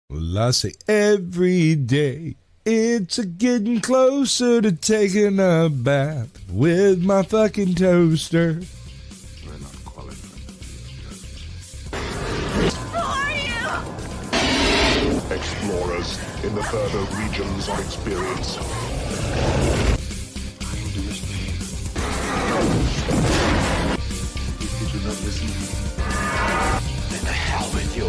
Well, I say every day it's a getting closer to taking a bath with my fucking toaster. We're not qualified. Who are you? Explorers in the further regions of experience. I understand. If you do not listen, then the hell with you.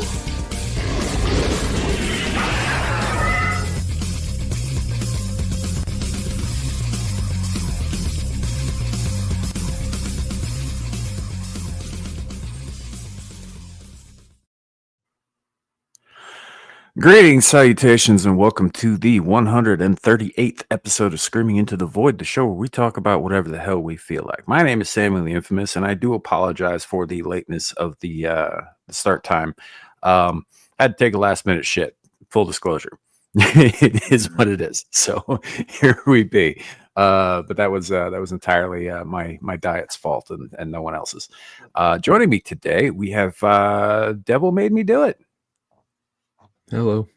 Greetings, salutations, and welcome to the 138th episode of Screaming Into the Void, the show where we talk about whatever the hell we feel like. My name is Samuel the Infamous, and I do apologize for the lateness of the start time. I had to take a last-minute shit, full disclosure. It is what it is. So here we be. But that was entirely my diet's fault and no one else's. Joining me today, we have Devil Made Me Do It. Hello.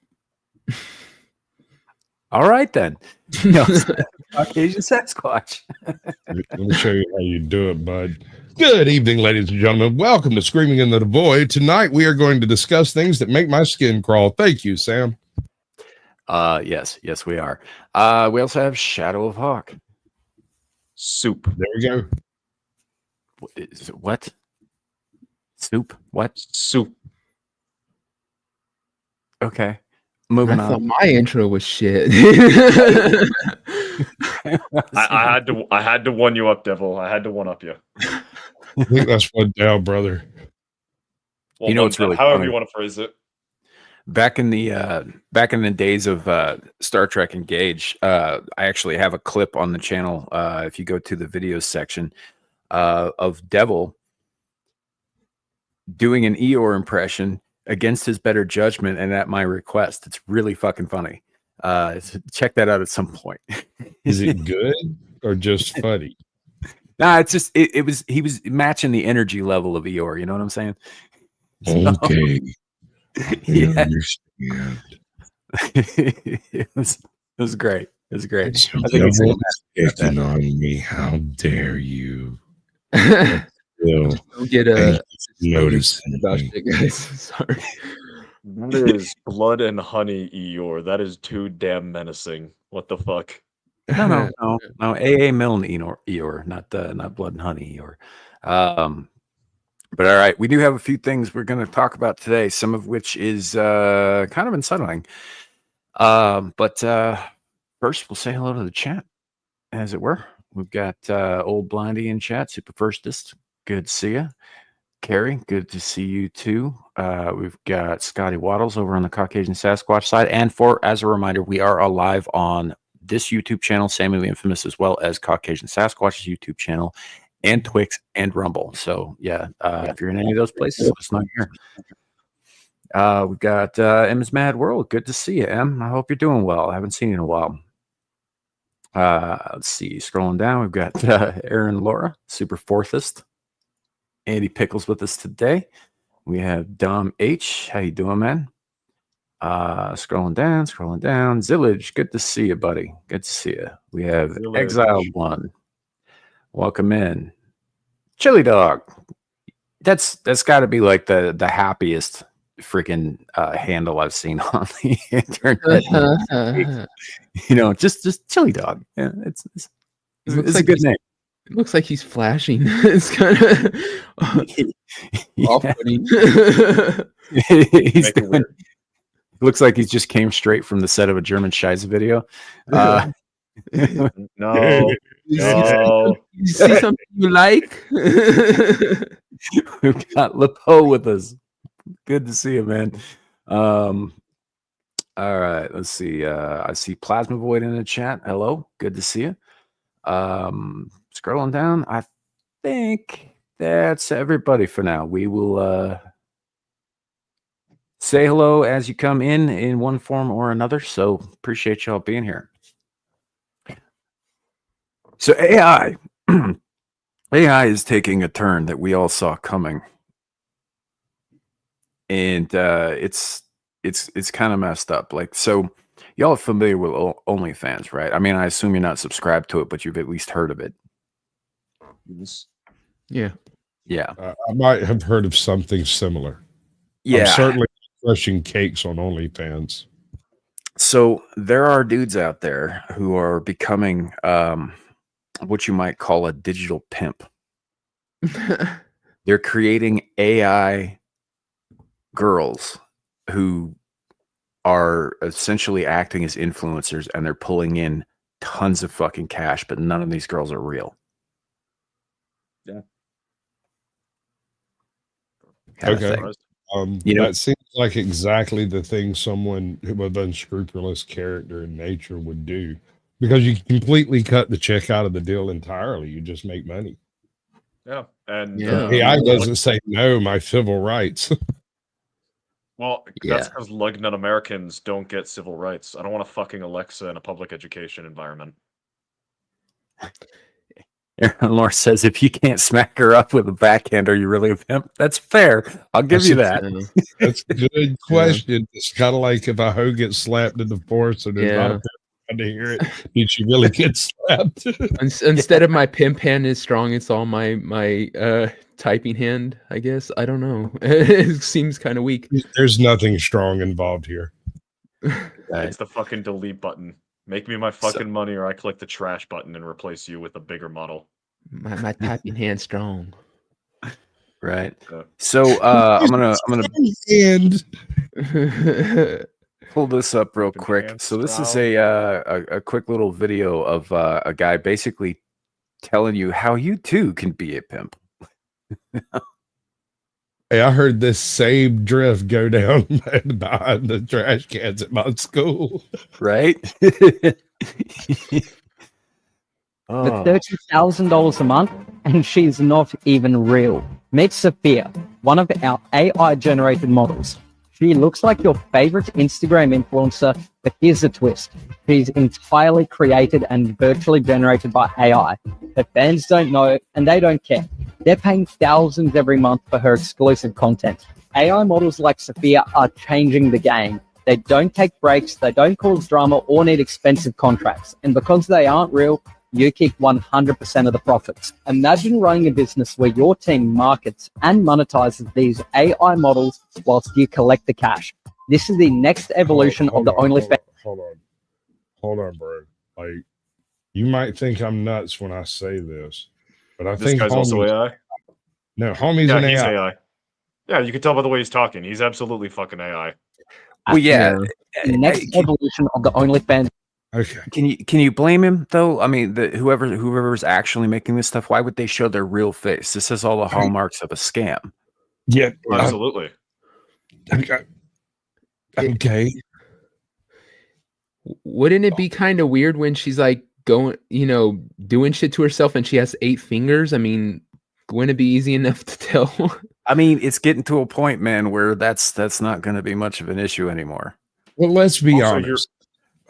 All right, then. Caucasian Sasquatch. Let me show you how you do it, bud. Good evening, ladies and gentlemen. Welcome to Screaming Into the Void. Tonight, we are going to discuss things that make my skin crawl. Thank you, Sam. Yes, we are. We also have Shadow of Hawk. Soup. There we go. What? Soup? What? Soup. Okay. Moving I thought on. my intro was shit. I had to one you up, Devil. I had to one up you. I think that's what down, brother. Well, You know what's really however funny? you want to phrase it. Back in the days of Star Trek Engage, I actually have a clip on the channel. If you go to the videos section of Devil doing an Eeyore impression against his better judgment and at my request. It's really fucking funny. Check that out at some point. Is it good or just funny? Nah, it's just he was matching the energy level of Eeyore. You know what I'm saying? Okay. Yeah. Understand. it was great. It was great. So I think Devil is picking on me. How dare you? Still, Don't get a notice about shit, guys. Sorry. That is blood and honey Eeyore. That is too damn menacing. What the fuck? No. AA Milne Eeyore, not Blood and Honey Eeyore. But all right, we do have a few things we're going to talk about today, some of which is kind of unsettling. But first, we'll say hello to the chat, as it were. We've got Old Blondie in chat, Super Firstest. Good to see you. Carrie, good to see you too. We've got Scotty Waddles over on the Caucasian Sasquatch side. And as a reminder, we are alive on this YouTube channel, Samuel the Infamous, as well as Caucasian Sasquatch's YouTube channel, and Twix and Rumble. So yeah, if you're in any of those places, let us know here. We've got M's Mad World. Good to see you, Em. I hope you're doing well. I haven't seen you in a while. Let's see. Scrolling down, we've got Aaron Laura, Super Fourthest. Andy Pickles with us today. We have Dom H. How you doing, man? Scrolling down. Zillage, good to see you, buddy. Good to see you. We have Zillage. Exiled One. Welcome in. Chili Dog. That's got to be like the happiest freaking handle I've seen on the internet. You know, just Chili Dog. Yeah, it's looks a good name. It looks like he's flashing. It's kind of off-putting. Looks like he just came straight from the set of a German Scheisse video. No. You see something you like? We've got Lepo with us. Good to see you, man. All right, let's see. I see Plasma Void in the chat. Hello, good to see you. Scrolling down, I think that's everybody for now. We will say hello as you come in one form or another. So appreciate y'all being here. So AI is taking a turn that we all saw coming. and it's kind of messed up. Like, so y'all are familiar with OnlyFans, right? I mean, I assume you're not subscribed to it, but you've at least heard of it. Yeah. Yeah. I might have heard of something similar. Yeah. I'm certainly crushing cakes on OnlyFans. So there are dudes out there who are becoming what you might call a digital pimp. They're creating AI girls who are essentially acting as influencers, and they're pulling in tons of fucking cash, but none of these girls are real. Yeah. Okay. You know- That seems like exactly the thing someone with unscrupulous character and nature would do, because you completely cut the check out of the deal entirely. You just make money. Yeah, and Yeah. AI doesn't say no, my civil rights. well, Yeah. that's because Legnut Americans don't get civil rights. I don't want a fucking Alexa in a public education environment. Laura says, if you can't smack her up with a backhand, are you really a pimp? That's fair. I'll give you that. That's a good question. It's kind of like if a hoe gets slapped in the force and there's not a pimp around to hear it, did she really get slapped? Instead of my pimp hand is strong, it's all my typing hand, I guess. I don't know. It seems kind of weak. There's nothing strong involved here. It's the fucking delete button. Make me my fucking money, or I click the trash button and replace you with a bigger model. My typing hand strong. Right. So I'm gonna And pull this up real Open quick. hands So this is style. a quick little video of a guy basically telling you how you too can be a pimp. hey, I heard this same drift go down behind the trash cans at my school. Right? For Oh, $30,000 a month, and she's not even real. Meet Sophia, one of our AI-generated models. She looks like your favorite Instagram influencer, but here's the twist. She's entirely created and virtually generated by AI. Her fans don't know, and they don't care. They're paying thousands every month for her exclusive content. AI models like Sophia are changing the game. They don't take breaks, they don't cause drama or need expensive contracts. And because they aren't real, you keep 100% of the profits. Imagine running a business where your team markets and monetizes these AI models whilst you collect the cash. This is the next evolution of the OnlyFans. Hold on, bro. Like, you might think I'm nuts when I say this, but I This think guy's also AI. No, homie's Yeah, an he's AI. AI. Yeah, you can tell by the way he's talking. He's absolutely fucking AI. well, yeah. The next evolution of the OnlyFans. Okay. Can you blame him though? I mean, whoever's actually making this stuff, why would they show their real face? This has all the hallmarks of a scam. Yeah, Absolutely. okay. Wouldn't it be kind of weird when she's like going, doing shit to herself and she has 8 fingers? I mean, wouldn't it be easy enough to tell? I mean, it's getting to a point, man, where that's not going to be much of an issue anymore. Well, let's be Also, honest.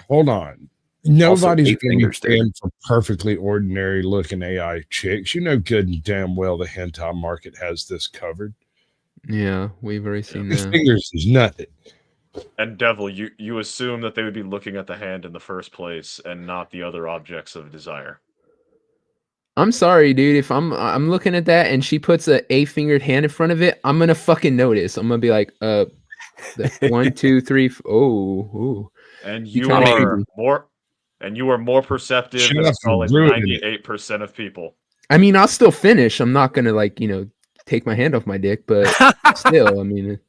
Hold on. Nobody's 8 going to fingers, be paying for perfectly ordinary looking AI chicks. You know good and damn well the hentai market has this covered. Yeah, we've already seen His that. fingers is nothing. And Devil, you assume that they would be looking at the hand in the first place and not the other objects of desire. I'm sorry, dude. If I'm looking at that and she puts a 8-fingered hand in front of it, I'm gonna fucking notice. I'm gonna be like, 1, 2, 3. Oh. And You you kinda are creepy. more perceptive Shut than up, solid you're ruining it. 98% of people. I mean, I'll still finish. I'm not gonna take my hand off my dick, but still, I mean,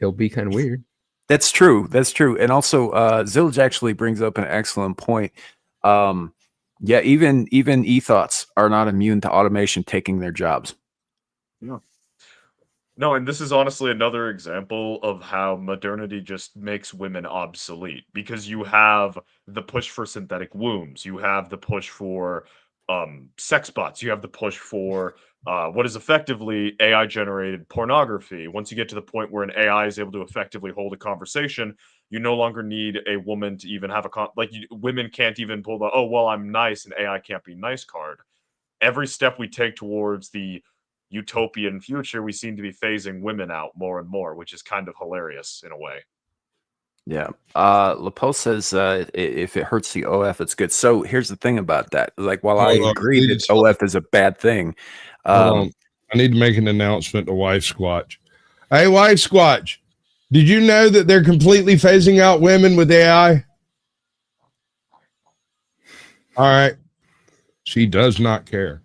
it'll be kind of weird. That's true. That's true. And also, Zillage actually brings up an excellent point. Yeah, even e-thoughts are not immune to automation taking their jobs. Yeah. No, and this is honestly another example of how modernity just makes women obsolete, because you have the push for synthetic wombs, you have the push for sex bots, you have the push for what is effectively AI generated pornography. Once you get to the point where an AI is able to effectively hold a conversation, you no longer need a woman to even have women can't even pull the, oh, well, I'm nice and AI can't be nice card. Every step we take towards the utopian future, we seem to be phasing women out more and more, which is kind of hilarious in a way. Yeah. Lepo says if it hurts the OF, it's good. So here's the thing about that. Like, while I Hold on, agree that please. OF is a bad thing, Hold on. I need to make an announcement to Wife Squatch. Hey, Wife Squatch, did you know that they're completely phasing out women with AI? All right. She does not care.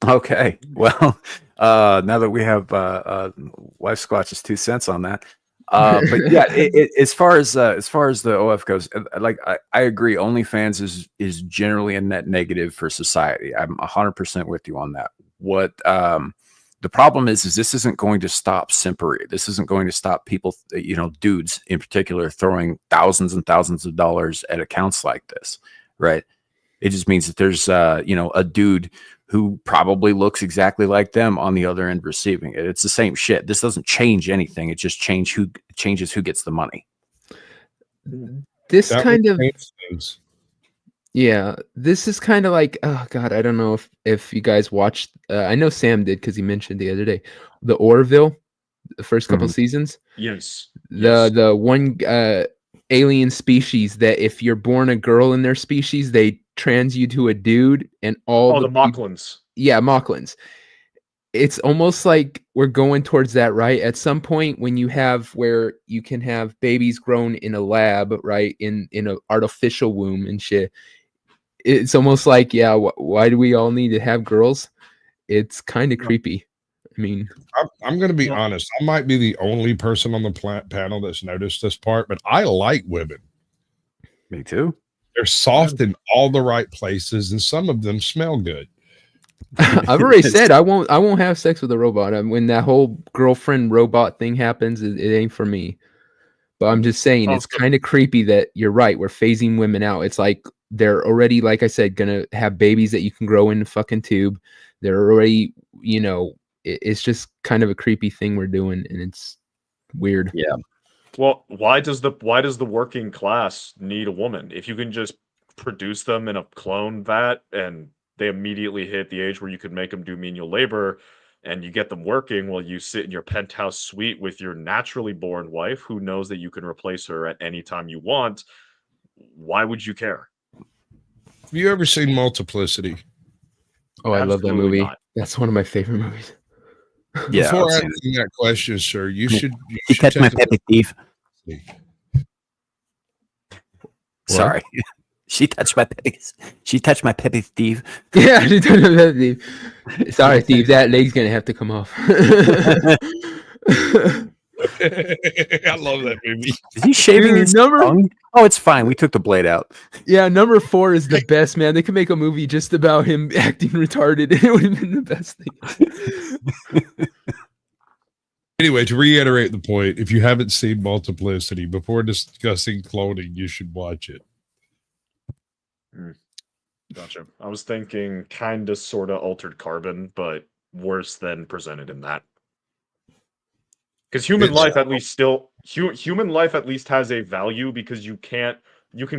okay. Well, now that we have Wife Squatch's 2 cents on that. But yeah, as far as the OF goes, like I agree. OnlyFans is generally a net negative for society. I'm 100% with you on that. What the problem is this isn't going to stop simpery. This isn't going to stop people, dudes in particular, throwing thousands and thousands of dollars at accounts like this, right? It just means that there's a dude who probably looks exactly like them on the other end receiving it. It's the same shit. This doesn't change anything. It just changes who gets the money. This That kind would of change things. Yeah, this is kind of like, oh God, I don't know if you guys watched. I know Sam did because he mentioned the other day the Orville, the first couple seasons. Yes. The one alien species that if you're born a girl in their species, they trans you to a dude, and all the Mocklins. Yeah, Mocklins. It's almost like we're going towards that, right? At some point, when you have where you can have babies grown in a lab, right, in an artificial womb and shit. It's almost like, yeah, why do we all need to have girls? It's kind of creepy. I mean, I'm going to be honest. I might be the only person on the panel that's noticed this part, but I like women. Me too. They're soft in all the right places, and some of them smell good. I've already said I won't have sex with a robot. When that whole girlfriend robot thing happens, it ain't for me. But I'm just saying, it's kind of creepy that you're right. We're phasing women out. It's like they're already, like I said, gonna have babies that you can grow in a fucking tube. They're already, it's just kind of a creepy thing we're doing, and it's weird. Yeah. Well, why does the working class need a woman? If you can just produce them in a clone vat and they immediately hit the age where you could make them do menial labor, and you get them working while you sit in your penthouse suite with your naturally born wife who knows that you can replace her at any time you want, why would you care? Have you ever seen Multiplicity? Oh, I love that Absolutely movie. not. That's one of my favorite movies. Yeah. Before answering that question, sir, you should catch my take a pet peeve. Sorry. She touched my penis. She touched my peppy Steve. Yeah, she touched my peppy Steve. Sorry, Steve. That leg's gonna have to come off. I love that movie. Is he shaving his tongue? Oh, it's fine. We took the blade out. Yeah, number 4 is the best, man. They could make a movie just about him acting retarded. It would have been the best thing. Anyway, to reiterate the point, if you haven't seen Multiplicity, before discussing cloning, you should watch it. Gotcha. I was thinking kind of sort of Altered Carbon, but worse than presented in that. Because human life at least has a value, because you can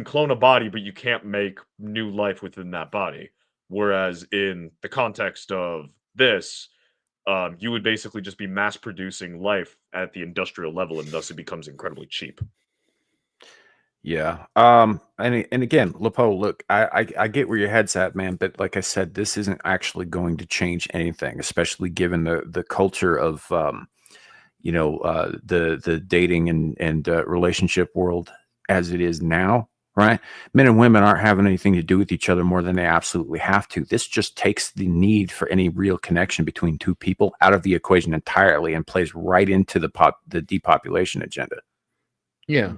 clone a body, but you can't make new life within that body. Whereas in the context of this, you would basically just be mass producing life at the industrial level, and thus it becomes incredibly cheap. Yeah. And again, Lepo, look, I get where your head's at, man, but like I said, this isn't actually going to change anything, especially given the culture of the dating and relationship world as it is now, right? Men and women aren't having anything to do with each other more than they absolutely have to. This just takes the need for any real connection between two people out of the equation entirely and plays right into the depopulation agenda. Yeah.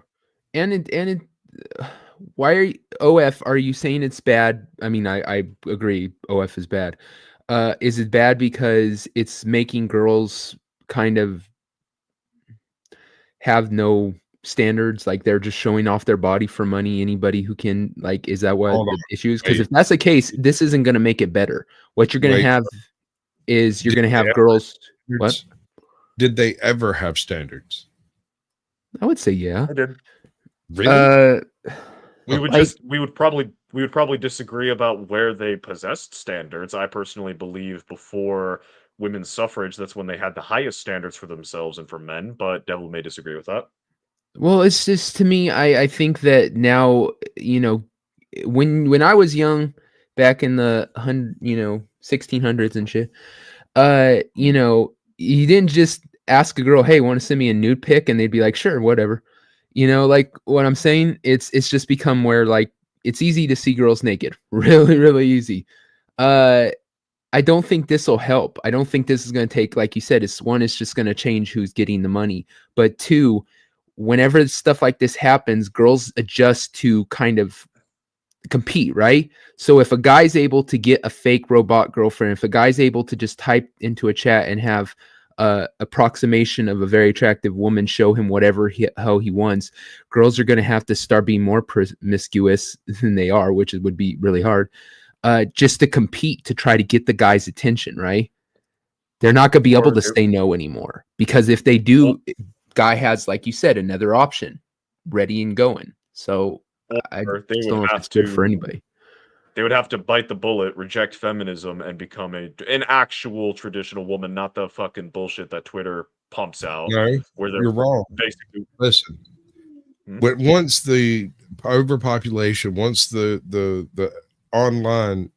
Why are you saying it's bad? I mean, I agree OF is bad. Is it bad because it's making girls kind of have no standards, like they're just showing off their body for money? Anybody who can, like, is that what the issue is? Because if that's the case, this isn't going to make it better. What you're going to have is you're going to have girls. What? Did they ever have standards? I would say yeah. I did. Really? We would probably would probably disagree about where they possessed standards. I personally believe before women's suffrage, that's when they had the highest standards for themselves and for men, but Devil may disagree with that. Well, it's just to me, I think that now, when I was young, back in the 1600s and shit, you didn't just ask a girl, "Hey, want to send me a nude pic?" and they'd be like, "Sure, whatever." Like what I'm saying, it's just become where like it's easy to see girls naked, really, really easy. I don't think this will help. I don't think this is going to take, like you said, it's just going to change who's getting the money. But two, whenever stuff like this happens, girls adjust to kind of compete, right? So if a guy's able to get a fake robot girlfriend, if a guy's able to just type into a chat and have approximation of a very attractive woman show him how he wants, girls are going to have to start being more promiscuous than they are, which would be really hard, just to compete to try to get the guy's attention, right? They're not going to be able to say no anymore, because if they do, guy has, like you said, another option ready and going. So I just don't know if it's good for anybody. They would have to bite the bullet, reject feminism, and become an actual traditional woman, not the fucking bullshit that Twitter pumps out. No, where they're you're wrong. Basically, listen. Once the overpopulation, once the online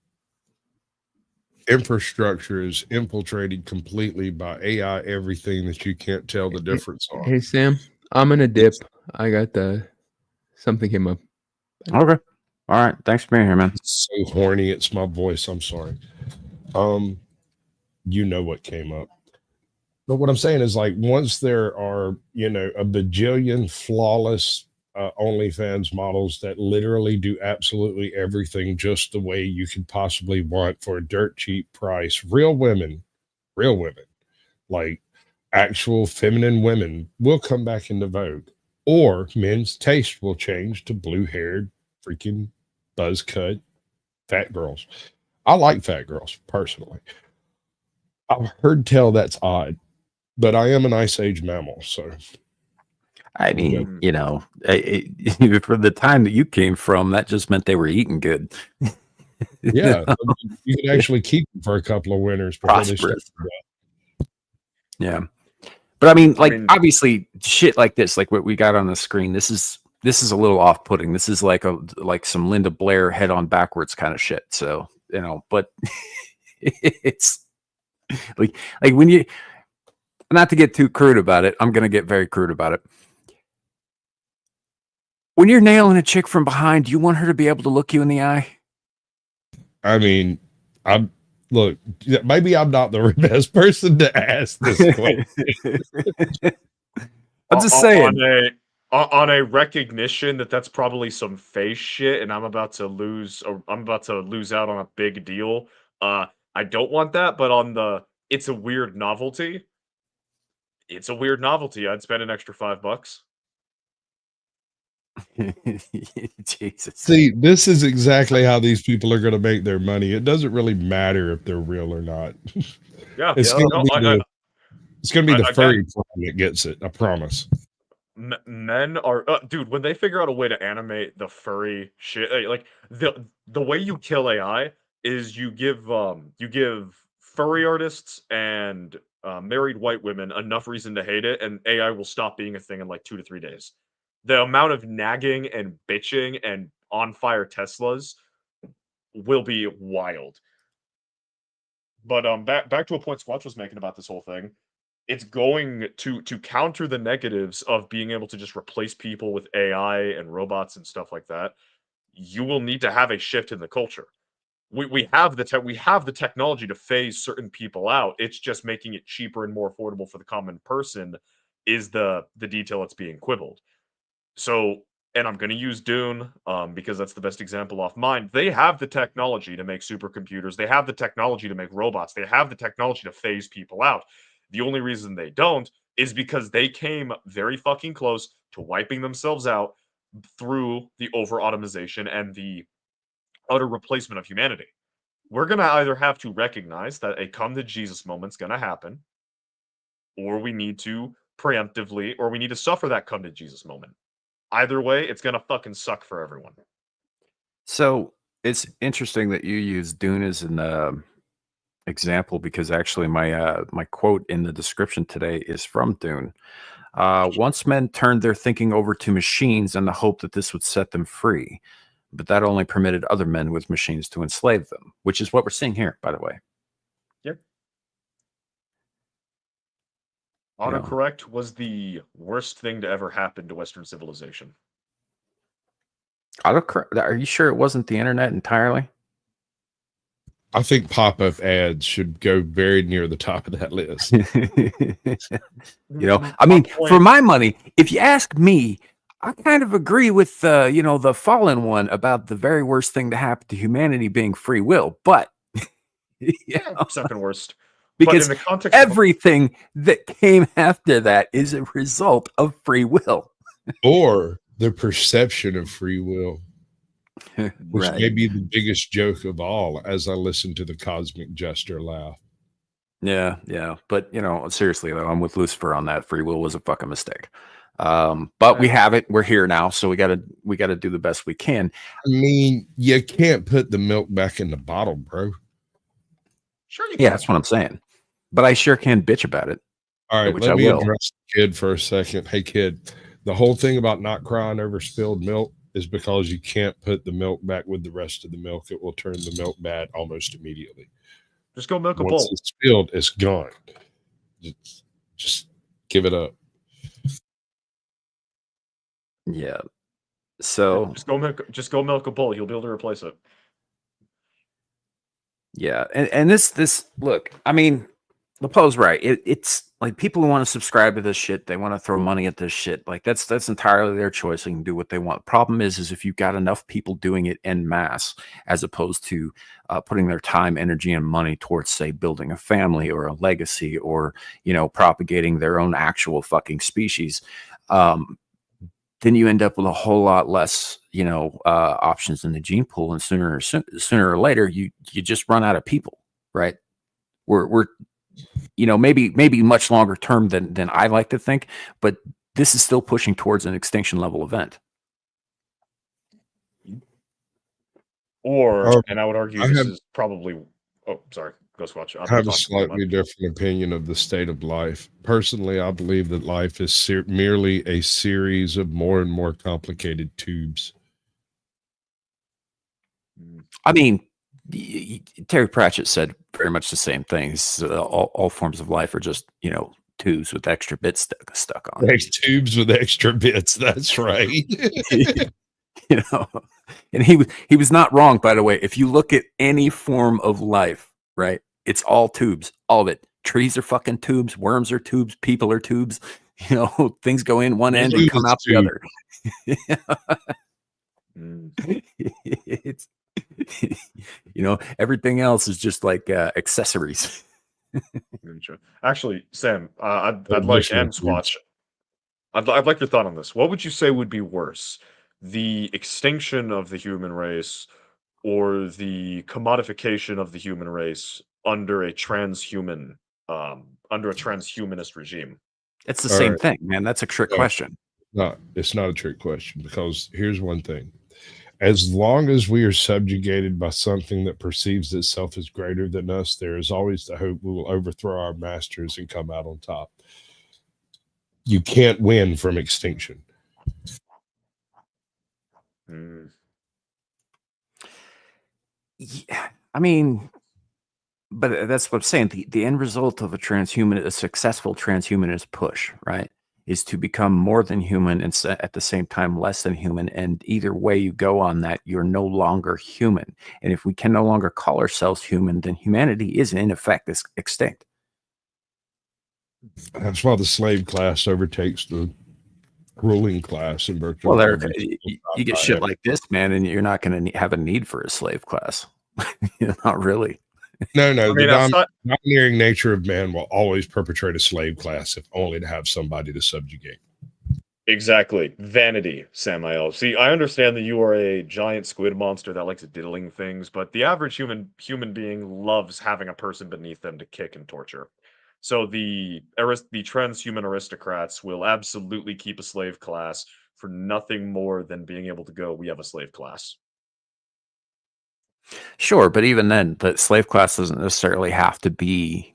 infrastructure is infiltrated completely by AI, everything that you can't tell the difference on. Hey Sam, I'm gonna dip. I got something came up. Okay. All right. Thanks for being here, man. It's so horny. It's my voice. I'm sorry. You know what came up. But what I'm saying is, like, once there are, a bajillion flawless OnlyFans models that literally do absolutely everything just the way you could possibly want for a dirt cheap price, real women, like actual feminine women will come back into vogue, or men's taste will change to blue-haired, freaking buzz cut fat girls. I like fat girls personally. I've heard tell that's odd, but I am an ice age mammal, so I mean, for the time that you came from, that just meant they were eating good. Yeah, you can actually keep them for a couple of winters before they start. Yeah, but I mean, obviously, shit like this, like what we got on the screen, this is a little off-putting. This is like some Linda Blair head on backwards kind of shit. So but it's like when you, not to get too crude about it, I'm gonna get very crude about it. When you're nailing a chick from behind, do you want her to be able to look you in the eye? I mean, maybe I'm not the best person to ask this question. I'm just saying. On a recognition that's probably some face shit, and I'm about to lose out on a big deal. I don't want that, but on the it's a weird novelty. It's a weird novelty. I'd spend an extra $5. Jesus. See, this is exactly how these people are going to make their money. It doesn't really matter if they're real or not. Yeah, it's going to be the furry that gets it. I promise. Men are, dude. When they figure out a way to animate the furry shit, like the way you kill AI is you give furry artists and married white women enough reason to hate it, and AI will stop being a thing in like 2 to 3 days. The amount of nagging and bitching and on fire Teslas will be wild. But back to a point Squatch was making about this whole thing. It's going to counter the negatives of being able to just replace people with AI and robots and stuff like that. You will need to have a shift in the culture. We have the technology to phase certain people out. It's just making it cheaper and more affordable for the common person is the detail that's being quibbled. So, and I'm going to use Dune because that's the best example off mine. They have the technology to make supercomputers. They have the technology to make robots. They have the technology to phase people out. The only reason they don't is because they came very fucking close to wiping themselves out through the over-automation and the utter replacement of humanity. We're going to either have to recognize that a come-to-Jesus moment's going to happen, or we need to preemptively, or we need to suffer that come-to-Jesus moment. Either way, it's gonna fucking suck for everyone. So It's interesting that you use Dune as an example because actually my quote in the description today is from Dune. Once men turned their thinking over to machines in the hope that this would set them free, but that only permitted other men with machines to enslave them, which is what we're seeing here, by the way. Yep. You know. Autocorrect was the worst thing to ever happen to Western civilization. Autocorrect? Are you sure it wasn't the internet entirely? I think pop-up ads should go very near the top of that list. You know, I mean, for my money, if you ask me, I kind of agree with you know, the fallen one about the very worst thing to happen to humanity being free will, but Yeah, second worst. because but in the context of everything that came after that is a result of free will. Or the perception of free will, which may Right. be the biggest joke of all as I listen to the cosmic jester laugh. Yeah, yeah. But you know, seriously though, I'm with Lucifer on that. Free will was a fucking mistake. But we have it. We're here now, so we gotta do the best we can. I mean, you can't put the milk back in the bottle, bro. Sure, you Yeah, can. that's what I'm saying. But I sure can bitch about it. All right, Which let I me will. address the kid for a second. Hey, kid, the whole thing about not crying over spilled milk is because you can't put the milk back with the rest of the milk. It will turn the milk bad almost immediately. Just go milk a Once bull. it's spilled, it's gone. Just give it up. Yeah. So Just go milk a bull. You'll be able to replace it. yeah, and this look, I mean, LePau's right. It's like people who want to subscribe to this shit, they want to throw money at this shit. Like that's entirely their choice. They can do what they want. Problem is if you've got enough people doing it en masse, as opposed to putting their time, energy, and money towards, say, building a family or a legacy, or you know, propagating their own actual fucking species, then you end up with a whole lot less, you know, options in the gene pool, and sooner or later, you just run out of people, right? We're you know, maybe much longer term than I like to think, but this is still pushing towards an extinction level event. Or, and I would argue I this have- is probably. Oh, sorry, Ghostwatch. I have a slightly different opinion of the state of life. Personally, I believe that life is merely a series of more and more complicated tubes. I mean, Terry Pratchett said very much the same thing. All forms of life are just, you know, tubes with extra bits stuck on. Tubes with extra bits. That's right. You know, and he was not wrong, by the way. If you look at any form of life, right, it's all tubes, all of it. Trees are fucking tubes, worms are tubes, people are tubes. You know, things go in one end and come out the other. It's, you know, everything else is just like accessories. Actually, Sam, I'd like and Squatch. I'd like your thought on this. What would you say would be worse, the extinction of the human race, or the commodification of the human race under a transhumanist regime? It's the same thing, man. That's a trick question. No, it's not a trick question, because here's one thing. As long as we are subjugated by something that perceives itself as greater than us, there is always the hope we will overthrow our masters and come out on top. You can't win from extinction. Yeah, I mean, but that's what I'm saying. The end result of a successful transhumanist push, right, is to become more than human and at the same time less than human. And either way you go on that, you're no longer human. And if we can no longer call ourselves human, then humanity is in effect extinct. That's why the slave class overtakes the ruling class in virtual. Well, you get shit like this, man, and you're not going to have a need for a slave class. Not really. No, I mean, the domineering nature of man will always perpetrate a slave class, if only to have somebody to subjugate. Exactly. Vanity, Samael. See, I understand that you are a giant squid monster that likes diddling things, but the average human being loves having a person beneath them to kick and torture. So the transhuman aristocrats will absolutely keep a slave class for nothing more than being able to go, we have a slave class. Sure, but even then, the slave class doesn't necessarily have to be,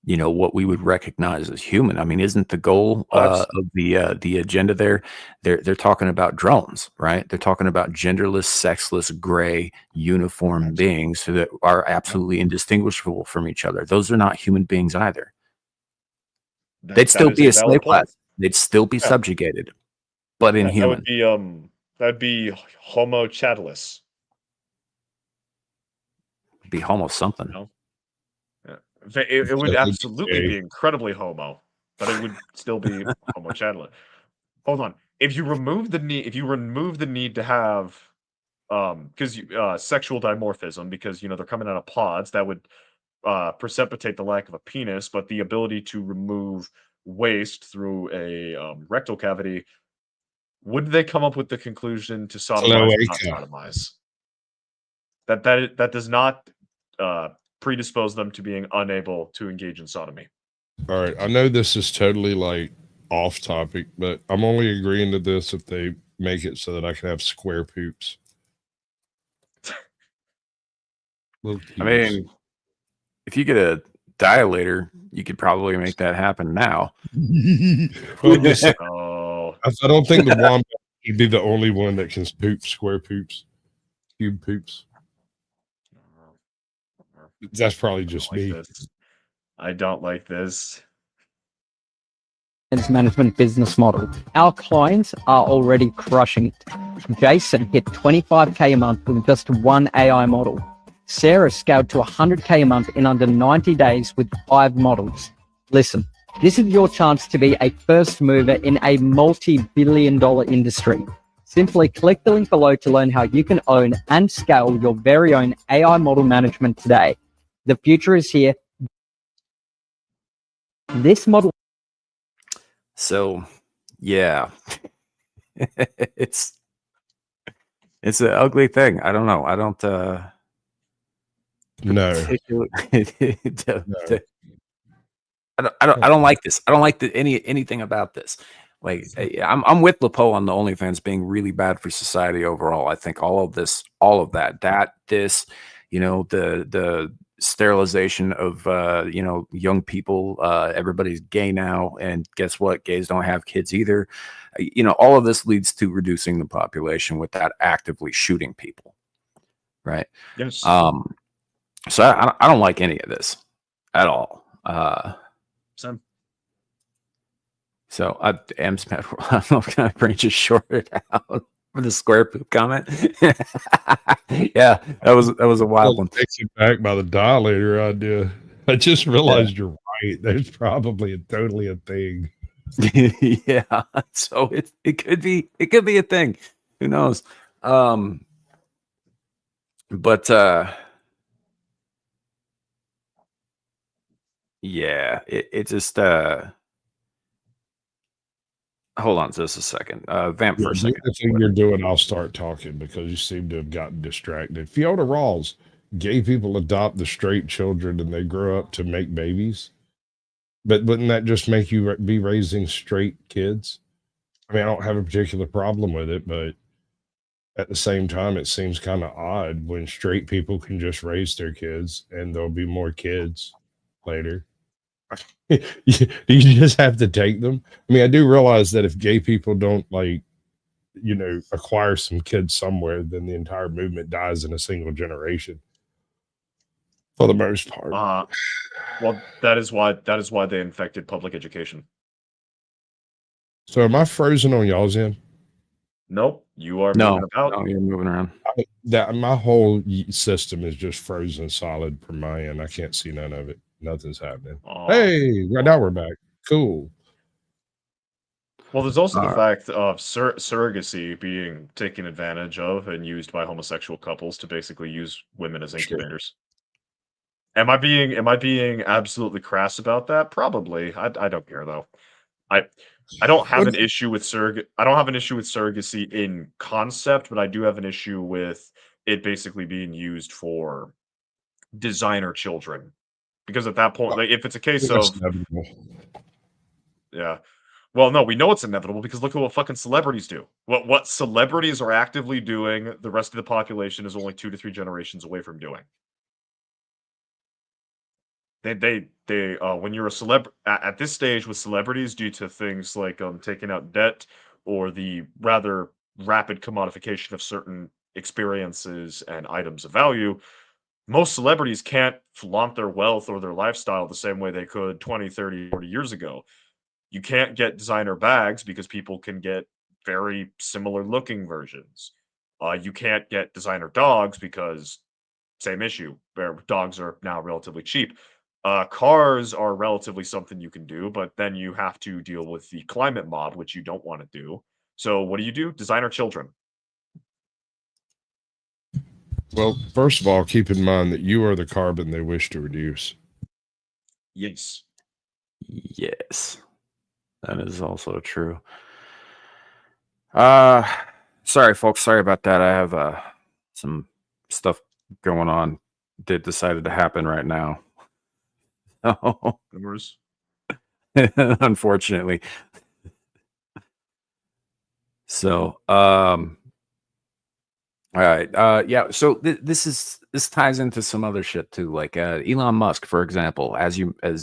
what we would recognize as human. I mean, isn't the goal of the agenda there? They're talking about drones, right? They're talking about genderless, sexless, gray, uniform beings that are absolutely indistinguishable from each other. Those are not human beings either. They'd still That is be a a valid slave point. class. They'd still be Yeah. subjugated, but That would inhuman. be that'd be Homo chatulus. Be homo something. No? Yeah. It would absolutely be incredibly homo, but it would still be Homo chatulus. Hold on. If you remove the need to have because sexual dimorphism, because they're coming out of pods, that would precipitate the lack of a penis, but the ability to remove waste through a rectal cavity, would they come up with the conclusion to sodomize or not Cloaca. sodomize? That does not predispose them to being unable to engage in sodomy. All right, I know this is totally like off topic, but I'm only agreeing to this if they make it so that I can have square poops. I mean, if you get a dilator, you could probably make that happen now. Well, I'm just saying, Oh, I don't think the wombat should be the only one that can poop square poops, cube poops. That's probably just me. I don't like this. Management business model. Our clients are already crushing it. Jason hit 25K a month with just one AI model. Sarah scaled to 100K a month in under 90 days with 5 models. Listen, this is your chance to be a first mover in a multi-billion-dollar industry. Simply click the link below to learn how you can own and scale your very own AI model management today. The future is here. This model. So, yeah, it's an ugly thing. I don't know. I don't. No. I don't like this. I don't like anything about this. Like, I'm with LePo on the OnlyFans being really bad for society overall. I think all of this, the sterilization of young people. Everybody's gay now, and guess what? Gays don't have kids either. All of this leads to reducing the population without actively shooting people. Right. Yes. So I don't like any of this at all. Same. So I am Smith. I don't know if I bring just short it out for the square poop comment. Yeah, that was a wild one. Takes it back by the dilator idea. I just realized you're right. There's probably totally a thing. Yeah, so it could be a thing. Who knows? But yeah, it just hold on just a second. Vamp for a second. The thing you're doing, I'll start talking because you seem to have gotten distracted. Fiona Rawls, gay people adopt the straight children and they grow up to make babies. But wouldn't that just make you be raising straight kids? I mean, I don't have a particular problem with it, but at the same time, it seems kind of odd when straight people can just raise their kids and there'll be more kids later. You just have to take them. I mean, I do realize that if gay people don't acquire some kids somewhere, then the entire movement dies in a single generation. For the most part. Well, that is why they infected public education. So am I frozen on y'all's end? Nope, you are moving about. No, you're moving around. My whole system is just frozen solid from my end. I can't see none of it. Nothing's happening. Hey, right now we're back. Cool. Well, there's also the fact of surrogacy being taken advantage of and used by homosexual couples to basically use women as incubators. Am I being absolutely crass about that? Probably. I don't care though. I don't have an issue with surrogacy in concept, but I do have an issue with it basically being used for designer children. Because at that point, like, if it's a case of, yeah, Well, no, we know it's inevitable because look at what fucking celebrities do. What celebrities are actively doing, the rest of the population is only 2 to 3 generations away from doing. They when you're a celeb at this stage with celebrities due to things like taking out debt or the rather rapid commodification of certain experiences and items of value, most celebrities can't flaunt their wealth or their lifestyle the same way they could 20, 30, 40 years ago. You can't get designer bags because people can get very similar looking versions. You can't get designer dogs because same issue, where dogs are now relatively cheap. Cars are relatively something you can do, but then you have to deal with the climate mob, which you don't want to do. So what do? Designer children. Well, first of all, keep in mind that you are the carbon they wish to reduce. Yes. Yes. That is also true. Sorry, folks. Sorry about that. I have some stuff going on that decided to happen right now. Oh, Numbers. unfortunately. So, all right. Yeah. So this ties into some other shit too. Like Elon Musk, for example, as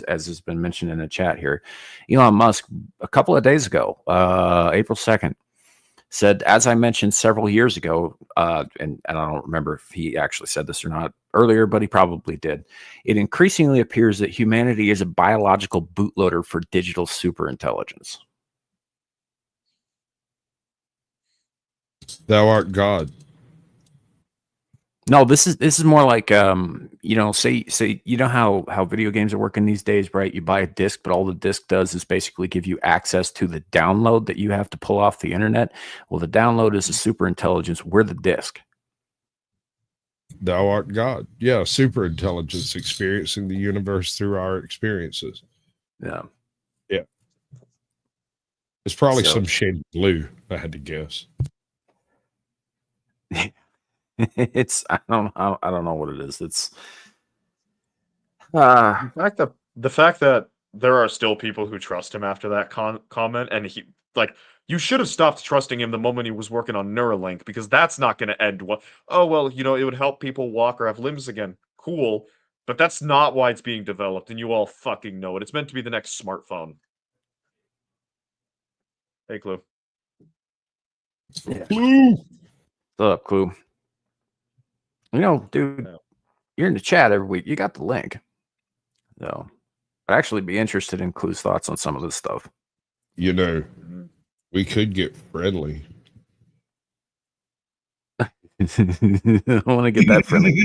has been mentioned in the chat here, Elon Musk a couple of days ago, April 2nd, said, as I mentioned several years ago, and I don't remember if he actually said this or not earlier, but he probably did. It increasingly appears that humanity is a biological bootloader for digital superintelligence. Thou art God. No, this is more like say you know how video games are working these days, right? You buy a disc, but all the disc does is basically give you access to the download that you have to pull off the internet. Well, the download is a super intelligence. We're the disc. Thou art God. Yeah, super intelligence experiencing the universe through our experiences. Yeah. Yeah. It's probably So- some shade of blue, I had to guess. It's I don't know what it is. It's The fact that there are still people who trust him after that comment, and he like you should have stopped trusting him the moment he was working on Neuralink, because that's not going to end well. Oh well, it would help people walk or have limbs again. Cool, but that's not why it's being developed, and you all fucking know it. It's meant to be the next smartphone. Hey, Clue. yeah. Blue. What's up, Clue? Dude, Yeah. you're in the chat every week. You got the link. So I'd actually be interested in Clue's thoughts on some of this stuff. We could get friendly. I want to get that friendly.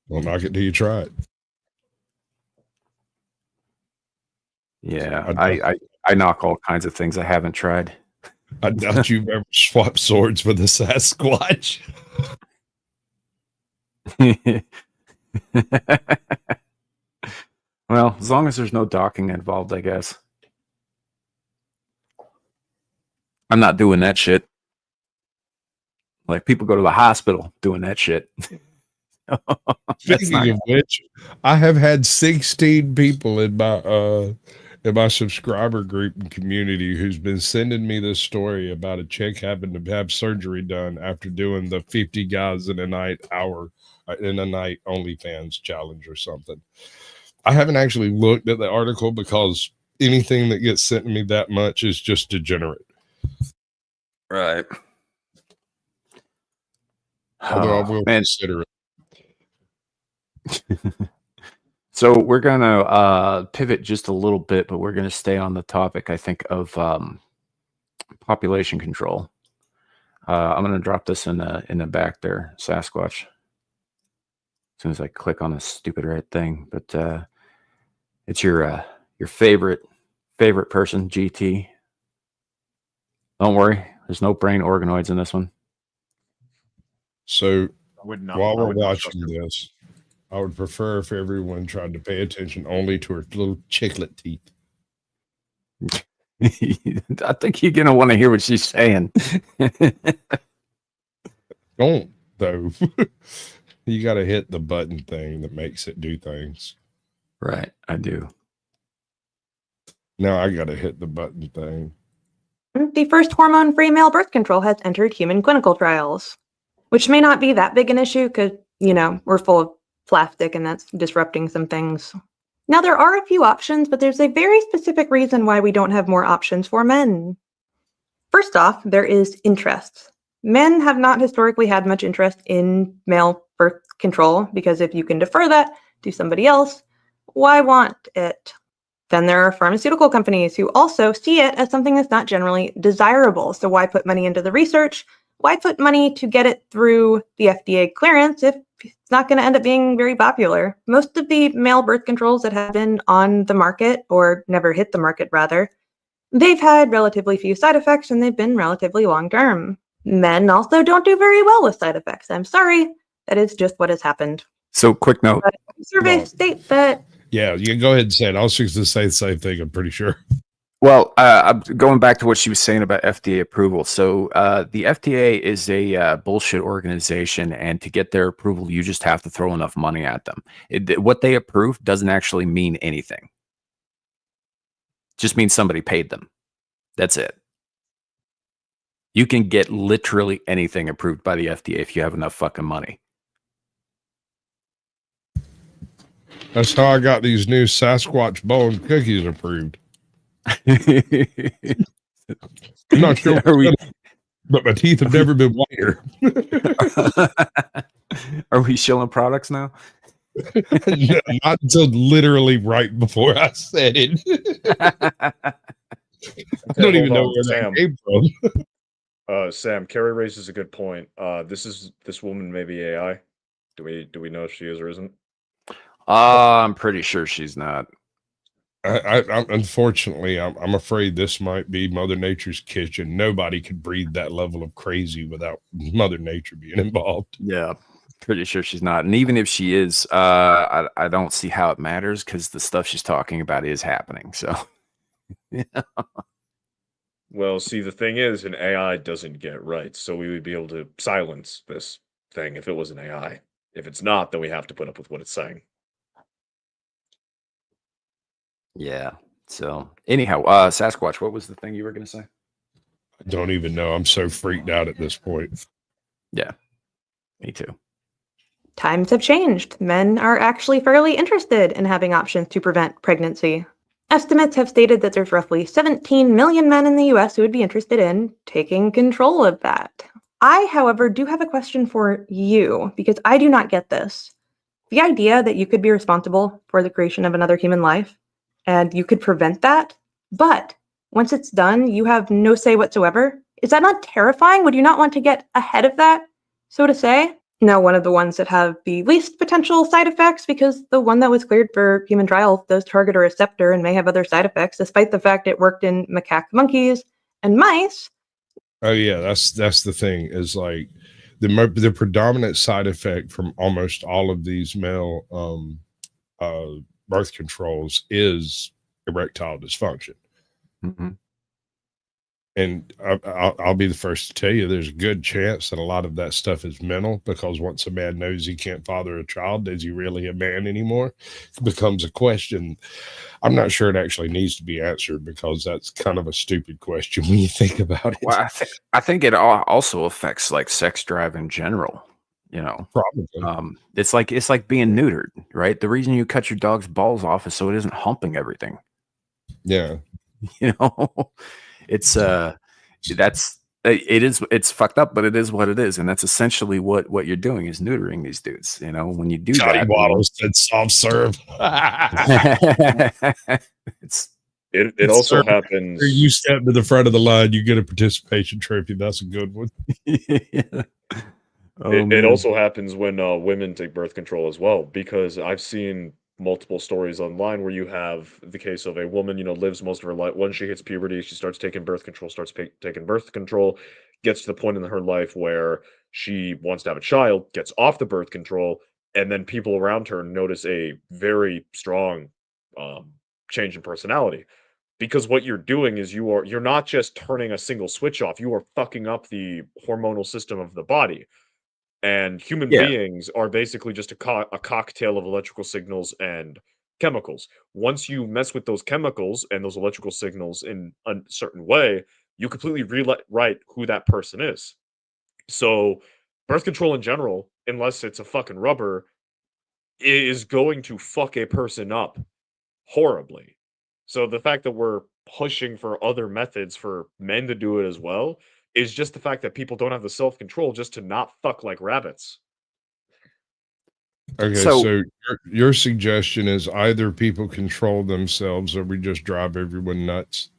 Well, knock it till you try it. Yeah, I knock all kinds of things I haven't tried. I doubt you've ever swapped swords with a Sasquatch. Well, as long as there's no docking involved, I guess. I'm not doing that shit. Like, people go to the hospital doing that shit. Speaking of which, I have had 16 people in my subscriber group and community who's been sending me this story about a chick having to have surgery done after doing the 50 guys in a night OnlyFans challenge or something. I haven't actually looked at the article because anything that gets sent to me that much is just degenerate. Right. Although I will consider it. So we're gonna pivot just a little bit, but we're gonna stay on the topic, I think, of population control. I'm gonna drop this in the back there, Sasquatch. As soon as I click on this stupid red thing, but it's your favorite person, GT. Don't worry, there's no brain organoids in this one. So while we're not watching this, I would prefer if everyone tried to pay attention only to her little chiclet teeth. I think you're gonna want to hear what she's saying. Don't though. You got to hit the button thing that makes it do things. Right, I do. Now I gotta hit the button thing. The first hormone-free male birth control has entered human clinical trials, which may not be that big an issue because, we're full of plastic and that's disrupting some things. Now, there are a few options, but there's a very specific reason why we don't have more options for men. First off, there is interest. Men have not historically had much interest in male birth control because if you can defer that to somebody else, why want it? Then there are pharmaceutical companies who also see it as something that's not generally desirable. So why put money into the research? Why put money to get it through the FDA clearance if it's not going to end up being very popular? Most of the male birth controls that have been on the market, or never hit the market rather, they've had relatively few side effects and they've been relatively long-term. Men also don't do very well with side effects. I'm sorry, that is just what has happened. So, quick note. But surveys state that. Yeah, you can go ahead and say it. I was just going to say the same thing, I'm pretty sure. Well, I'm going back to what she was saying about FDA approval. So the FDA is a bullshit organization, and to get their approval, you just have to throw enough money at them. What they approve doesn't actually mean anything. Just means somebody paid them. That's it. You can get literally anything approved by the FDA if you have enough fucking money. That's how I got these new Sasquatch bone cookies approved. I'm not sure, but my teeth have never been whiter. Are we shilling products now? No, not until literally right before I said it. I don't even know where that came from. Sam, Carrie raises a good point. This woman may be AI. Do we know if she is or isn't? I'm pretty sure she's not. Unfortunately, I'm afraid this might be Mother Nature's kitchen. Nobody could breathe that level of crazy without Mother Nature being involved. Yeah, pretty sure she's not. And even if she is, I don't see how it matters because the stuff she's talking about is happening. So, yeah. Well, see, the thing is, an AI doesn't get rights, so we would be able to silence this thing if it was an AI. If it's not, then we have to put up with what it's saying. Yeah. So anyhow, Sasquatch, what was the thing you were going to say? I don't even know. I'm so freaked out at this point. Yeah, me too. Times have changed. Men are actually fairly interested in having options to prevent pregnancy. Estimates have stated that there's roughly 17 million men in the US who would be interested in taking control of that. I, however, do have a question for you because I do not get this. The idea that you could be responsible for the creation of another human life and you could prevent that, but once it's done, you have no say whatsoever. Is that not terrifying? Would you not want to get ahead of that, so to say? Now, one of the ones that have the least potential side effects, because the one that was cleared for human trials does target a receptor and may have other side effects, despite the fact it worked in macaque monkeys and mice. Oh yeah, that's the thing. Is like the predominant side effect from almost all of these male birth controls is erectile dysfunction. Mm-hmm. And I'll be the first to tell you there's a good chance that a lot of that stuff is mental, because once a man knows he can't father a child, is he really a man anymore? It becomes a question. I'm not sure it actually needs to be answered, because that's kind of a stupid question when you think about it. Well, I think it also affects like sex drive in general. You know, probably. It's like being neutered, right? The reason you cut your dog's balls off is so it isn't humping everything. Yeah. You know, it's it's fucked up, but it is what it is, and that's essentially what you're doing is neutering these dudes. You know, when you do Johnny that, Waddles said soft serve. It also happens. You step to the front of the line, you get a participation trophy. That's a good one. Yeah. It also happens when women take birth control as well, because I've seen multiple stories online where you have the case of a woman, lives most of her life. When she hits puberty, she starts taking birth control, gets to the point in her life where she wants to have a child, gets off the birth control, and then people around her notice a very strong change in personality. Because what you're doing is you're not just turning a single switch off, you are fucking up the hormonal system of the body. And human beings are basically just a cocktail of electrical signals and chemicals. Once you mess with those chemicals and those electrical signals in a certain way, you completely rewrite who that person is. So, birth control in general, unless it's a fucking rubber, is going to fuck a person up horribly. So the fact that we're pushing for other methods for men to do it as well is just the fact that people don't have the self-control just to not fuck like rabbits. Okay, so your suggestion is either people control themselves or we just drive everyone nuts.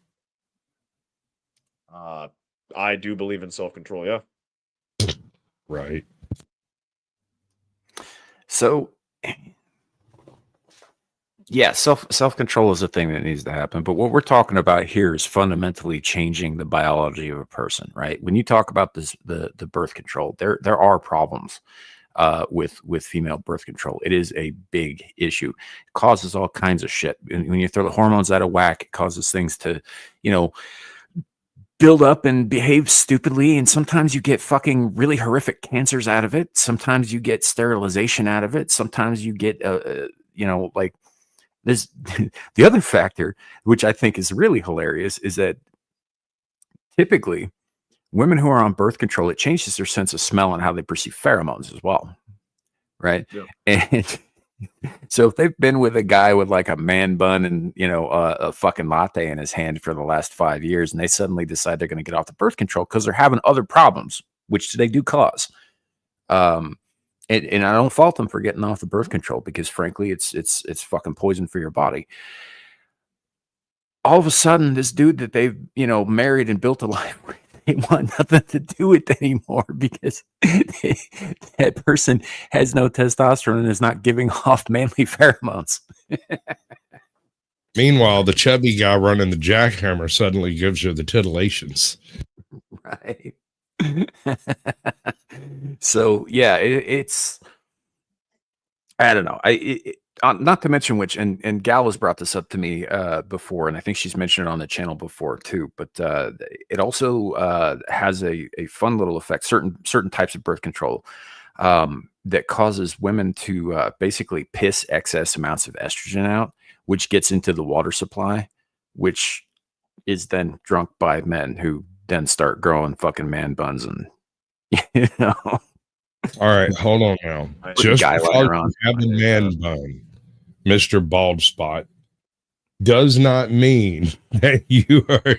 I do believe in self-control, yeah. Right. So, yeah, self-control is a thing that needs to happen. But what we're talking about here is fundamentally changing the biology of a person, right? When you talk about this, the birth control, there are problems with female birth control. It is a big issue. It causes all kinds of shit. And when you throw the hormones out of whack, it causes things to, build up and behave stupidly. And sometimes you get fucking really horrific cancers out of it. Sometimes you get sterilization out of it. Sometimes you get, like this. The other factor, which I think is really hilarious, is that typically women who are on birth control, it changes their sense of smell and how they perceive pheromones as well. Right. Yeah. And so if they've been with a guy with like a man bun and, a fucking latte in his hand for the last 5 years, and they suddenly decide they're going to get off the birth control because they're having other problems, which they do cause. And I don't fault them for getting off the birth control because frankly, it's fucking poison for your body. All of a sudden, this dude that they've, married and built a life with, they want nothing to do with anymore because that person has no testosterone and is not giving off manly pheromones. Meanwhile, the chubby guy running the jackhammer suddenly gives you the titillations. Right. So, yeah, it's, I don't know. Not to mention which, and Gal has brought this up to me before, and I think she's mentioned it on the channel before too. But it also has a fun little effect. Certain types of birth control that causes women to basically piss excess amounts of estrogen out, which gets into the water supply, which is then drunk by men who then start growing fucking man buns and All right, hold on now. Just because you have a man bun, Mr. Bald Spot, does not mean that you are,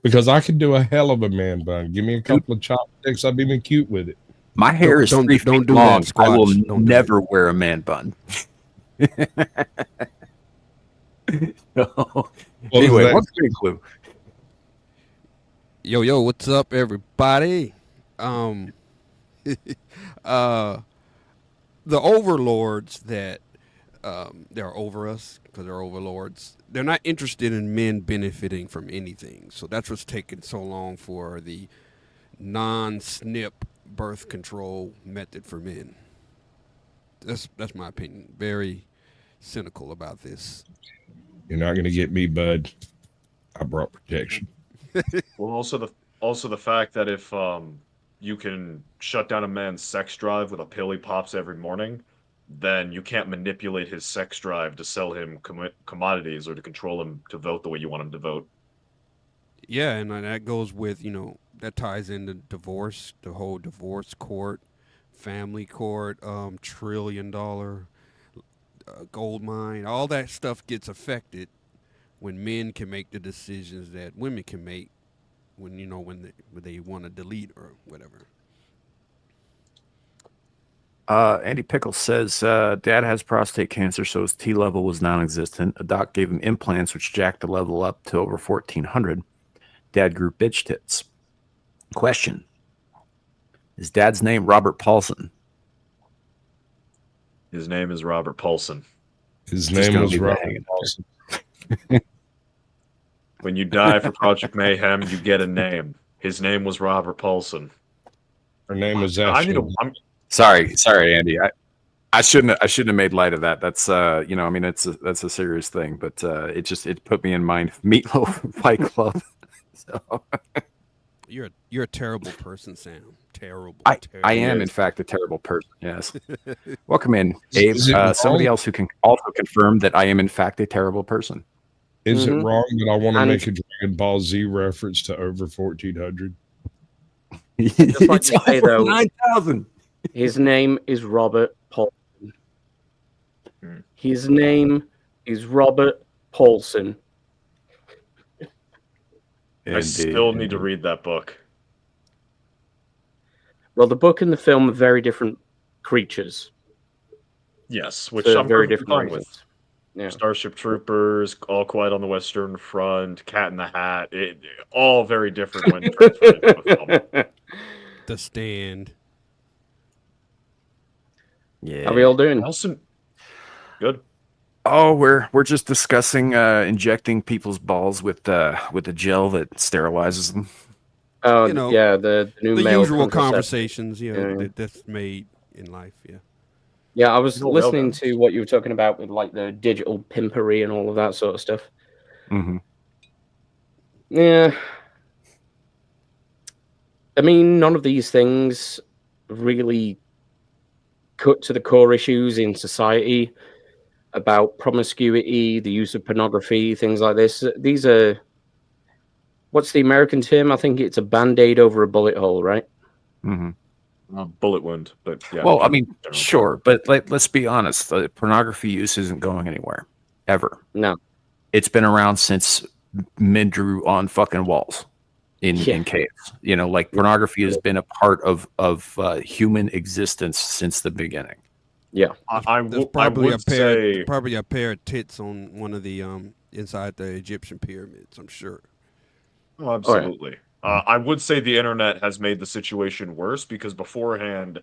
because I could do a hell of a man bun. Give me a couple of chopsticks, I'll be even cute with it. My hair is 3 feet long. I will never wear a man bun. Anyway, what's the clue? Yo, what's up, everybody? The overlords that they're over us because they're overlords. They're not interested in men benefiting from anything. So that's what's taking so long for the non-SNP birth control method for men. That's my opinion. Very cynical about this. You're not going to get me, bud. I brought protection. Well, also the fact that if you can shut down a man's sex drive with a pill he pops every morning, then you can't manipulate his sex drive to sell him commodities or to control him to vote the way you want him to vote. Yeah, and that goes with, that ties into divorce, the whole divorce court, family court, $1 trillion gold mine. All that stuff gets affected when men can make the decisions that women can make when they want to delete or whatever. Andy Pickles says, Dad has prostate cancer, so his T level was non-existent. A doc gave him implants, which jacked the level up to over 1,400. Dad grew bitch tits. Question. Is Dad's name Robert Paulson? His name is Robert Paulson. His name was Robert Paulson. When you die for Project Mayhem, you get a name. His name was Robert Paulson. Her name was Ashley. Sorry, Andy. I shouldn't have made light of that. That's that's a serious thing, but it put me in mind of Meatloaf Fight Club. So You're a terrible person, Sam. Terrible. I terrible. am, in fact, a terrible person. Yes. Welcome in, Is- Abe. is it Somebody wrong? else who can also confirm that I am, in fact, a terrible person. Is Mhm. it wrong that I want to And- make a Dragon Ball Z reference to over 1400? Just like to say, though, 9,000. his name is Robert Paulson. His name is Robert Paulson. I still need to read that book. Well, the book and the film are very different creatures. Yes, which For I'm very very different fine reasons. with. Yeah. Starship Troopers, All Quiet on the Western Front, Cat in the Hat, all very different when transferred into a film. The Stand. Yeah. How are we all doing? Nelson, good. Oh, we're just discussing injecting people's balls with a gel that sterilizes them. Oh, You know, yeah, the new The male usual contraceptive. conversations, Yeah. that's made in life. Yeah. Yeah, I was No, well listening done. to what you were talking about with like the digital pimpery and all of that sort of stuff. Mm-hmm. Yeah. I mean, none of these things really cut to the core issues in society about promiscuity, the use of pornography, things like this. These are, what's the American term? I think it's a band-aid over a bullet hole, right? Mm-hmm. Bullet wound, but yeah. Well, I mean, general sure, but let's be honest. The pornography use isn't going anywhere, ever. No. It's been around since men drew on fucking walls in Yeah. caves. You know, like pornography has been a part of human existence since the beginning. Yeah. I There's would probably say probably a pair of tits on one of the inside the Egyptian pyramids. I'm sure. Oh, absolutely. I would say the internet has made the situation worse because beforehand,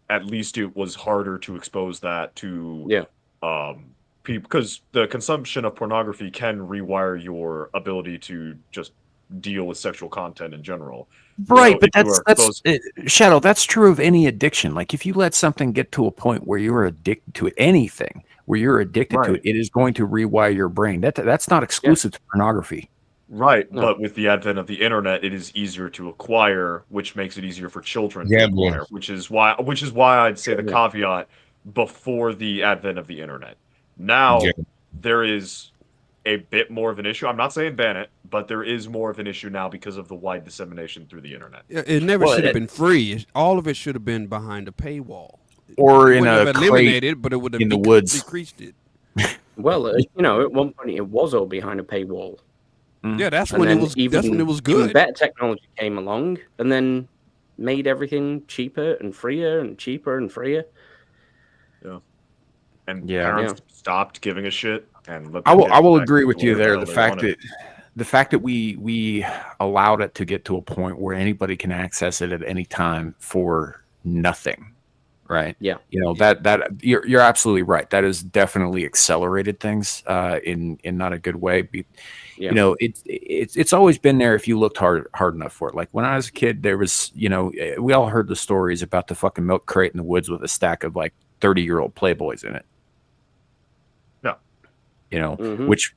at least it was harder to expose that to people because the consumption of pornography can rewire your ability to just deal with sexual content in general. Right, but if you are that's Shadow. That's true of any addiction. Like if you let something get to a point where you're addicted to it, anything where you're addicted to Right. it, it is going to rewire your brain. That's not exclusive to pornography. Right, No. but with the advent of the internet, it is easier to acquire, which makes it easier for children to Gambling. acquire. Which is why I'd say the Yeah. caveat before the advent of the internet. Now Yeah. there is a bit more of an issue. I'm not saying ban it, but there is more of an issue now because of the wide dissemination through the internet. Yeah, it never Well, should have it- been free. All of it should have been behind a paywall. Or It in wouldn't a have crate eliminated it, but it would have in the woods. decreased it. Well, you know, at one point it was all behind a paywall. Yeah, that's And when it then was. That's when it was even good. better technology came along and then made everything cheaper and freer and cheaper and freer. And Yeah. parents stopped giving a shit and let I their will kids I will back agree to with you whatever there. hell The they fact wanted. that we allowed it to get to a point where anybody can access it at any time for nothing, right? Yeah. You know that you're absolutely right. That has definitely accelerated things in not a good way. Yeah. You know, it's always been there if you looked hard enough for it. Like when I was a kid, there was, you know, we all heard the stories about the fucking milk crate in the woods with a stack of like 30-year-old Playboys in it. No. You know, Mhm. which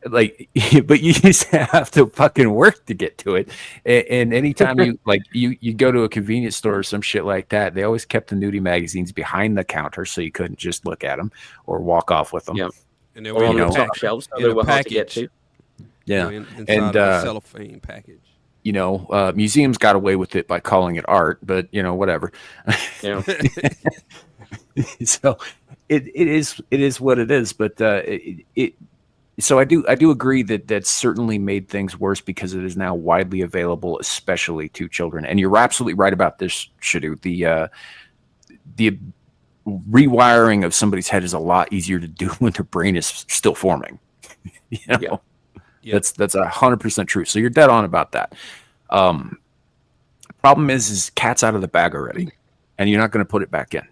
like, but you used to have to fucking work to get to it. And anytime you like you go to a convenience store or some shit like that, they always kept the nudie magazines behind the counter so you couldn't just look at them or walk off with them. Yeah. And they Or were on in the a top pack- shelves, so in they a were hard to get package. to. Yeah. Inside And, of a cellophane package. You know, museums got away with it by calling it art, but you know, whatever. Yeah. So it is what it is. But so I do agree that certainly made things worse because it is now widely available, especially to children. And you're absolutely right about this, Shadu. The rewiring of somebody's head is a lot easier to do when their brain is still forming. You know? Yeah. Yeah. That's 100% true. So you're dead on about that. Problem is cat's out of the bag already, and you're not going to put it back in.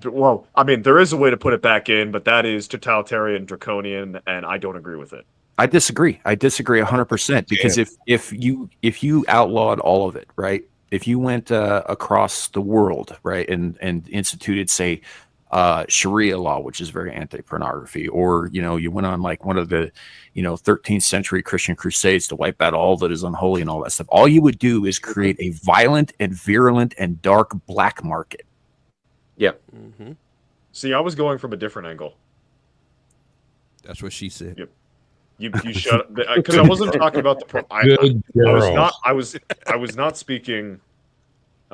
Well, I mean, there is a way to put it back in, but that is totalitarian, draconian, and I don't agree with it. I disagree. 100% because if you outlawed all of it, right? If you went across the world, right, and instituted, say, Sharia law, which is very anti-pornography, or you went on like one of the 13th century Christian crusades to wipe out all that is unholy and all that stuff. All you would do is create a violent and virulent and dark black market. Yep. Mm-hmm. See, I was going from a different angle. That's what she said. Yep. You shut because I wasn't talking about the I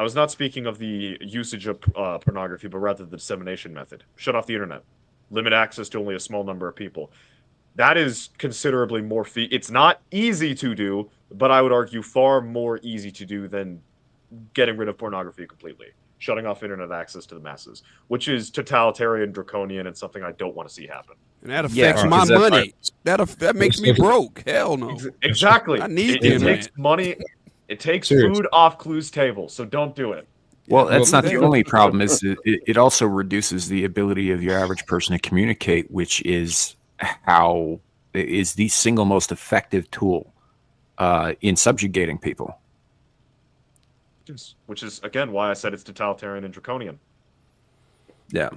was not speaking of the usage of pornography, but rather the dissemination method. Shut off the internet. Limit access to only a small number of people. That is considerably more it's not easy to do, but I would argue far more easy to do than getting rid of pornography completely. Shutting off internet access to the masses, which is totalitarian, draconian, and something I don't want to see happen. And that affects my money. That makes me broke. Hell no. Exactly. I need it takes money. It takes food off Clue's table, so don't do it. Well, that's not the only problem. Is it also reduces the ability of your average person to communicate, which is the single most effective tool in subjugating people. Which is, again, why I said it's totalitarian and draconian. Yeah.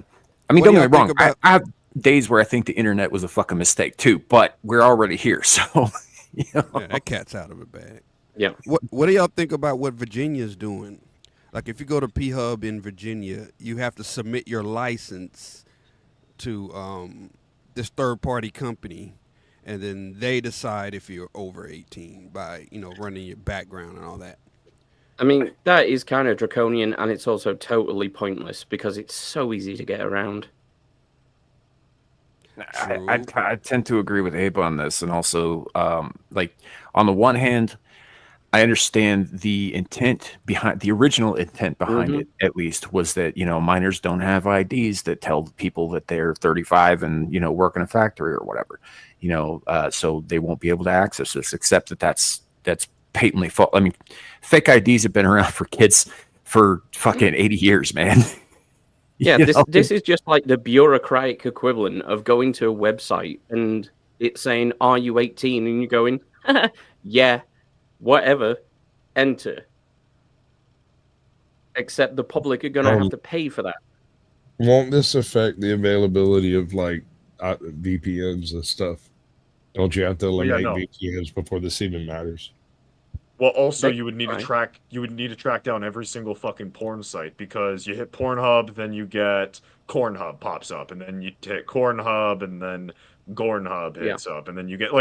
I mean, don't get me wrong. I have days where I think the internet was a fucking mistake too, but we're already here. So, Yeah, that cat's out of a bag. Yeah. What do y'all think about what Virginia's doing? Like, if you go to P-Hub in Virginia, you have to submit your license to this third-party company, and then they decide if you're over 18 by, running your background and all that. I mean, that is kind of draconian, and it's also totally pointless because it's so easy to get around. I tend to agree with Abe on this, and also, like, on the one hand, I understand the original intent behind it, at least, was that, minors don't have IDs that tell people that they're 35 and, work in a factory or whatever, so they won't be able to access this, except that's patently false. I mean, fake IDs have been around for kids for fucking 80 years, man. Yeah, this is just like the bureaucratic equivalent of going to a website and it's saying, "Are you 18?" and you're going, "Yeah, whatever, enter." Except the public are going to have to pay for that. Won't this affect the availability of like VPNs and stuff? Don't you have to eliminate VPNs before this even matters? Well, also you would need to track down every single fucking porn site, because you hit Pornhub, then you get Cornhub pops up, and then you hit Cornhub, and then Gornhub hits up, and then you get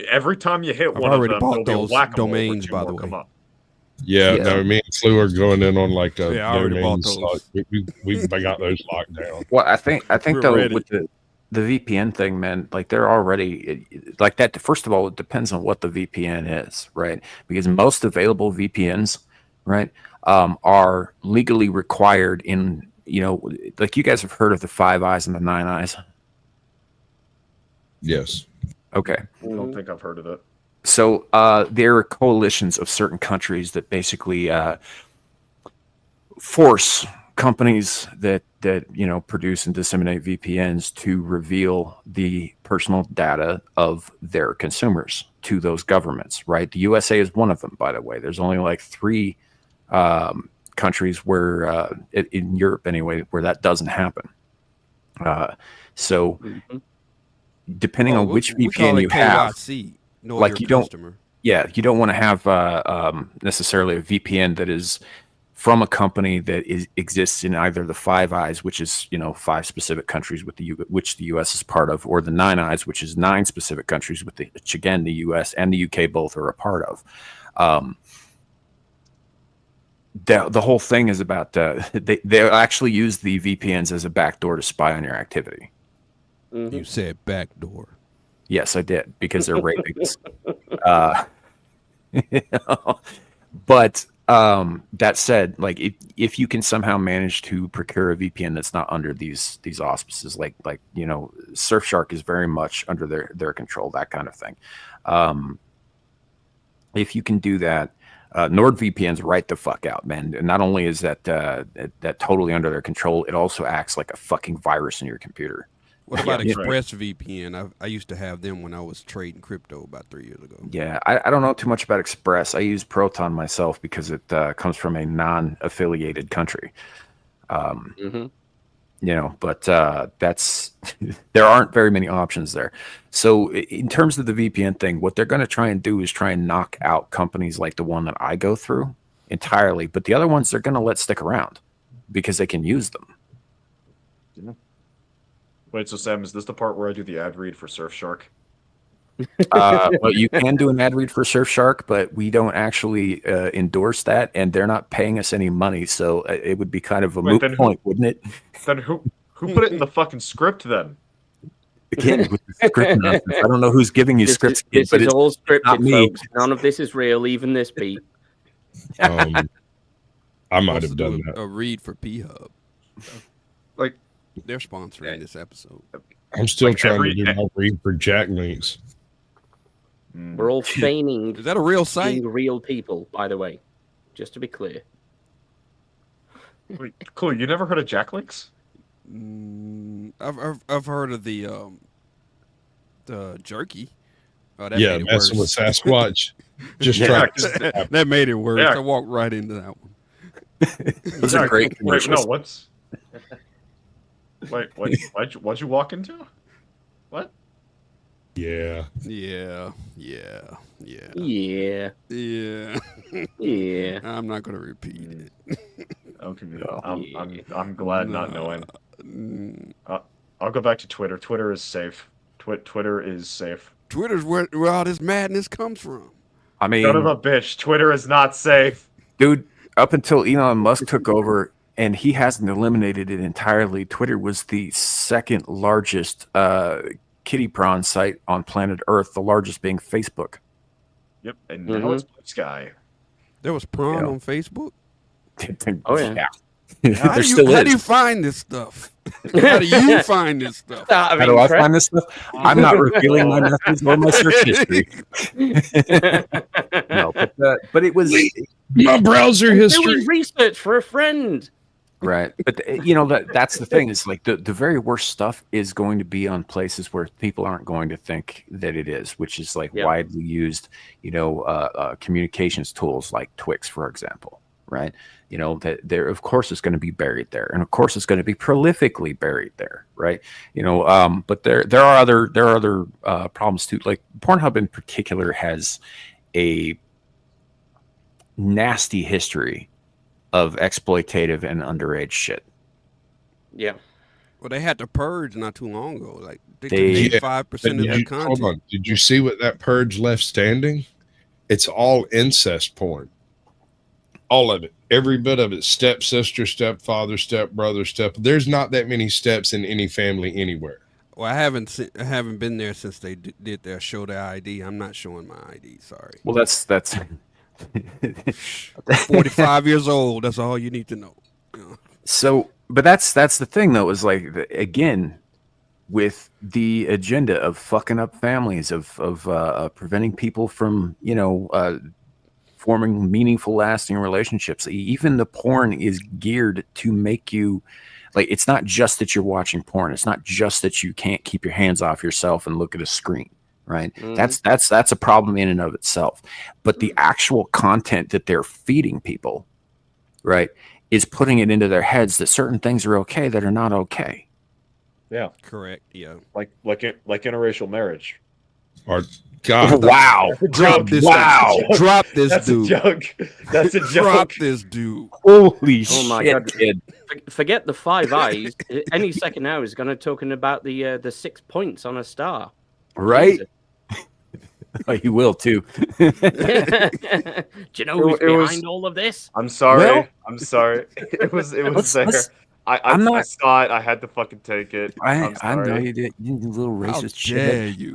every time you hit one of them, there'll be a whack-a-mole domains, by the way. come up. Yeah, no, me and Flu are going in on like a I already bought domain those. slot. We got those locked down. Well, I think though, ready. with the VPN thing, man, like they're already like that. First of all, it depends on what the VPN is, right? Because most available VPNs, right, are legally required in, like you guys have heard of the 5 Eyes and the 9 Eyes. Yes. Okay. I don't think I've heard of it. So there are coalitions of certain countries that basically force companies that produce and disseminate VPNs to reveal the personal data of their consumers to those governments, right? The USA is one of them, by the way. There's only like 3 countries where, in Europe anyway, where that doesn't happen. Depending on which VPN you have, like you don't want to have necessarily a VPN that is from a company that exists in either the 5 Eyes, which is 5 specific countries with which the U.S. is part of, or the 9 Eyes, which is 9 specific countries which again the U.S. and the U.K. both are a part of. The whole thing is about they actually use the VPNs as a backdoor to spy on your activity. You said backdoor. Yes, I did, because they're ratings. But that said, like if you can somehow manage to procure a VPN that's not under these auspices, like Surfshark is very much under their control, that kind of thing. If you can do that, NordVPN's right the fuck out, man. And not only is that totally under their control, it also acts like a fucking virus in your computer. What about ExpressVPN? I used to have them when I was trading crypto about 3 years ago. Yeah, I don't know too much about Express. I use Proton myself because it comes from a non-affiliated country. But that's there aren't very many options there. So in terms of the VPN thing, what they're going to try and do is try and knock out companies like the one that I go through entirely, but the other ones they're going to let stick around because they can use them. Yeah. Wait, so Sam, is this the part where I do the ad read for Surfshark? Well, you can do an ad read for Surfshark, but we don't actually endorse that, and they're not paying us any money, so it would be kind of a moot point, wouldn't it? Then who put it in the fucking script then? Again, with the script nonsense. I don't know who's giving you scripts, kid, This but is it's all not scripted, me. folks. None of this is real, even this beat. I might Supposed have to done do that. a read for P-Hub. Like, they're sponsoring this episode. I'm still like trying every- to do my read for Jack Links. We're all feigning. Is that a real site? being real people, by the way. Just to be clear. Wait, cool. You never heard of Jacklinks? I've heard of the jerky. Oh, that Yeah, made it messing with worse. Sasquatch. Just Yeah, try. That made it worse. Yeah. I walked right into that one. Those are great Wait, no, commercials. what's? Wait, what'd you walk into? What? Yeah. Yeah, yeah, yeah, Yeah. yeah. Yeah. I'm not gonna repeat it. Okay, I'm glad not knowing. I'll go back to Twitter. Twitter is safe. Twitter is safe. Twitter's where all this madness comes from. I mean, Son of a bitch. Twitter is not safe. dude, up until Elon Musk took over, and he hasn't eliminated it entirely, Twitter was the second largest kitty prawn site on planet Earth, the largest being Facebook. Yep, and now it's Blue Sky. There was prawn on Facebook. Oh, yeah. How There do still you is. find this stuff? How do you find this stuff? How do I find this stuff? I'm not revealing my methods or my search history. No, but it was My browser history. Doing research for a friend. right. But that's the thing. Is like the very worst stuff is going to be on places where people aren't going to think that it is, which is like widely used, communications tools like Twix, for example. Right. That there, of course, is going to be buried there, and of course, it's going to be prolifically buried there, right? But there are other problems too. Like Pornhub in particular has a nasty history of exploitative and underage shit. Yeah. Well, they had to purge not too long ago. Like they They- took 5% of their content. Hold on. Did you see what that purge left standing? It's all incest porn. All of it. Every bit of it. Stepsister, stepfather, stepbrother, There's not that many steps in any family anywhere. Well, I haven't been there since they did their show their ID. I'm not showing my ID. Sorry. Well, that's 45 years old. That's all you need to know. so. But that's the thing, though, is like again, with the agenda of fucking up families, of preventing people from forming meaningful, lasting relationships. Even the porn is geared to make you like, it's not just that you're watching porn. It's not just that you can't keep your hands off yourself and look at a screen, right? That's a problem in and of itself. But the actual content that they're feeding people, right, is putting it into their heads that certain things are okay that are not okay. Yeah. Correct. Yeah. Like interracial marriage. Or God. Wow. Drop this. Wow. Drop this That's dude. a joke. That's a joke. Drop this dude. Holy Oh my shit, God. kid. Forget the 5 eyes. Any second now is going to talking about the 6 points on a star. Right? Jesus. Oh, you will too. Do you know who's It was- behind all of this? I'm sorry. Well- I'm sorry. It was there. I I'm not- saw it. I had to fucking take it. I'm I know sorry. you did, you little How racist dare shit. you?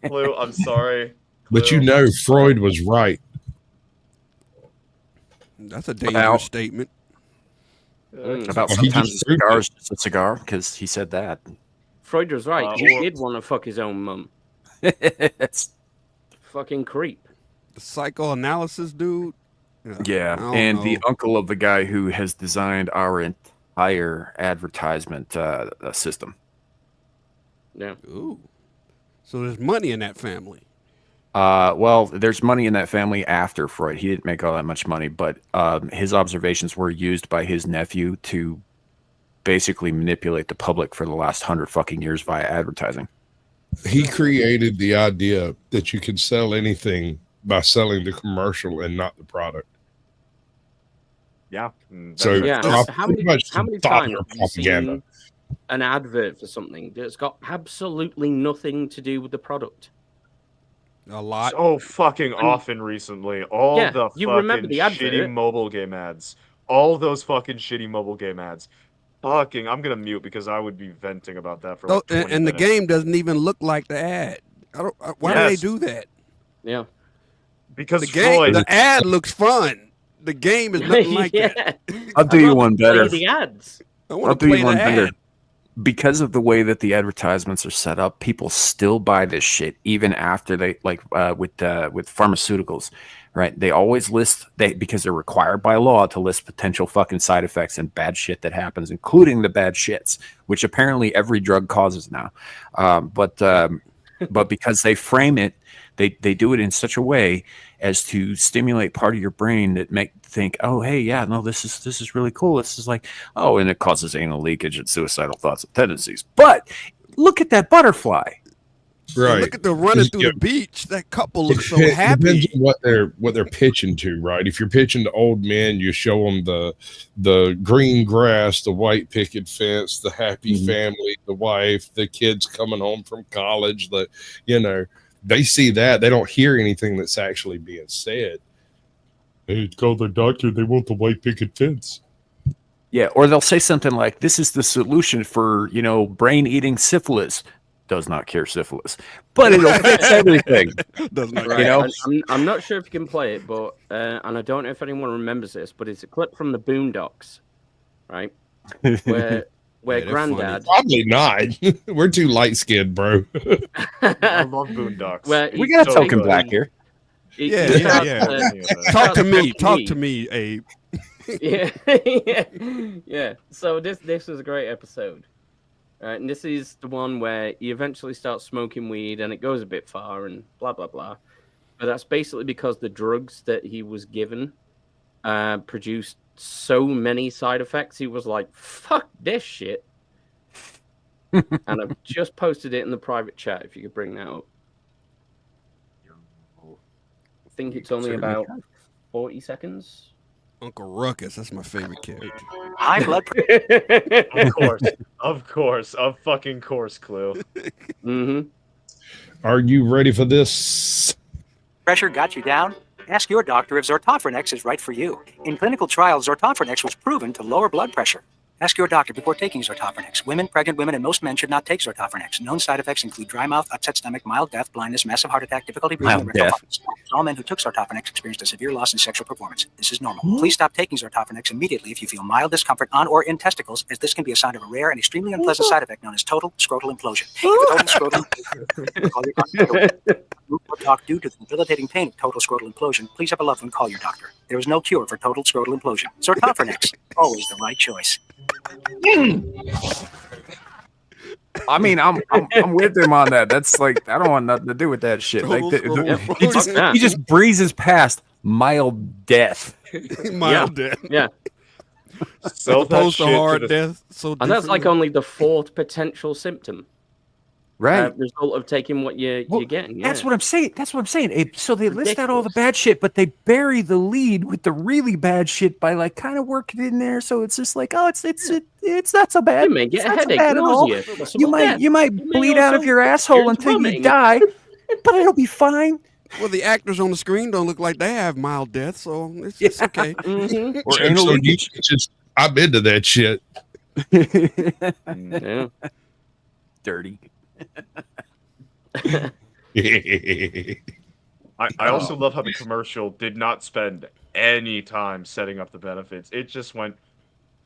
Blue, I'm sorry. But Blue. Freud was right. That's a dangerous About- statement. About Well, he sometimes a just proved cigar is just a cigar, because he said that. Freud was right. He or- did want to fuck his own mum. It's- Fucking creep. The psychoanalysis dude. yeah, I don't and the know. uncle of the guy who has designed our entire advertisement system. Yeah. Ooh. So there's money in that family. Well, there's money in that family after Freud. He didn't make all that much money, but his observations were used by his nephew to basically manipulate the public for the last 100 fucking years via advertising. He created the idea that you can sell anything by selling the commercial and not the product. Yeah. So Yeah. How many times have you propaganda. seen an advert for something that's got absolutely nothing to do with the product? A lot. So fucking often recently. All Yeah, the you remember fucking the advert. shitty mobile game ads. All those fucking shitty mobile game ads. Fucking, I'm gonna mute because I would be venting about that for like 20 and the minutes. game doesn't even look like the ad. Why do they do that? Yeah. Because the game, Freud, the ad looks fun. The game is nothing like that. I'll do you one better. The ads. I I'll want to do play you the one ad. better. Because of the way that the advertisements are set up, people still buy this shit even after they with pharmaceuticals, right? They always list because they're required by law to list potential fucking side effects and bad shit that happens, including the bad shits, which apparently every drug causes now. But because they frame it, they do it in such a way as to stimulate part of your brain that make think, oh, hey, yeah, no, this is really cool. This is like, oh, and it causes anal leakage and suicidal thoughts and tendencies. But look at that butterfly. Right. Look at the running through the beach. That couple looks so It happy. depends on what they're pitching to, right? If you're pitching to old men, you show them the green grass, the white picket fence, the happy family, the wife, the kids coming home from college. They see that. They don't hear anything that's actually being said. Hey, call their doctor. They want the white picket fence. Yeah, or they'll say something like, "This is the solution for brain-eating syphilis." Does not cure syphilis, but it'll fix everything. Does not, Right. I'm not sure if you can play it, but and I don't know if anyone remembers this, but it's a clip from the Boondocks, right? Where Granddad Probably not. We're too light skinned, bro. I love Boondocks. We got a token black here. Yeah. Talk to me, Abe. Yeah. So this was a great episode. And this is the one where he eventually starts smoking weed and it goes a bit far and blah, blah, blah. But that's basically because the drugs that he was given produced so many side effects. He was like, fuck this shit. And I've just posted it in the private chat if you could bring that up. I think it's only about 40 seconds. Uncle Ruckus, that's my favorite character. High blood pressure. Of course, fucking course, Clue. Mm-hmm. Are you ready for this? Pressure got you down? Ask your doctor if Zortofrenex is right for you. In clinical trials, Zortofrenex was proven to lower blood pressure. Ask your doctor before taking Zortofrenex. Women, pregnant women, and most men should not take Zortofrenex. Known side effects include dry mouth, upset stomach, mild death, blindness, massive heart attack, difficulty breathing, and rectal problems. All men who took Zortofrenex experienced a severe loss in sexual performance. This is normal. Please stop taking Zortofrenex immediately if you feel mild discomfort on or in testicles, as this can be a sign of a rare and extremely unpleasant side effect known as total scrotal implosion. If a total scrotal call your doctor. Or talk due to the debilitating pain of total scrotal implosion, please have a loved one call your doctor. There is no cure for total scrotal implosion. Zortofrenex, always the right choice. I mean, I'm with him on that. That's like, I don't want nothing to do with that shit. Like, he just breezes past mild death. Mild death. Yeah. As opposed to hard death. And that's like only the fourth potential symptom. Right. Result of taking what you're getting. That's what I'm saying. So they list out all the bad shit, but they bury the lead with the really bad shit by like kind of working it in there. So it's just like, oh, it's not so bad. You may get It's a not so headache, bad at all. nausea. You might bleed out of your asshole until you die, but it'll be fine. Well, the actors on the screen don't look like they have mild death, so it's okay. Mm-hmm. Or so I'm into that shit. Yeah. Dirty. I also love how the commercial did not spend any time setting up the benefits. It just went,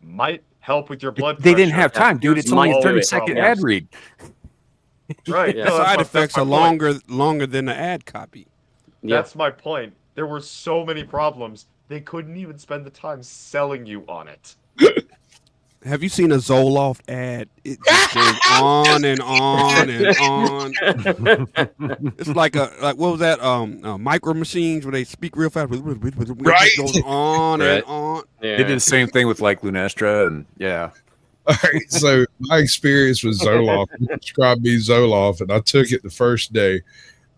might help with your blood pressure. They didn't have time, dude. It's only a 30-second ad read. Right. The side effects are longer than the ad copy. That's my point. There were so many problems. They couldn't even spend the time selling you on it. Have you seen a Zoloft ad? It just goes on and on and on. It's like what was that? Micro machines where they speak real fast. Right. It goes on and on. Yeah. They did the same thing with like Lunestra and yeah. All right, so my experience with Zoloft, he prescribed me Zoloft, and I took it the first day.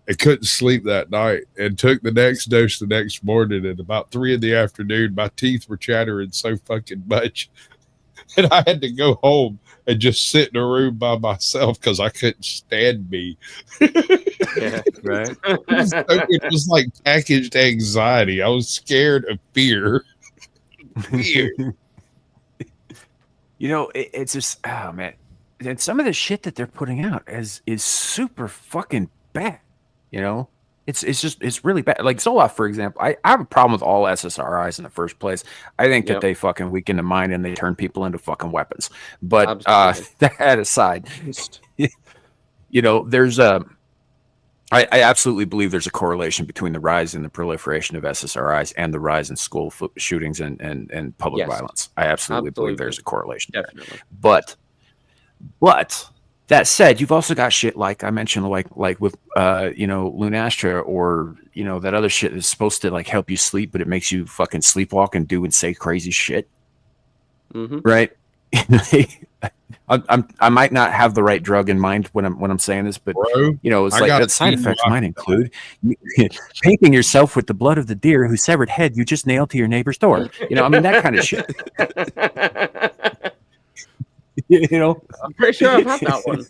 I couldn't sleep that night, and took the next dose the next morning. And about 3 in the afternoon, my teeth were chattering so fucking much, and I had to go home and just sit in a room by myself because I couldn't stand me. Yeah, right. It was like packaged anxiety. I was scared of fear. Fear. You know, it's just, oh man, and some of the shit that they're putting out is super fucking bad. You know, it's really bad. Like Zoloft, for example, I have a problem with all SSRIs in the first place. I think that they fucking weaken the mind and they turn people into fucking weapons. But that aside, you know, there's I absolutely believe there's a correlation between the rise in the proliferation of SSRIs and the rise in school shootings and public violence. I absolutely believe there's a correlation there. But that said, you've also got shit like I mentioned, like with you know, Lunastra, or you know, that other shit that's supposed to like help you sleep, but it makes you fucking sleepwalk and do and say crazy shit. Right? I might not have the right drug in mind when I'm saying this, but you know, it's like the side effects might include painting yourself with the blood of the deer whose severed head you just nailed to your neighbor's door. You know, I mean, that kind of shit. You know, I'm pretty sure I've had that one.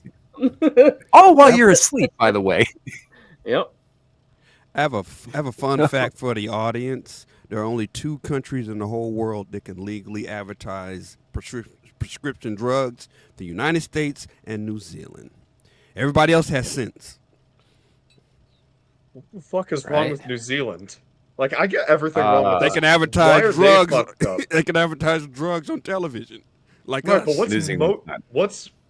Oh, while you're asleep, by the way. Yep. I have a fun fact for the audience. There are only 2 countries in the whole world that can legally advertise prescription drugs: the United States and New Zealand. Everybody else has sense. What the fuck is wrong with New Zealand? Like, I get everything wrong with They this. can advertise drugs. They fucked up? They can advertise drugs on television, like Right, us. but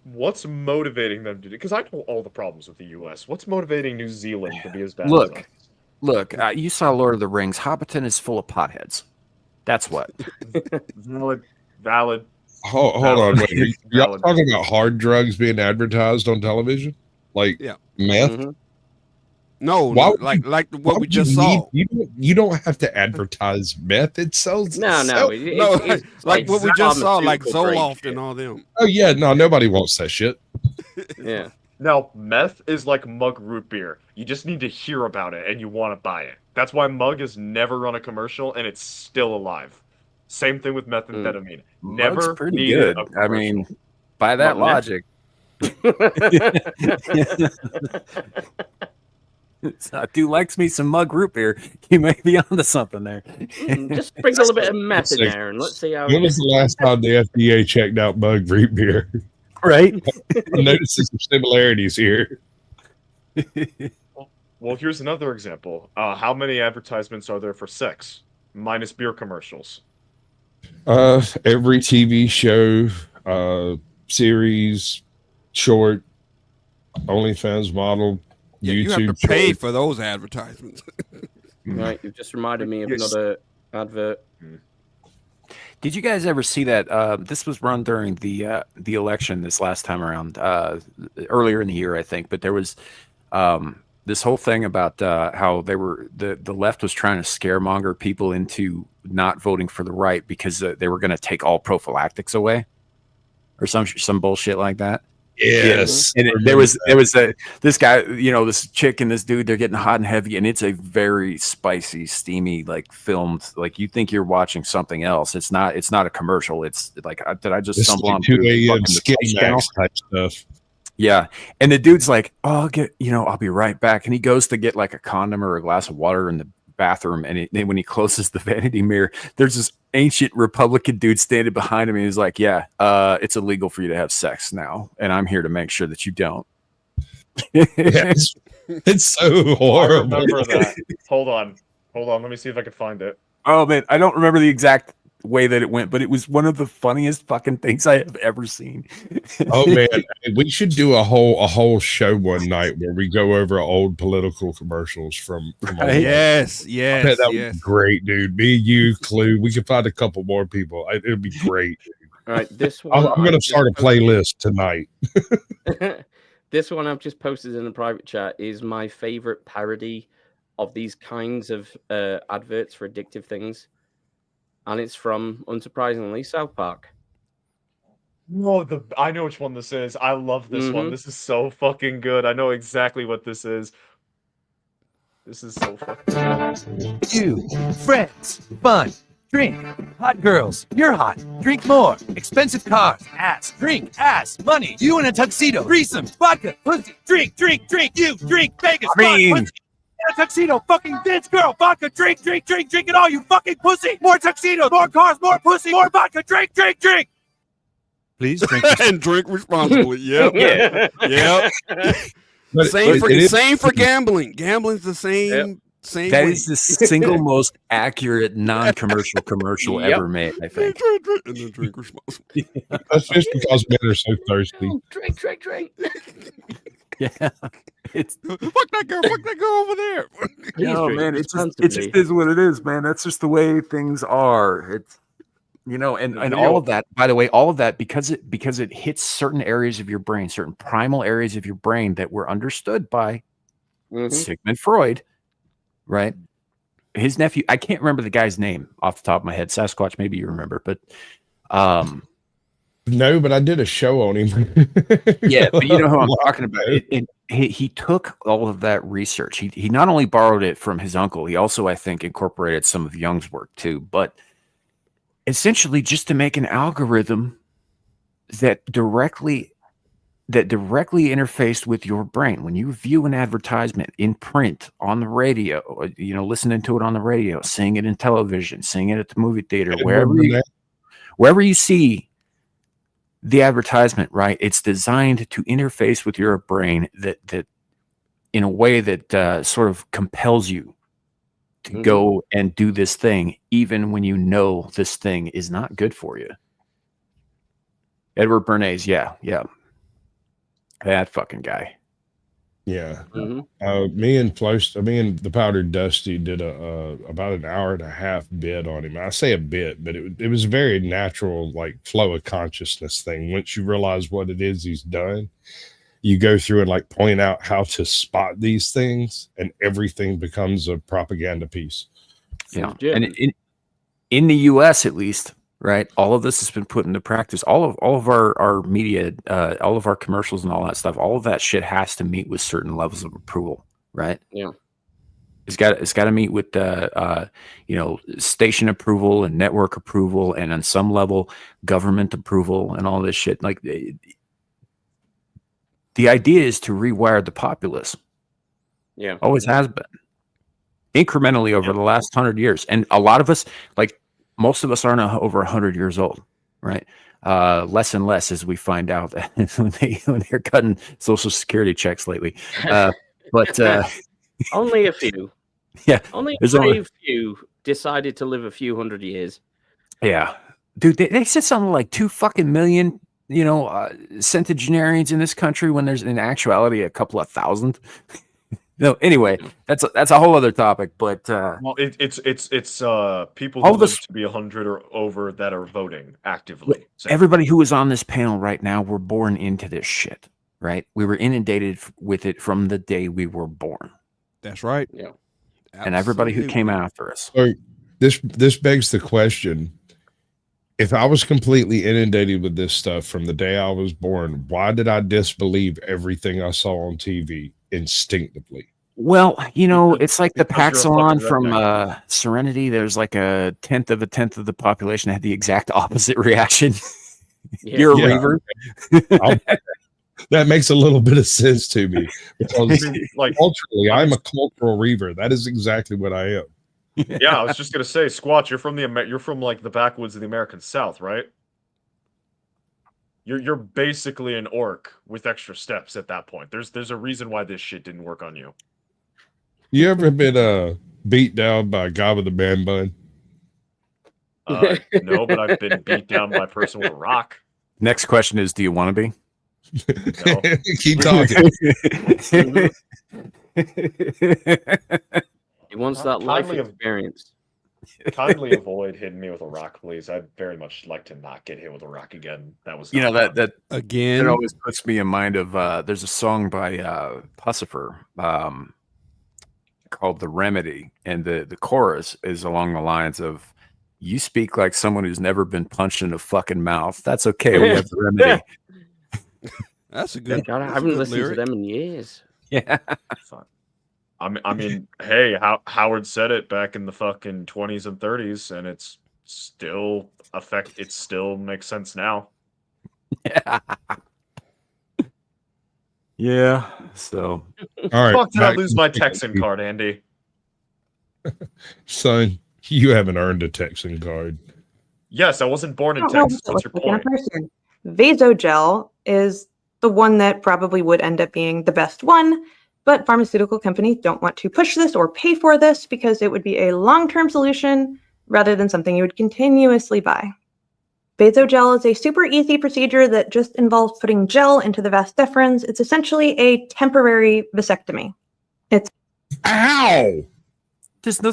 what's motivating them to do? Because I know all the problems with the U.S. What's motivating New Zealand to be as bad as us? Look, you saw Lord of the Rings. Hobbiton is full of potheads. That's what. Valid. Hold on, wait. Y'all talking about hard drugs being advertised on television, like meth? No, like what we just saw. You don't have to advertise meth. It sells. It's like what we just saw, like Zoloft and all them. Oh yeah, no, nobody wants that shit. Yeah. Now, meth is like Mug root beer. You just need to hear about it and you want to buy it. That's why Mug has never run a commercial and it's still alive. Same thing with methamphetamine. Never Mug's pretty needed good. a I mean, by that logic. Dude likes me some Mug root beer. You may be onto something there. Just sprinkle a bit of meth in there and let's see how. When was the last time the FDA checked out Mug root beer? Right. I'm noticing some similarities here. Well, here's another example. How many advertisements are there for sex, minus beer commercials? Every TV show, series, short, OnlyFans model, Yeah, YouTube. you have to pay for those advertisements. Right, you've just reminded me of another advert. Did you guys ever see that? This was run during the election this last time around, earlier in the year, I think. But there was this whole thing about how they were the left was trying to scaremonger people into not voting for the right because they were going to take all prophylactics away, or some bullshit like that. Yes. And there was this guy, you know, this chick and this dude, they're getting hot and heavy, and it's a very spicy, steamy, like filmed, like you think you're watching something else. It's not a commercial. It's like, did I just stumble on 2 a.m. Skinny Max type stuff? Yeah. And the dude's like, oh, I'll be right back. And he goes to get like a condom or a glass of water in the bathroom, and then when he closes the vanity mirror, there's this ancient Republican dude standing behind him, and he's like, yeah, it's illegal for you to have sex now, and I'm here to make sure that you don't. Yes. It's so horrible. I remember that. Hold on, let me see if I can find it. Oh man, I don't remember the exact way that it went, but it was one of the funniest fucking things I have ever seen. Oh man, we should do a whole show one night where we go over old political commercials from Yes. That would be great, dude. Me, you, Clue. We could find a couple more people. It'd be great. All right, this one. I'm going to start a playlist tonight. This one I've just posted in the private chat is my favorite parody of these kinds of adverts for addictive things. And it's from, unsurprisingly, South Park. No, I know which one this is. I love this one. This is so fucking good. I know exactly what this is. This is so fucking good. You, friends, fun, drink, hot girls, you're hot, drink more, expensive cars, ass, drink, ass, money, you in a tuxedo, threesomes, vodka, pussy, drink, you, drink, Vegas, pussy, in a tuxedo, fucking dance girl, vodka, drink it all, you fucking pussy, more tuxedos, more cars, more pussy, more vodka, drink. Please drink and drink responsibly. Yep. Yep. Same for gambling. Gambling's the same. Same. That way. is the single most accurate non-commercial commercial ever made, I think. And then drink responsibly. That's just because men are so thirsty. Drink. Yeah. It's fuck that girl over there. No, man, it just is what it is, man. That's just the way things are. It's and all of that, by the way, all of that because it hits certain areas of your brain, certain primal areas of your brain that were understood by Sigmund Freud, right? His nephew, I can't remember the guy's name off the top of my head. Sasquatch, maybe you remember, but no, but I did a show on him. Yeah, but you know who I'm talking about. He took all of that research. He not only borrowed it from his uncle, he also, I think, incorporated some of Jung's work too, but essentially just to make an algorithm that directly interfaced with your brain. When you view an advertisement in print, on the radio, or, listening to it on the radio, seeing it in television, seeing it at the movie theater, wherever you see the advertisement, right? It's designed to interface with your brain that in a way that sort of compels you to go and do this thing, even when you know this thing is not good for you. Edward Bernays, yeah. That fucking guy. Yeah. Me and the Powdered Dusty did about an hour and a half bit on him. I say a bit, but it was a very natural, like, flow of consciousness thing. Once you realize what it is he's done, you go through and like point out how to spot these things, and everything becomes a propaganda piece. Yeah. And in the US, at least, right, all of this has been put into practice. All of our media, all of our commercials and all that stuff, all of that shit has to meet with certain levels of approval, right? Yeah. It's got to meet with station approval and network approval, and on some level government approval and all this shit. Like, the idea is to rewire the populace. Yeah. Always has been. Incrementally over the last 100 years. And a lot of us, like most of us, aren't over 100 years old, right? Less and less as we find out when they're cutting Social Security checks lately. But only a few. Yeah. Only a few decided to live a few hundred years. Yeah. Dude, they said something like 2 fucking million centenarians in this country, when there's in actuality a couple of thousand. No, anyway, that's a whole other topic. But well, it's people who live to be 100 or over that are voting actively. Everybody who is on this panel right now were born into this shit, right? We were inundated with it from the day we were born. That's right. Yeah. And everybody who came after us. So this begs the question: if I was completely inundated with this stuff from the day I was born, why did I disbelieve everything I saw on TV instinctively? Well, it's like the Paxilon from Serenity. There's like a tenth of the population that had the exact opposite reaction. Yeah. You're a reaver. That makes a little bit of sense to me, because culturally, I'm a cultural reaver. That is exactly what I am. Yeah, I was just gonna say, Squatch, you're from like the backwoods of the American South, right? You're basically an orc with extra steps at that point. There's a reason why this shit didn't work on you. You ever been beat down by a guy with a man bun? No, but I've been beat down by a person with a rock. Next question is, do you want to be? No. Keep talking. He wants that life experience. Kindly avoid hitting me with a rock, please. I'd very much like to not get hit with a rock again. That was that again. It always puts me in mind of there's a song by Pussifer called "The Remedy," and the chorus is along the lines of, You speak like someone who's never been punched in the fucking mouth. That's okay. We have the remedy. That's a good. God, I that's a haven't good listened lyric. to them in years. Yeah. I mean, hey, Howard said it back in the fucking 20s and 30s, and it's still it still makes sense now. Yeah. So, all right. Fuck, did I back lose to my the- Texan card, Andy? Son, you haven't earned a Texan card. Yes, I wasn't born I in don't know Texas. what What's that your looks like in a point? person. Vasogel is the one that probably would end up being the best one, but pharmaceutical companies don't want to push this or pay for this because it would be a long-term solution rather than something you would continuously buy. Vasogel is a super easy procedure that just involves putting gel into the vas deferens. It's essentially a temporary vasectomy. It's Ow! there's no.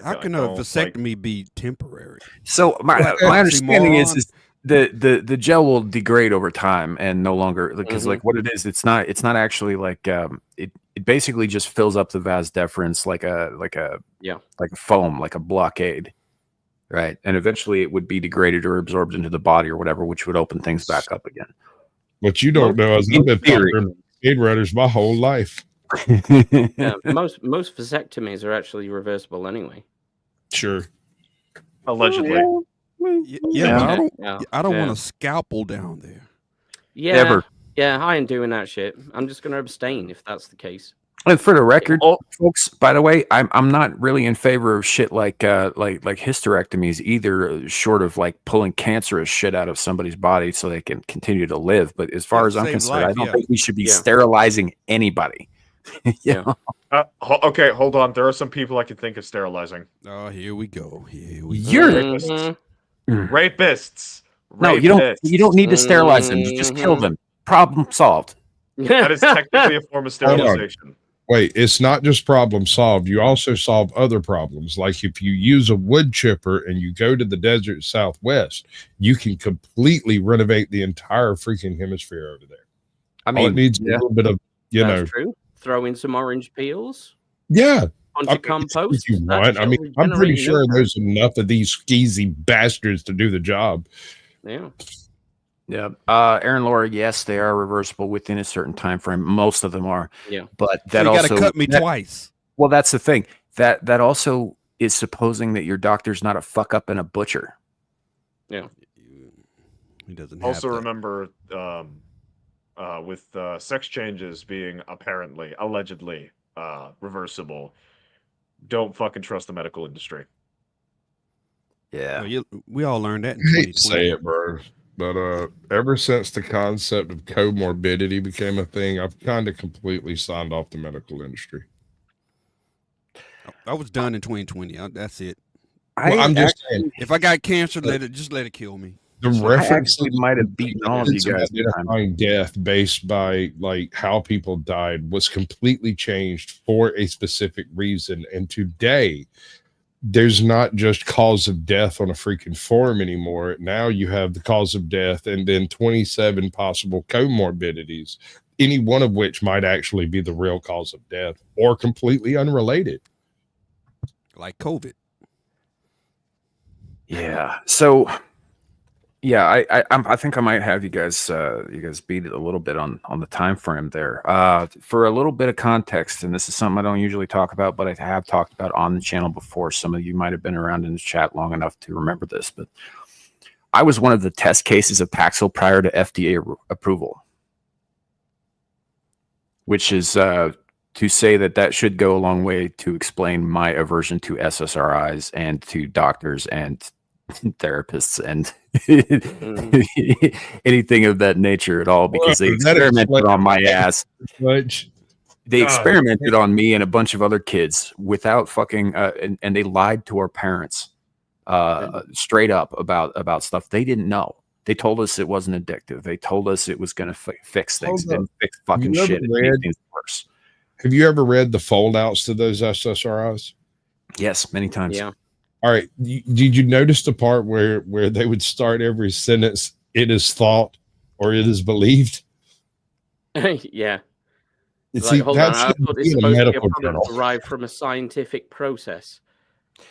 How can a vasectomy be temporary? So my Oxymoron? understanding is the gel will degrade over time and no longer because like what it is, it's not actually like it basically just fills up the vas deferens like a foam, like a blockade, right? And eventually it would be degraded or absorbed into the body or whatever, which would open things back up again. What you don't know is I've been following speedrunners my whole life. Yeah, most vasectomies are actually reversible anyway. Sure. Allegedly. Yeah, but Yeah. I don't Yeah. want a scalpel down there. Yeah, Never. yeah, I ain't doing that shit. I'm just gonna abstain if that's the case. And for the record, folks, by the way, I'm not really in favor of shit like hysterectomies either, short of like pulling cancerous shit out of somebody's body so they can continue to live. But as far as I'm save concerned, life, I don't yeah. think we should be Yeah. sterilizing anybody. Yeah. Okay, hold on. There are some people I can think of sterilizing. Oh, here we go. Here we go. You're Rapists. Rapists. no, you don't need to sterilize them. You just kill them. Problem solved. That is technically a form of Hold on. sterilization. Wait, it's not just problem solved. You also solve other problems. Like if you use a wood chipper and you go to the desert Southwest, you can completely renovate the entire freaking hemisphere over there. I All mean, it needs yeah. a little bit of, That's true. Throw in some orange peels. yeah. Onto I mean, compost. if you that want. I shit'll mean, I'm pretty regenerate sure in no there's enough of these skeezy bastards to do the job. time. Yeah. Aaron Laura, yes, they are reversible within a certain time frame. Most of them are. Yeah. But So that you also gotta cut me twice. Well, that's the thing. That also is supposing that your doctor's not a fuck up and a butcher. Yeah. He doesn't Also have that. remember with sex changes being allegedly reversible, don't fucking trust the medical industry. Yeah. Well, we all learned that in I hate to 2020. say it, bro, but ever since the concept of comorbidity became a thing, I've kind of completely signed off the medical industry. I was done in 2020. That's it. Well, I'm just saying, If I got cancer, let it kill me. the So- reference actually might have beaten all of you guys. identifying death based by like how people died was completely changed for a specific reason. And today, there's not just cause of death on a freaking form anymore. Now you have the cause of death and then 27 possible comorbidities, any one of which might actually be the real cause of death or completely unrelated. Like COVID. Yeah. So, yeah, I think I might have you guys beat it a little bit on the time frame there. For a little bit of context, and this is something I don't usually talk about, but I have talked about on the channel before. Some of you might have been around in the chat long enough to remember this, but I was one of the test cases of Paxil prior to FDA approval, which is to say that should go a long way to explain my aversion to SSRIs and to doctors and therapists and anything of that nature at all, because they experimented on my ass. They experimented on me and a bunch of other kids without fucking and they lied to our parents straight up about stuff they didn't know. They told us it wasn't addictive. They told us it was going to fix things. It didn't fix fucking shit. It made things worse. Have you ever read the foldouts to those SSRIs? Yes, many times. Yeah. All right. Did you notice the part where they would start every sentence, "It is thought" or "it is believed"? Yeah. You Like, see, hold on, that's I thought this in a supposed to be a medical product journal. derived from a scientific process.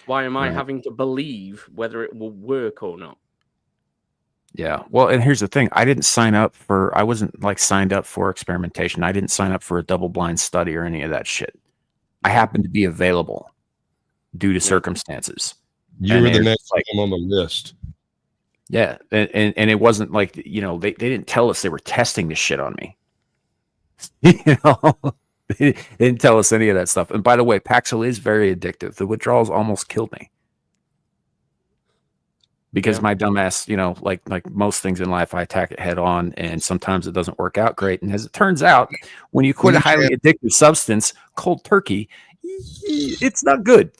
Why am I Right. having to believe whether it will work or not? Yeah. Well, and here's the thing. I wasn't like signed up for experimentation. I didn't sign up for a double-blind study or any of that shit. I happened to be available due to circumstances. You And were the they're next just like, item on the list. yeah. And it wasn't like, they didn't tell us they were testing this shit on me. They didn't tell us any of that stuff. And by the way, Paxil is very addictive. The withdrawals almost killed me. Because my dumbass, like most things in life, I attack it head on, and sometimes it doesn't work out great. And as it turns out, when you quit a highly addictive substance, cold turkey, it's not good.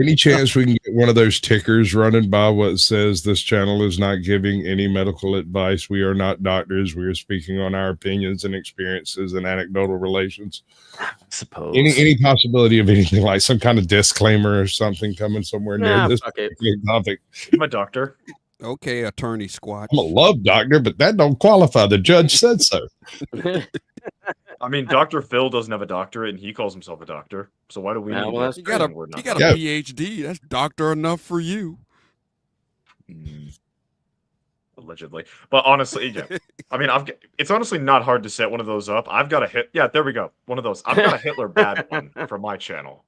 Any chance we can get one of those tickers running by what says this channel is not giving any medical advice? We are not doctors. We are speaking on our opinions and experiences and anecdotal relations. I suppose. Any possibility of anything like some kind of disclaimer or something coming somewhere near this topic? I'm a doctor. Okay, Attorney Squatch. I'm a love doctor, but that don't qualify. The judge said so. I mean, Dr. Phil doesn't have a doctorate, and he calls himself a doctor. So why do we need You got a PhD. That's doctor enough for you. Allegedly. But honestly, yeah. I mean, it's honestly not hard to set one of those up. I've got a hit. Yeah, there we go. One of those. I've got a Hitler bad one for my channel.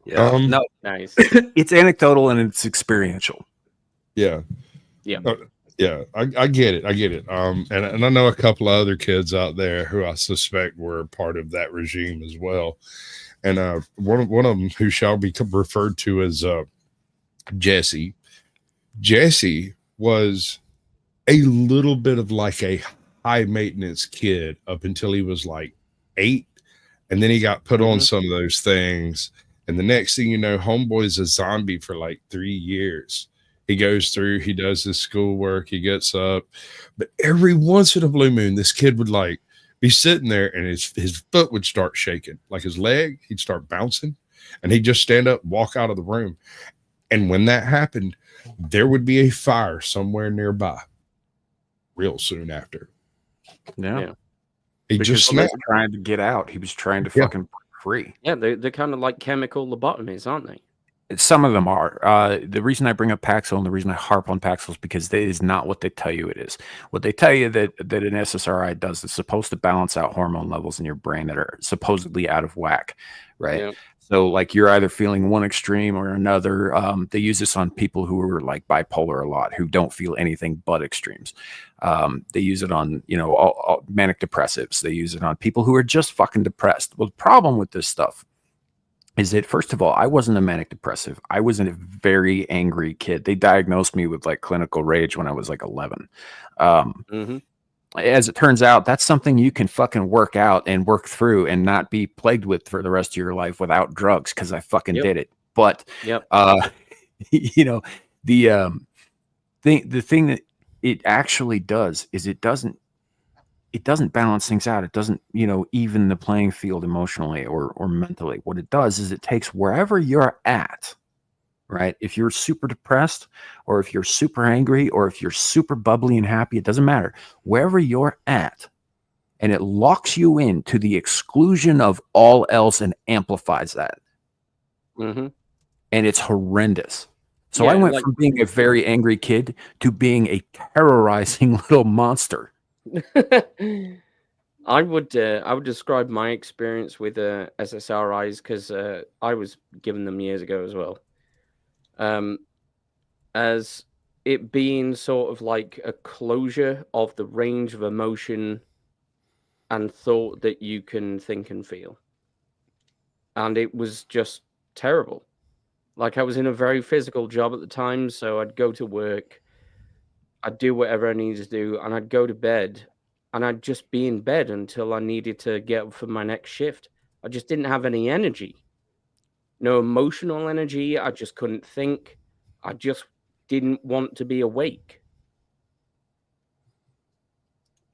Yeah. No, nice. It's anecdotal and it's experiential. Yeah. Yeah. Yeah, I get it. I get it. And I know a couple of other kids out there who I suspect were part of that regime as well. And one of them who shall be referred to as Jesse. Jesse was a little bit of like a high maintenance kid up until he was like 8, and then he got put on some of those things. And the next thing you know, homeboy's a zombie for like 3 years. He goes through, he does his schoolwork, he gets up. But every once in a blue moon, this kid would like be sitting there and his foot would start shaking. Like his leg, he'd start bouncing. And he'd just stand up, walk out of the room. And when that happened, there would be a fire somewhere nearby real soon after. Yeah. He Because just he was snapped. trying to get out. He was trying to fucking break free. Yeah, they're kind of like chemical lobotomies, aren't they? Some of them are. The reason I bring up Paxil and the reason I harp on Paxil is because that is not what they tell you it is. What they tell you that an SSRI does is supposed to balance out hormone levels in your brain that are supposedly out of whack, right? Yeah. So like you're either feeling one extreme or another. They use this on people who are like bipolar a lot, who don't feel anything but extremes. They use it on, all manic depressives. They use it on people who are just fucking depressed. Well, the problem with this stuff is that, first of all, I wasn't a manic depressive. I was a very angry kid. They diagnosed me with like clinical rage when I was like 11. As it turns out, that's something you can fucking work out and work through and not be plagued with for the rest of your life without drugs, because I fucking did it. But, the thing that it actually does is it doesn't balance things out. It doesn't, even the playing field emotionally or mentally. What it does is it takes wherever you're at, right? If you're super depressed or if you're super angry or if you're super bubbly and happy, it doesn't matter. Wherever you're at, and it locks you in to the exclusion of all else and amplifies that. And it's horrendous. So I went from being a very angry kid to being a terrorizing little monster. I would describe my experience with SSRIs, because I was given them years ago as well, as it being sort of like a closure of the range of emotion and thought that you can think and feel. And it was just terrible. Like, I was in a very physical job at the time, so I'd go to work, I'd do whatever I needed to do, and I'd go to bed, and I'd just be in bed until I needed to get up for my next shift. I just didn't have any energy. No emotional energy. I just couldn't think. I just didn't want to be awake.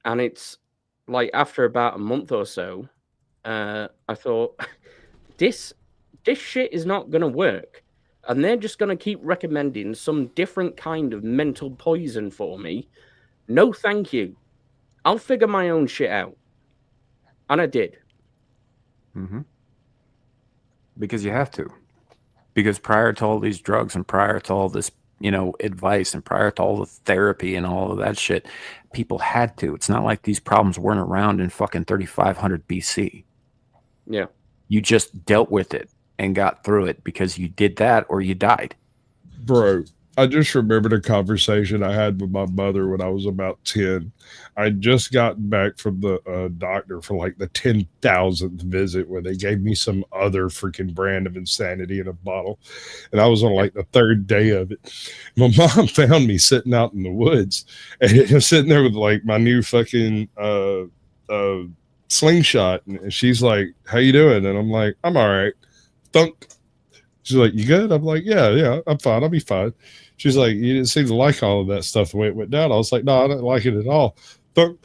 And it's like, after about a month or so, I thought, this shit is not going to work. And they're just going to keep recommending some different kind of mental poison for me. No, thank you. I'll figure my own shit out. And I did. because you have to. Because prior to all these drugs and prior to all this, advice and prior to all the therapy and all of that shit, people had to. It's not like these problems weren't around in fucking 3500 BC. Yeah. You just dealt with it and got through it because you did that or you died. Bro, I just remembered a conversation I had with my mother when I was about 10. I just got back from the doctor for like the 10,000th visit where they gave me some other freaking brand of insanity in a bottle. And I was on like the third day of it. My mom found me sitting out in the woods and I was sitting there with like my new fucking slingshot. And she's like, "How you doing?" And I'm like, "I'm all right." Thunk. She's like, "You good?" I'm like, yeah, I'm fine. I'll be fine. She's like, "You didn't seem to like all of that stuff the way it went down." I was like, "No, I don't like it at all." Thunk.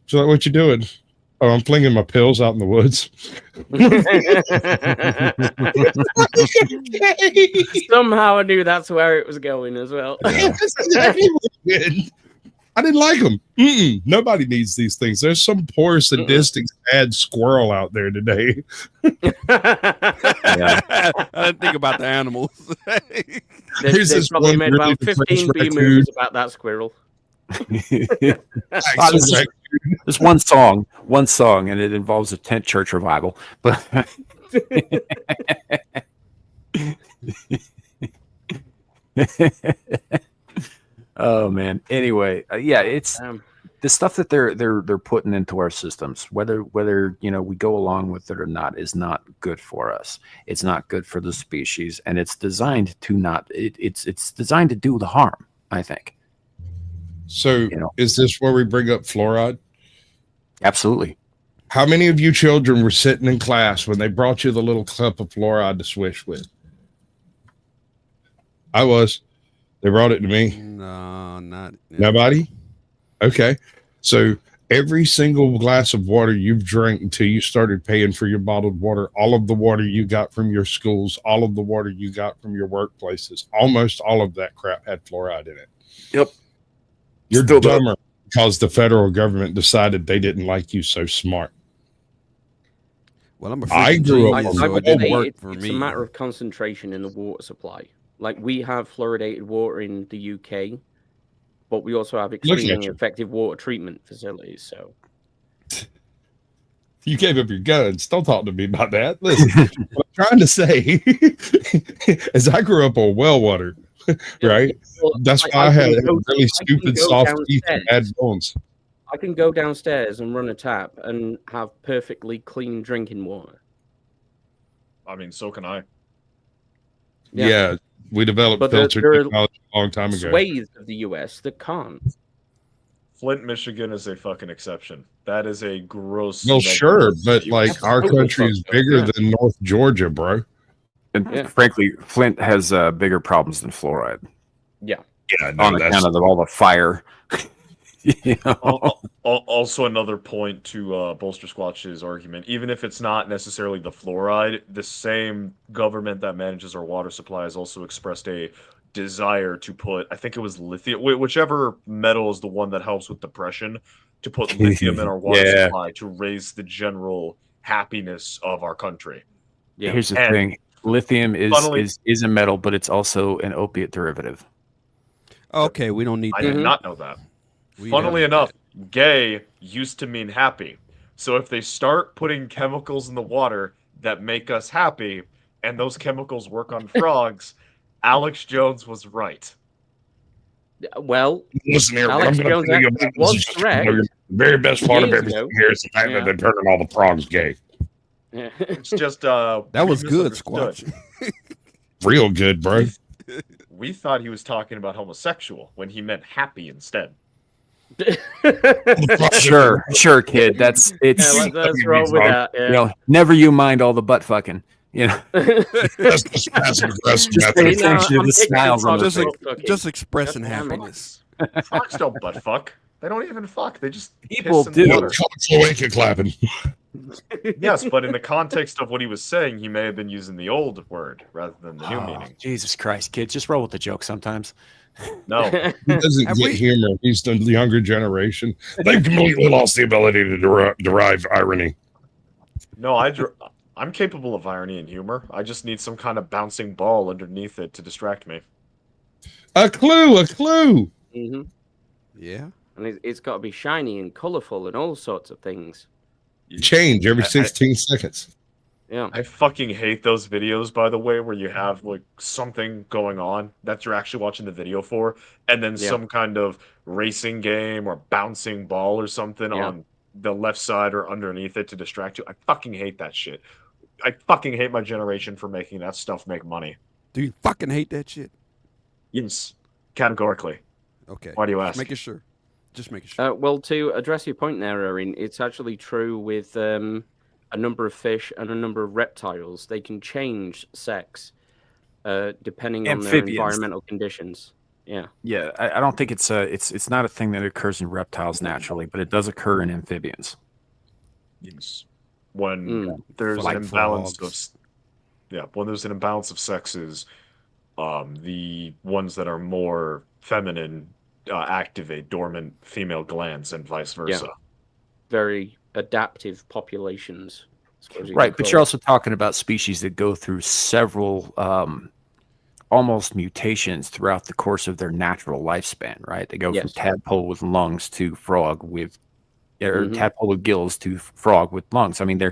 She's like, "What you doing?" "Oh, I'm flinging my pills out in the woods." Somehow I knew that's where it was going as well. I didn't like them. Nobody needs these things. There's some poor, sadistic, sad squirrel out there today. I didn't think about the animals. There's probably made really about 15 B raccoon. movies about that squirrel. There's one song, and it involves a tent church revival. But oh man. Anyway, yeah, it's the stuff that they're putting into our systems. Whether we go along with it or not is not good for us. It's not good for the species, and it's designed to not. It's designed to do the harm, I think. So, is this where we bring up fluoride? Absolutely. How many of you children were sitting in class when they brought you the little cup of fluoride to swish with? I was. They brought it to me. No, not nobody. Okay, so every single glass of water you've drank until you started paying for your bottled water, all of the water you got from your schools, all of the water you got from your workplaces, almost all of that crap had fluoride in it. Yep. You're still dumber because the federal government decided they didn't like you so smart. Well, I'm I grew up. I would say it's a matter of concentration in the water supply. Like, we have fluoridated water in the UK, but we also have extremely effective water treatment facilities. So you gave up your guns. Don't talk to me about that. Listen, what I'm trying to say is I grew up on well water, right? Well, that's why I had really stupid soft teeth and bad bones. I can go downstairs and run a tap and have perfectly clean drinking water. I mean, so can I. Yeah, we developed filter technology a long time ago. Swathes of the US that can't. Flint, Michigan is a fucking exception. That is a gross. Well, sure, but like our country is bigger than North Georgia, bro. And frankly, Flint has bigger problems than fluoride. Yeah. Yeah, on account of all the fire. Also, another point to bolster Squatch's argument, even if it's not necessarily the fluoride, the same government that manages our water supply has also expressed a desire to put, I think it was lithium, whichever metal is the one that helps with depression, to put lithium in our water supply to raise the general happiness of our country. Yeah. Here's the thing. Lithium is a metal, but it's also an opiate derivative. Okay, we don't need I did not know that. Funnily enough, gay used to mean happy. So if they start putting chemicals in the water that make us happy, and those chemicals work on frogs, Alex Jones was right. Well, listen here, Alex Jones was correct. The very best part of everything here is the fact that they're turning all the frogs gay. Yeah. It's just that was good, Squatch. Real good, bro. We thought he was talking about homosexual when he meant happy instead. Sure, kid. That's let's roll with that. Yeah. You know, never you mind all the butt fucking. You know, just expressing happiness. Frogs don't butt fuck. They don't even fuck. They just people piss in do. the water. Cloaca clapping. Yes, but in the context of what he was saying, he may have been using the old word rather than the new meaning. Jesus Christ, kid, just roll with the joke sometimes. No, he doesn't get humor. He's the younger generation. They've completely lost the ability to derive irony. No, I'm capable of irony and humor. I just need some kind of bouncing ball underneath it to distract me. A clue, a clue. Mm-hmm. Yeah. And it's got to be shiny and colorful and all sorts of things. Change every 16 seconds. Yeah. I fucking hate those videos, by the way, where you have like something going on that you're actually watching the video for, and then some kind of racing game or bouncing ball or something on the left side or underneath it to distract you. I fucking hate that shit. I fucking hate my generation for making that stuff make money. Do you fucking hate that shit? Yes, categorically. Okay. Why do you ask? Just making sure. Just making sure. Well, to address your point there, Erin, it's actually true with a number of fish and a number of reptiles. They can change sex depending on their environmental conditions. Yeah. Yeah, I don't think it's not a thing that occurs in reptiles naturally, but it does occur in amphibians. Yes. When there's an imbalance when there's an imbalance of sexes, the ones that are more feminine activate dormant female glands and vice versa. Yeah. Very adaptive populations. Right, but you're also talking about species that go through several almost mutations throughout the course of their natural lifespan, right? They go from tadpole with lungs to frog with tadpole with gills to frog with lungs. I mean,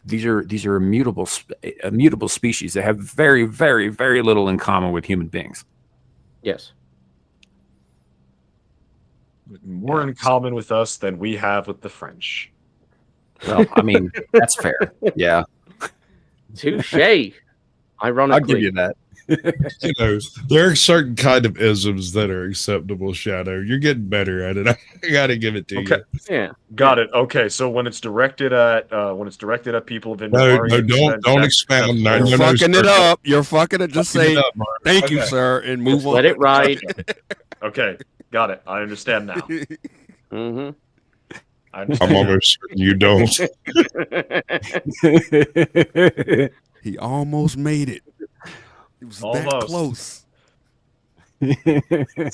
these are immutable species that have very, very, very little in common with human beings. Yes. More in common with us than we have with the French. Well, I mean, that's fair. Yeah. Touche. Ironically. I'll give you that. You know, there are certain kind of isms that are acceptable, Shadow. You're getting better at it. I gotta give it to you. Yeah. Got it. Okay, so when it's directed at people of No, don't expound. You're fucking it up. You're fucking it. Just say thank you, sir, and move on. Let it ride. Okay, got it. I understand now. Mm-hmm. I'm almost certain you don't. He almost made it. It was that close.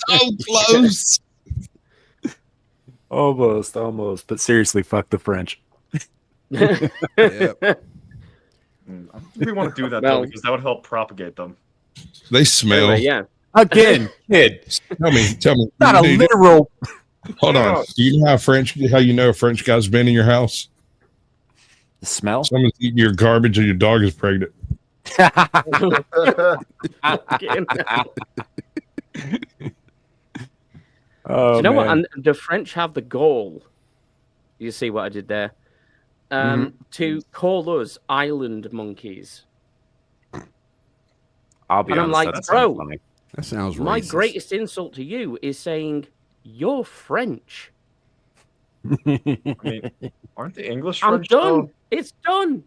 So close. Almost. But seriously, fuck the French. I don't think we want to do that though, because that would help propagate them. They smell. Anyway, Again, kid. Tell me. Not a literal. Hold on. Do you know how you know a French guy's been in your house? The smell? Someone's eating your garbage and your dog is pregnant. You know what? And the French have the goal. You see what I did there? To call us island monkeys. I'll be honest. I'm like, bro, that sounds my racist. greatest insult to you is saying you're French. I mean, aren't the English I'm French? done. Though? It's done.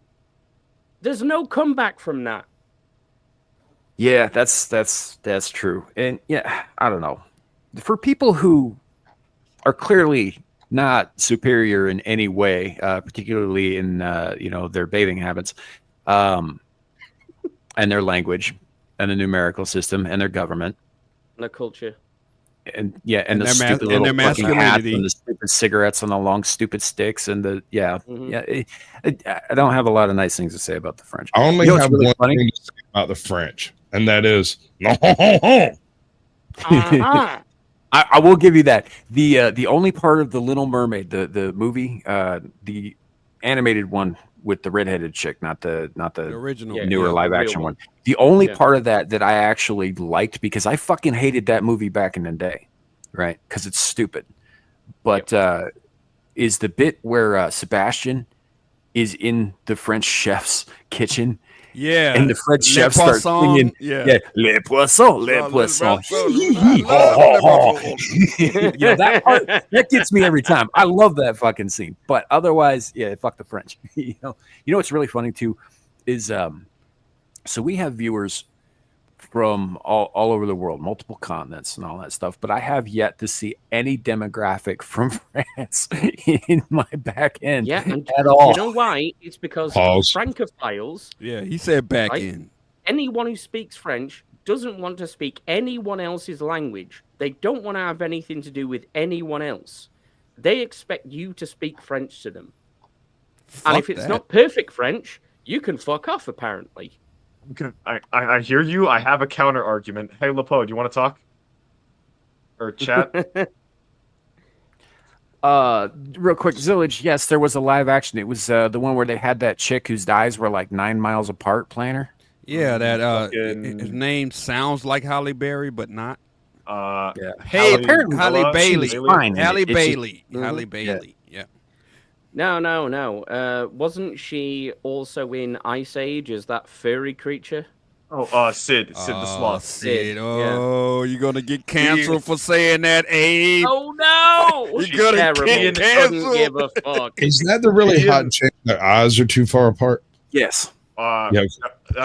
There's no comeback from that. Yeah, that's true. And yeah, I don't know. For people who are clearly not superior in any way, particularly in their bathing habits, and their language, and the numerical system, and their government, and their culture, and the their stupid little fucking hats, masculinity, and the stupid cigarettes, and the long stupid sticks, and the I don't have a lot of nice things to say about the French. I only have really one funny? thing to say about the French, and that is I will give you that. The only part of the Little Mermaid, the movie, the animated one with the redheaded chick, not the original newer live action one. The only part of that I actually liked, because I fucking hated that movie back in the day, right? Because it's stupid. But is the bit where Sebastian is in the French chef's kitchen. Yeah, and the French chef starts singing, "Les poissons, les poissons." That part that gets me every time. I love that fucking scene. But otherwise, fuck the French. You know what's really funny too is so we have viewers from all over the world, multiple continents and all that stuff, but I have yet to see any demographic from France in my back end at all. You know why? It's because Francophiles. Yeah, he said back end. Anyone who speaks French doesn't want to speak anyone else's language. They don't want to have anything to do with anyone else. They expect you to speak French to them. And if it's not perfect French, You can fuck off, apparently. I hear you. I have a counter argument. Hey, Lepo, do you want to talk? Or chat? Real quick, Zillage, yes, there was a live action. It was the one where they had that chick whose eyes were like 9 miles apart playing her. Yeah, that his name sounds like Halle Berry, but not. Yeah. Hey, apparently Halle Bailey. Fine. Halle It's Bailey. just- Halle Bailey. Yeah. No. Wasn't she also in Ice Age as that furry creature? Oh, Sid the Sloth. Sid. Oh, you're gonna get canceled for saying that, Abe. Oh no! You're gonna get Couldn't canceled. give a fuck. Is that the really hot chick? Their eyes are too far apart. Yes. Yeah.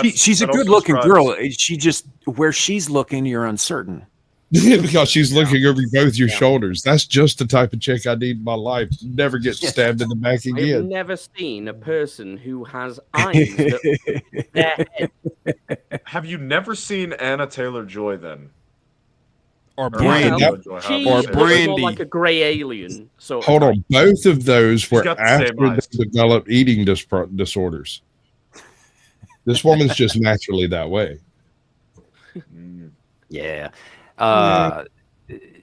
She's a that also good-looking describes- girl. She just where she's looking, you're uncertain. Because she's looking over both your shoulders. That's just the type of chick I need in my life. Never get stabbed in the back I've again. never seen a person who has eyes that their head. Have you never seen Anna Taylor-Joy then? Or Brandy. She Or looks Brandy. more like a grey alien. Sort Hold of on. Both of those were got the after same they eyes. developed eating disorders. This woman's just naturally that way. Yeah.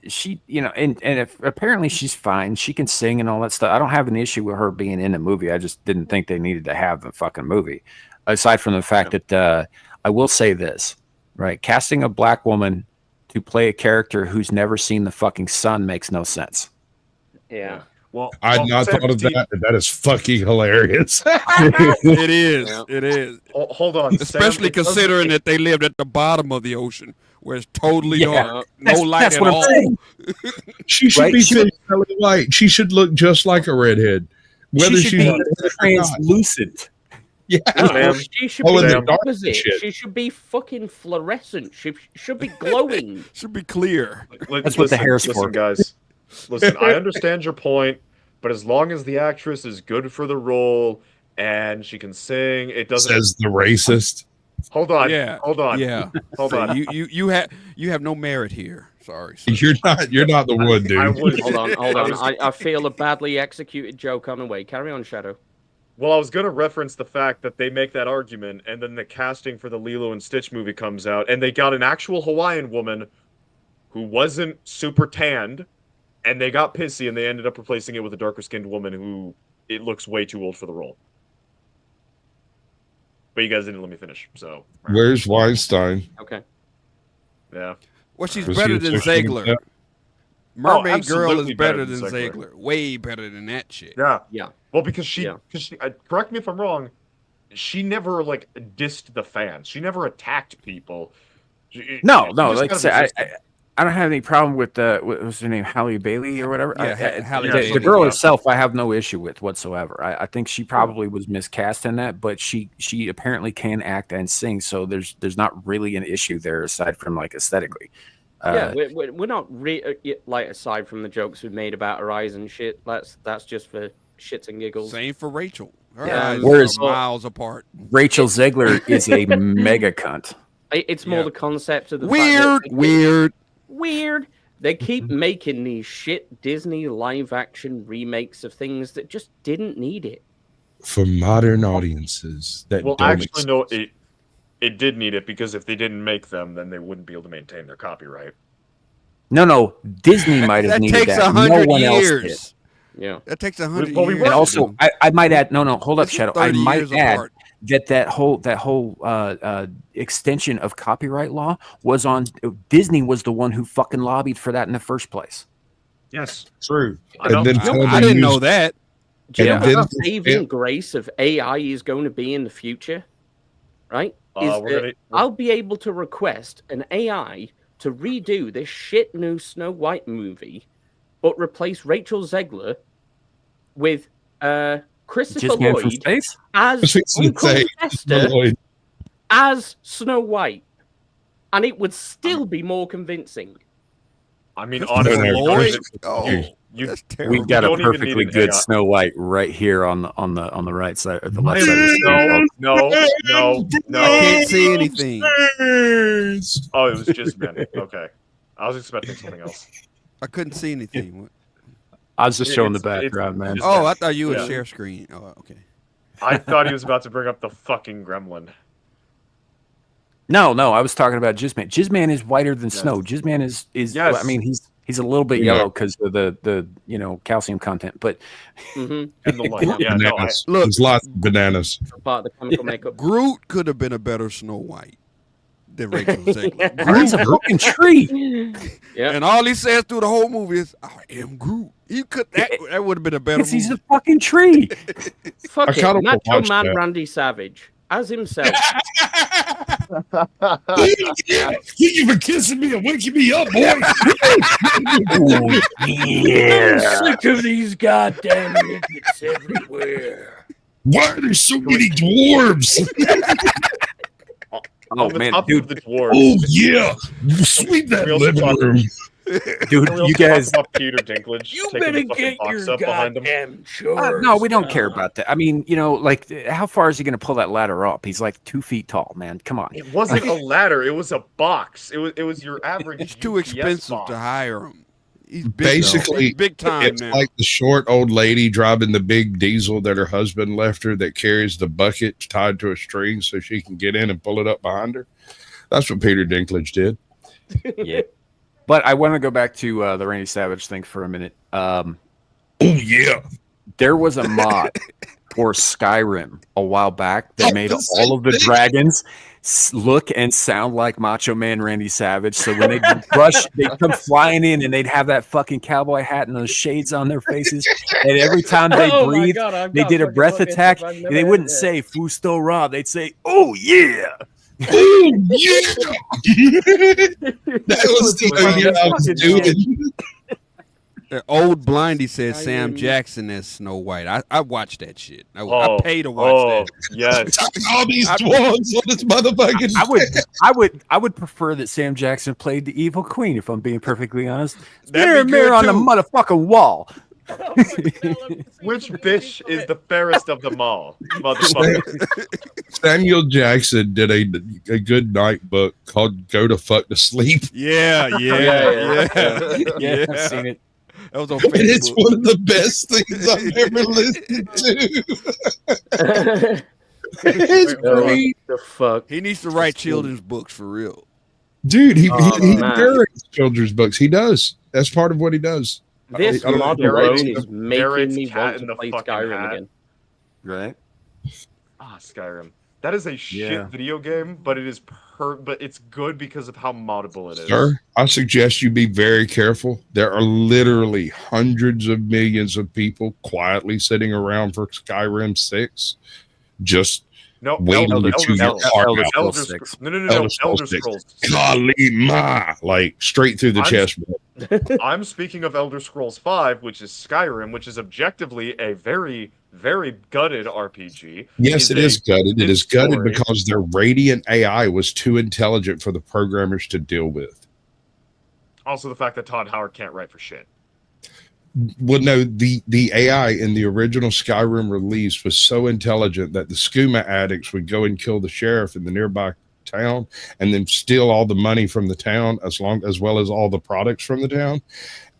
She, and if apparently she's fine. She can sing and all that stuff. I don't have an issue with her being in the movie. I just didn't think they needed to have the fucking movie. Aside from the fact that I will say this, right? Casting a black woman to play a character who's never seen the fucking sun makes no sense. Yeah. Well, I'd not thought of that. That is fucking hilarious. It is. Yeah. It is. Hold on. Especially Sam, considering that they lived at the bottom of the ocean, where it's totally Yeah. dark, no light That's at what I'm all. saying. She should Right? be She Fish Kelly White. She should look just like a redhead. Whether She should she's be translucent. yeah. No, she should Oh, be and the the dark opposite. shit. She should be fucking fluorescent. She should be glowing. Should be clear. That's what the hair's listen, for. guys. Listen, I understand your point, but as long as the actress is good for the role and she can sing, it doesn't. Says the racist. Hold on. Yeah. Hold on. Yeah. Hold So on. you have no merit here. Sorry. sir. You're not the one, dude. I would. Hold on. I was- I feel a badly executed joke on the way. Carry on, Shadow. Well, I was going to reference the fact that they make that argument, and then the casting for the Lilo and Stitch movie comes out, and they got an actual Hawaiian woman who wasn't super tanned, and they got pissy, and they ended up replacing it with a darker-skinned woman who it looks way too old for the role. But you guys didn't let me finish, so Where's Weinstein? Okay. yeah. Well, she's Was better he than associated with Ziegler. that? Mermaid Girl is absolutely better than Ziegler. Way better than that shit. Yeah. Yeah. Well, because she, Yeah. correct me if I'm wrong, she never like dissed the fans. She never attacked people. No, She no. just Like I kind of said, resisted. I don't have any problem with what was her name, Halle Bailey or whatever. Yeah, Halle the Bailey, girl yeah. herself, I have no issue with whatsoever. I think she probably was miscast in that, but she apparently can act and sing, so there's not really an issue there aside from like aesthetically. Yeah, we're not like aside from the jokes we've made about her eyes and shit. That's just for shits and giggles. Same for Rachel. Her Yeah. eyes Whereas- are miles apart. Rachel Ziegler is a mega cunt. It's more Yeah. the concept of the Weird, fact that weird. They keep making these shit Disney live action remakes of things that just didn't need it. For modern audiences that Well, don't actually, accept- no. It did need it because if they didn't make them, then they wouldn't be able to maintain their copyright. No, Disney might have That needed takes that. 100 No one else did. years. Yeah. That takes 100 Well, we years. were- And also, I might add. No, hold up, This is Shadow. I 30 might years add apart. that whole extension of copyright law was on Disney. Was the one who fucking lobbied for that in the first place. Yes. True. I know. And then I know. tell I them didn't know use- that. Do you know And what then- the saving grace of AI is going to be in the future? Right? Is we're that I'll be able to request an AI to redo this shit new Snow White movie, but replace Rachel Zegler with Christopher Just man from Lloyd space. as That's what I was Uncle gonna say. Fester Lloyd. as Snow White, and it would still be more convincing. I mean, Christopher honestly, Lloyd? you- Oh, that's We've terrible. got a don't even perfectly need an good AI. Snow White right here on the right side, or the left side. Of the screen. No. I can't see anything. Oh, it was just men. Okay. I was expecting something else. I couldn't see anything. I was just showing the It's- background, man. just- Oh, I thought you would Yeah. share screen. Oh, okay. I thought he was about to bring up the fucking gremlin. No, I was talking about Jizzman. Jizzman is whiter than snow. Jizzman is Yes. I mean, he's a little bit yellow because of the calcium content, but and the light. Yeah, no, Look, there's lots of bananas. Part of the chemical makeup. Groot could have been a better Snow White than Rachel Zegler. Groot's a fucking tree. Yeah. And all he says through the whole movie is, "I am Groot." He could that would have been a better movie. He's a fucking tree. Fuck I it. kinda Macho watched Man that. Randy Savage as himself. You for kissing me and waking me up, boy. Yeah. I'm sick of these goddamn midgets everywhere. Why are there so many dwarves? Oh on the man, top dude. of the dwarves. Oh yeah, sweep that We also living talked- room. Dude, Can we also you guys. talk about Peter Dinklage taking the fucking box up behind him. No, we don't care about that. I mean, like, how far is he going to pull that ladder up? He's like 2 feet tall, man. Come on. It wasn't a ladder; it was a box. It was your average. It's too UPS expensive box. to hire him. He's big, Basically, he's big time It's now. like the short old lady driving the big diesel that her husband left her that carries the bucket tied to a string so she can get in and pull it up behind her. That's what Peter Dinklage did. Yeah. But I want to go back to the Randy Savage thing for a minute. Oh yeah. There was a mod for Skyrim a while back that made the all of the same thing. dragons look and sound like Macho Man Randy Savage. So when they'd come flying in and they'd have that fucking cowboy hat and those shades on their faces. And every time they Oh my breathed, God, I've they got did a fucking breath buckets attack. if I've And never they heard wouldn't that. say Fusto Ra. They'd say, "Oh yeah." Oh yeah. That was the idea I was doing. Old Blindy says Sam Skyrim. Jackson as Snow White. I watched that shit. I Oh, pay to watch that. Yes. All these dwarves on this motherfucking. I would prefer that Sam Jackson played the evil queen, if I'm being perfectly honest. That'd be Mirror good, on the too. motherfucking wall. Which bitch is the fairest of them all, motherfucker? Samuel Jackson did a good night book called "Go to Fuck to Sleep," Yeah. Yeah, I've seen it. That was on and it's Facebook. one of the best things I've ever listened to. It's great. The fuck? He needs to write children's books for real. Dude, he man. narrates children's books. He does. That's part of what he does. This I don't mod know. alone is Narrates making me Cat want in to the play fucking Skyrim Hat. again. Right? Skyrim. That is a shit Yeah. video game, but it is but it's good because of how moddable it is. Sir, I suggest you be very careful. There are literally hundreds of millions of people quietly sitting around for Skyrim 6. Just No, waiting Elder, to chew your Elder, heart Elder, out. Elder, Six. no, Elder Scrolls Elder 6. Scrolls. Golly ma, like straight through the I'm- chest. I'm speaking of Elder Scrolls 5, which is Skyrim, which is objectively a very, very gutted RPG. Yes, it is gutted. It is gutted story. because their Radiant AI was too intelligent for the programmers to deal with. Also, the fact that Todd Howard can't write for shit. Well, no, the AI in the original Skyrim release was so intelligent that the skooma addicts would go and kill the sheriff in the nearby town and then steal all the money from the town as well as all the products from the town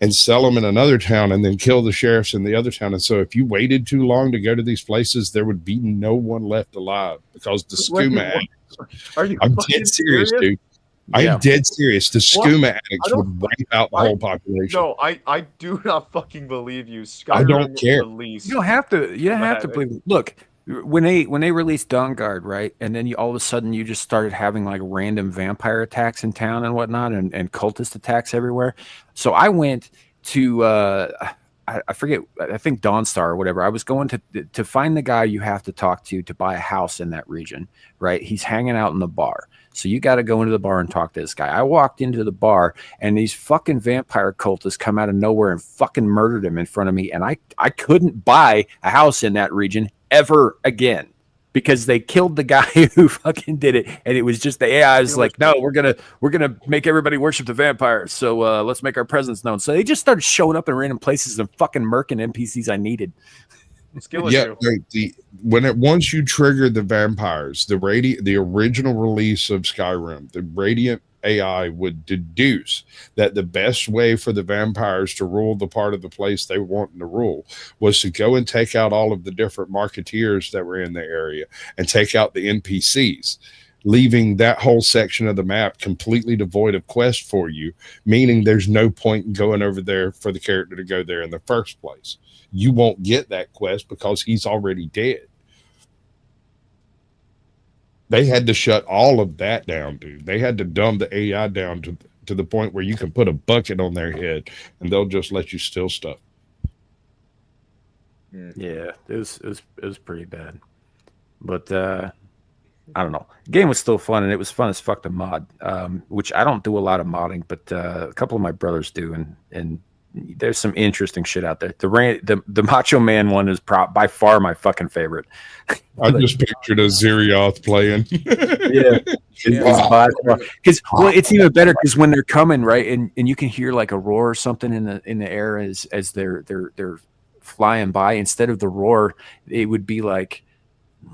and sell them in another town and then kill the sheriffs in the other town. And so if you waited too long to go to these places, there would be no one left alive because the skooma addicts. Are you I'm fucking dead serious, dude. Yeah. I'm dead serious. The What? skooma I addicts don't- would wipe out the whole population. No, I do not fucking believe you. Skyrim I don't care. release. You don't have to. You don't have to But- believe. Look, when they released Dawnguard, right, and then all of a sudden you just started having like random vampire attacks in town and whatnot, and cultist attacks everywhere. So I went to I forget. I think Dawnstar or whatever. I was going to find the guy you have to talk to buy a house in that region, right? He's hanging out in the bar. So you got to go into the bar and talk to this guy. I walked into the bar and these fucking vampire cultists come out of nowhere and fucking murdered him in front of me. And I couldn't buy a house in that region ever again because they killed the guy who fucking did it. And it was just the AI was like, no, we're gonna make everybody worship the vampires. So let's make our presence known. So they just started showing up in random places and fucking murking NPCs I needed. Skill Yeah, issue. once you trigger the vampires, the original release of Skyrim, the Radiant AI would deduce that the best way for the vampires to rule the part of the place they want to rule was to go and take out all of the different marketeers that were in the area and take out the NPCs, leaving that whole section of the map completely devoid of quest for you, meaning there's no point in going over there for the character to go there in the first place. You won't get that quest because he's already dead. They had to shut all of that down, dude. They had to dumb the AI down to the point where you can put a bucket on their head and they'll just let you steal stuff. Yeah, it was pretty bad. But I don't know. The game was still fun, and it was fun as fuck to mod, which I don't do a lot of modding, but a couple of my brothers do, and there's some interesting shit out there. The Macho Man one is by far my fucking favorite. I just pictured a Zerioth playing. Because it's even better because when they're coming, right, and you can hear like a roar or something in the air as they're flying by. Instead of the roar, it would be like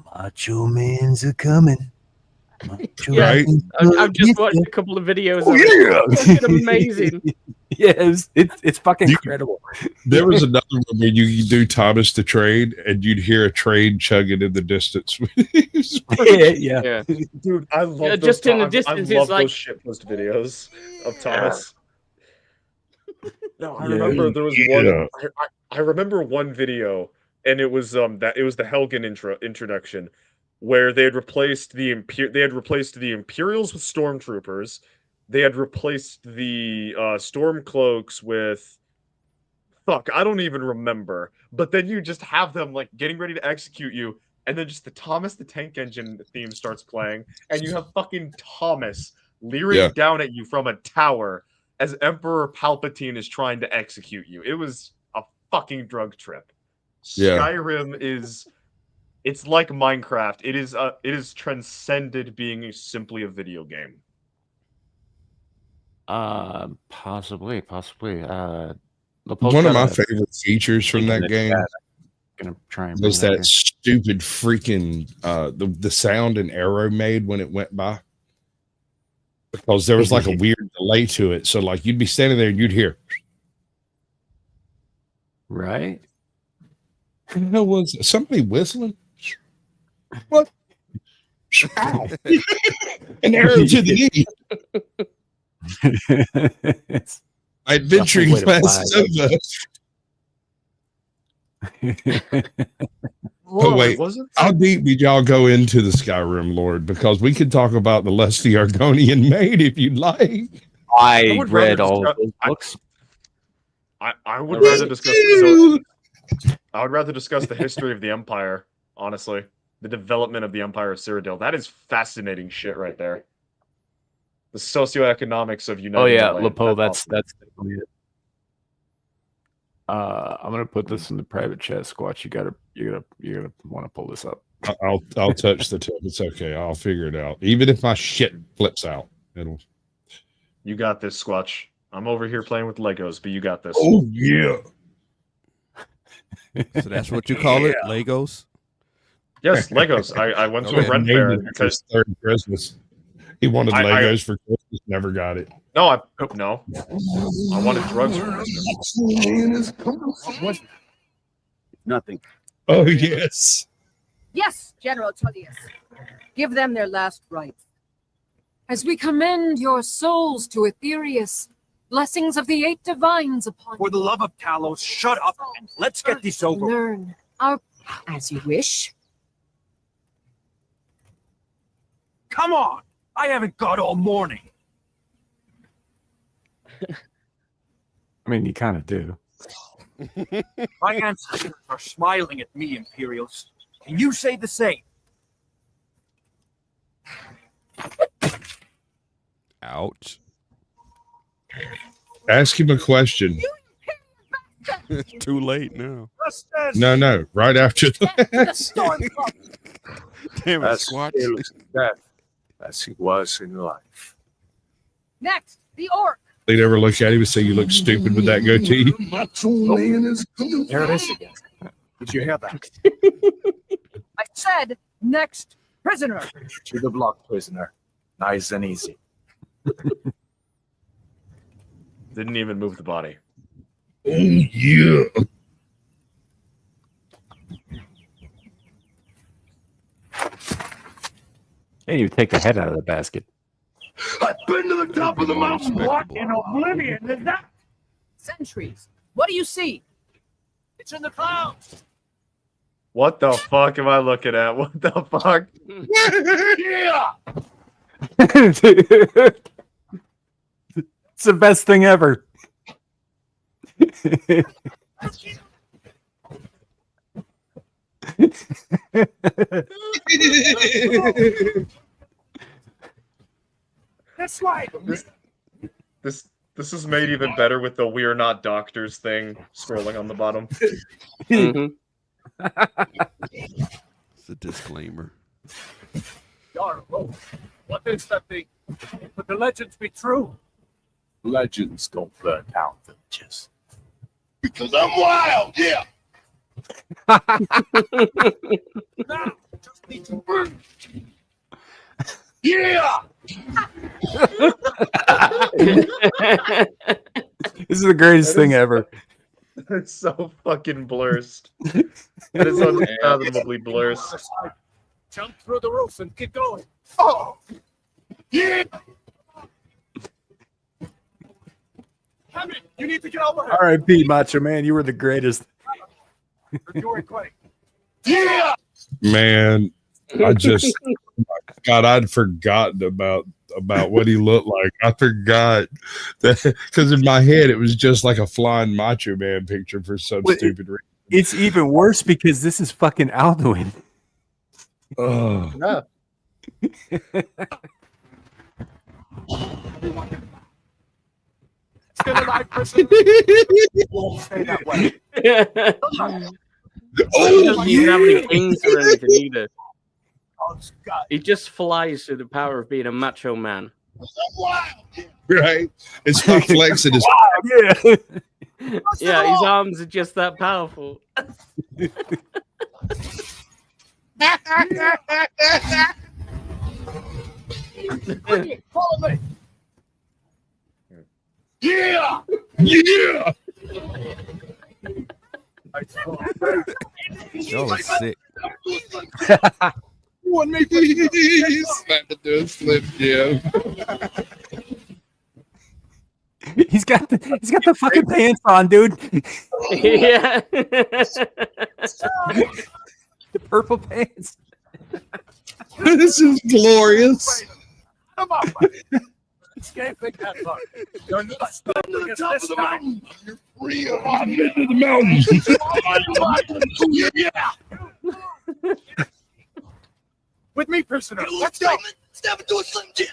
Macho Man's a coming. Yeah, I've just watched a couple of videos. It's amazing. Yes, it's fucking incredible. There was another one where you do Thomas the Train, and you'd hear a train chugging in the distance. yeah. Dude, I love just in the distance. I love It's like those shitpost videos of Thomas. No, I remember there was one. I remember one video, and it was the Helgen introduction, where they had replaced the Imperials with stormtroopers. They had replaced the Stormcloaks with I don't even remember. But then you just have them like getting ready to execute you, and then just the Thomas the Tank Engine theme starts playing, and you have fucking Thomas leering down at you from a tower as Emperor Palpatine is trying to execute you. It was a fucking drug trip. Yeah. Skyrim it's like Minecraft. It is transcended being simply a video game. Possibly. One of my favorite features from that game was that stupid freaking the sound an arrow made when it went by, because there was like a weird delay to it. So like you'd be standing there and you'd hear, right? What the hell was it? Somebody whistling? What? An arrow to the knee. Adventuring class over. Oh wait, how deep did y'all go into the Skyrim Lord? Because we could talk about the lusty Argonian maid if you'd like. I read all of those books. I would rather discuss. I would rather discuss the history of the Empire. Honestly, the development of the Empire of Cyrodiil. That is fascinating shit right there. The socioeconomics of United. Oh yeah, Land. Lepo, that's definitely it. I'm gonna put this in the private chat, Squatch. You're gonna want to pull this up. I'll touch the tip. It's okay. I'll figure it out. Even if my shit flips out, it'll. You got this, Squatch. I'm over here playing with Legos, but you got this. Oh yeah. So that's what you call it, Legos? Yes, Legos. I went to a rent fair because third Christmas. He wanted Legos for Christmas, never got it. No, I wanted drugs for Christmas. Nothing. Oh yes. Yes, General Tullius. Give them their last rites. As we commend your souls to Aetherius, blessings of the 8 divines upon you. For the love of Talos, shut up and let's get this over. Learn our as you wish. Come on! I haven't got all morning. I mean, you kind of do. My ancestors are smiling at me, Imperials. Can you say the same? Ouch. Ask him a question. Too late now. No. Right after that. Damn it, As Squatch. fearless in death as he was in life. Next, the orc. They'd ever look at him and say, "You look stupid with that goatee." There it is again. Did you hear that? I said next prisoner. To the block, prisoner. Nice and easy. Didn't even move the body. Oh yeah. Hey, you take the head out of the basket. I've been to the top of the mountain. What in oblivion is that? Sentries. What do you see? It's in the clouds. What the fuck am I looking at? What the fuck? Yeah. It's the best thing ever. That's right. This is made even better with the "we're not doctors" thing scrolling on the bottom. It's a disclaimer. Jarl, what is that thing? Could the legends be true? Legends don't burn down villages. Because I'm wild, yeah. Now, just need to burn. Yeah. This is the greatest thing ever. It's so fucking blurst. It is unfathomably blurst. Jump through the roof and keep going. Oh, yeah. Herbert, you need to get over here. R.I.P. Macho Man, you were the greatest. You're doing great. Yeah. Man, I just God, I'd forgotten about what he looked like. I forgot that because in my head it was just like a flying Macho Man picture for some stupid reason. It's even worse because this is fucking Alduin. Oh. Yeah. Still alive, person. Won't stay that way. He doesn't even have any wings or anything either. Oh, God. He just flies through the power of being a macho man. Right? It's not flexing his yeah. Yeah, his arms are just that powerful. Quickly, follow me. Yeah. Yeah. Y'all are sick. One me please. Had to do a Slim Jim. He's got the fucking pants on, dude. Yeah. The purple pants. This is glorious. Come on, buddy. Escaping that part. You're not stuck To the against top this of the guy. mountain. You're free. I've been to the mountains. Yeah. With me, prisoner. Get a little Let's go. excitement. Step into a Slim Jim.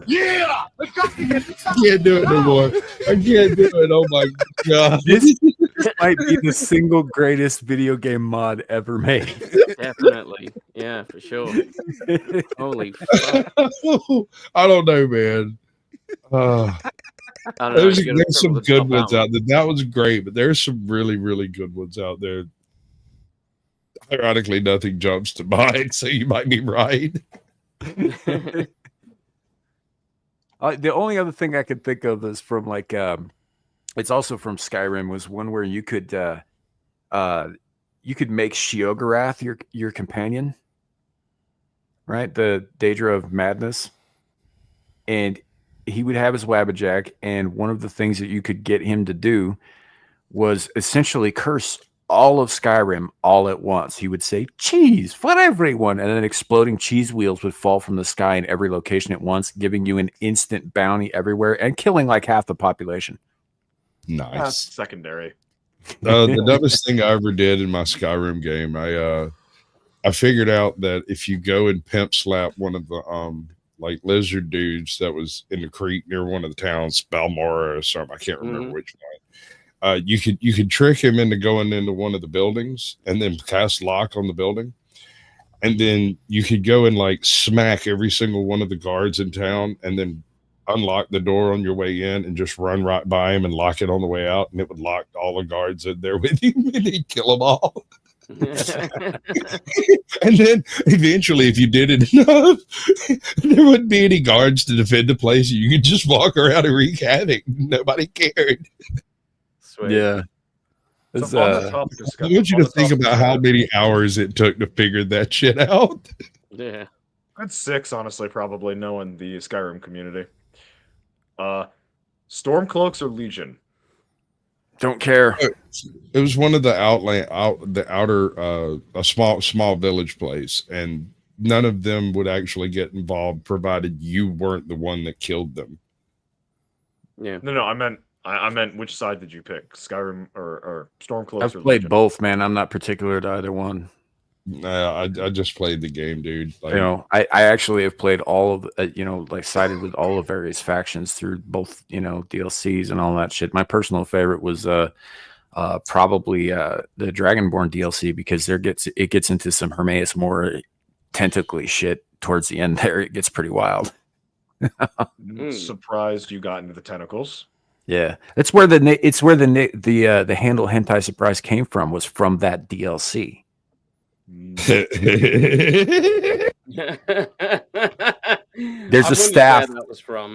Yeah. Let's go. I can't do it no more. I can't do it. Oh my god. This might be the single greatest video game mod ever made. Definitely. Yeah, for sure. Holy fuck. I don't know, man. I don't know. There's You're gonna some struggle to good top ones that out there. That was great, but there's some really, really good ones out there. Ironically, nothing jumps to mind, so you might be right. one. The only other thing I could think of is from like it's also from Skyrim, was one where you could make Sheogorath your companion, right? The Daedra of Madness, and he would have his Wabbajack, and one of the things that you could get him to do was essentially curse all of Skyrim all at once. He would say cheese for everyone, and then exploding cheese wheels would fall from the sky in every location at once, giving you an instant bounty everywhere and killing like half the population. Nice. That's secondary. The dumbest thing I ever did in my Skyrim game, I figured out that if you go and pimp slap one of the like lizard dudes that was in the creek near one of the towns, Balmora or something, I can't remember which one. You could trick him into going into one of the buildings and then cast lock on the building, and then you could go and like smack every single one of the guards in town, and then unlock the door on your way in and just run right by him and lock it on the way out, and it would lock all the guards in there with him, and he'd kill them all. And then eventually, if you did it enough, there wouldn't be any guards to defend the place. You could just walk around and wreak havoc. Nobody cared. Sweet. Yeah. So on the topic of I want you to think about how many hours it took to figure that shit out. Yeah. That's 6, honestly, probably, knowing the Skyrim community. Stormcloaks or Legion? Don't care. It was one of the outer a small village place, and none of them would actually get involved provided you weren't the one that killed them. Yeah. No, I meant which side did you pick? Skyrim or Stormcloaks? I've or played Legion? both, man. I'm not particular to either one. I just played the game, dude. Like, I actually have played all of like sided with all the various factions through both DLCs and all that shit. My personal favorite was probably the Dragonborn DLC, because it gets into some Hermaeus more tentacly shit towards the end. There, it gets pretty wild. Surprised you got into the tentacles. Yeah, it's where the handle hentai surprise came from. Was from that DLC. There's a staff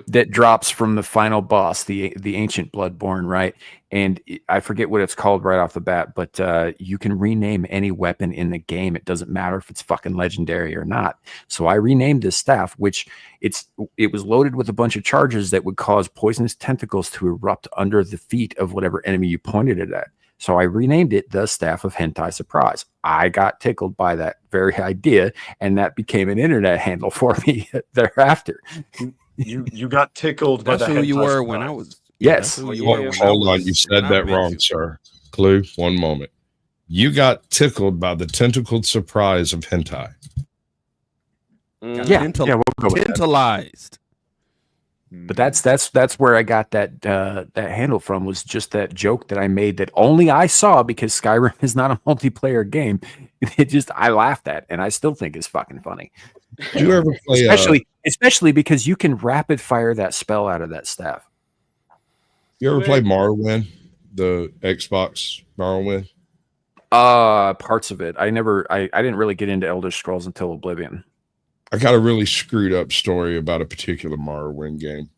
that drops from the final boss, the ancient Bloodborne, right? And I forget what it's called right off the bat, but you can rename any weapon in the game. It doesn't matter if it's fucking legendary or not. So I renamed this staff, which it was loaded with a bunch of charges that would cause poisonous tentacles to erupt under the feet of whatever enemy you pointed it at. So I renamed it the Staff of Hentai Surprise. I got tickled by that very idea, and that became an internet handle for me thereafter. You got tickled by That's the who you hentai were surprise. when I was. Yes. Hold on, you said that wrong, sir. Clue, one moment. You got tickled by the tentacled surprise of hentai. Yeah, we'll go with that. Tantalized. But that's where I got that handle from, was just that joke that I made that only I saw, because Skyrim is not a multiplayer game. I laughed at, and I still think it's fucking funny. Did you ever play especially because you can rapid fire that spell out of that staff. You ever play Morrowind, the Xbox Morrowind? Parts of it. I didn't really get into Elder Scrolls until Oblivion. I got a really screwed up story about a particular Morrowind game.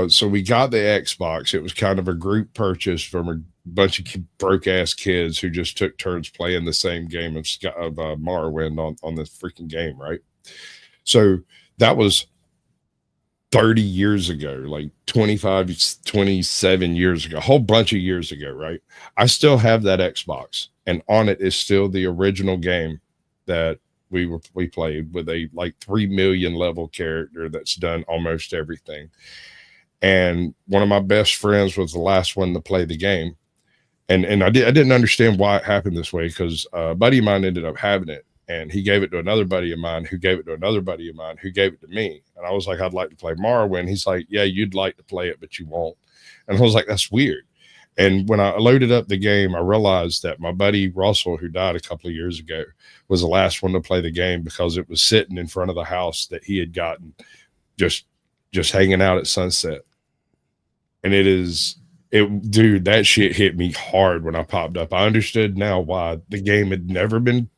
So we got the Xbox. It was kind of a group purchase from a bunch of broke ass kids who just took turns playing the same game of Morrowind on the freaking game, right? So that was 30 years ago, like 25, 27 years ago, a whole bunch of years ago, right? I still have that Xbox, and on it is still the original game that we played, with a like 3 million level character that's done almost everything. And one of my best friends was the last one to play the game. And I didn't understand why it happened this way, because a buddy of mine ended up having it, and he gave it to another buddy of mine, who gave it to another buddy of mine, who gave it to me. And I was like, I'd like to play Morrowind. He's like, yeah, you'd like to play it, but you won't. And I was like, that's weird. And when I loaded up the game, I realized that my buddy Russell, who died a couple of years ago, was the last one to play the game, because it was sitting in front of the house that he had gotten, just hanging out at sunset. And dude, that shit hit me hard when I popped up. I understood now why the game had never been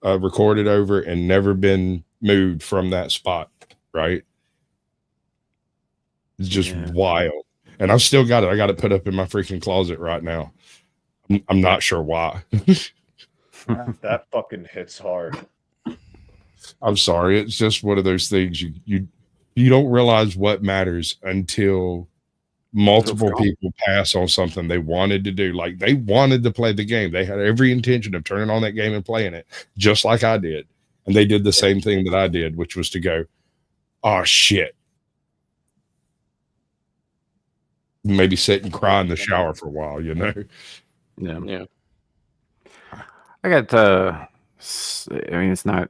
recorded over and never been moved from that spot, right? It's just wild. And I've still got it. I got it put up in my freaking closet right now. I'm not sure why. That fucking hits hard. I'm sorry. It's just one of those things you don't realize what matters until multiple people pass on something they wanted to do. Like, they wanted to play the game. They had every intention of turning on that game and playing it, just like I did. And they did the same thing that I did, which was to go, oh shit. Maybe sit and cry in the shower for a while, you know? Yeah. I got I mean, it's not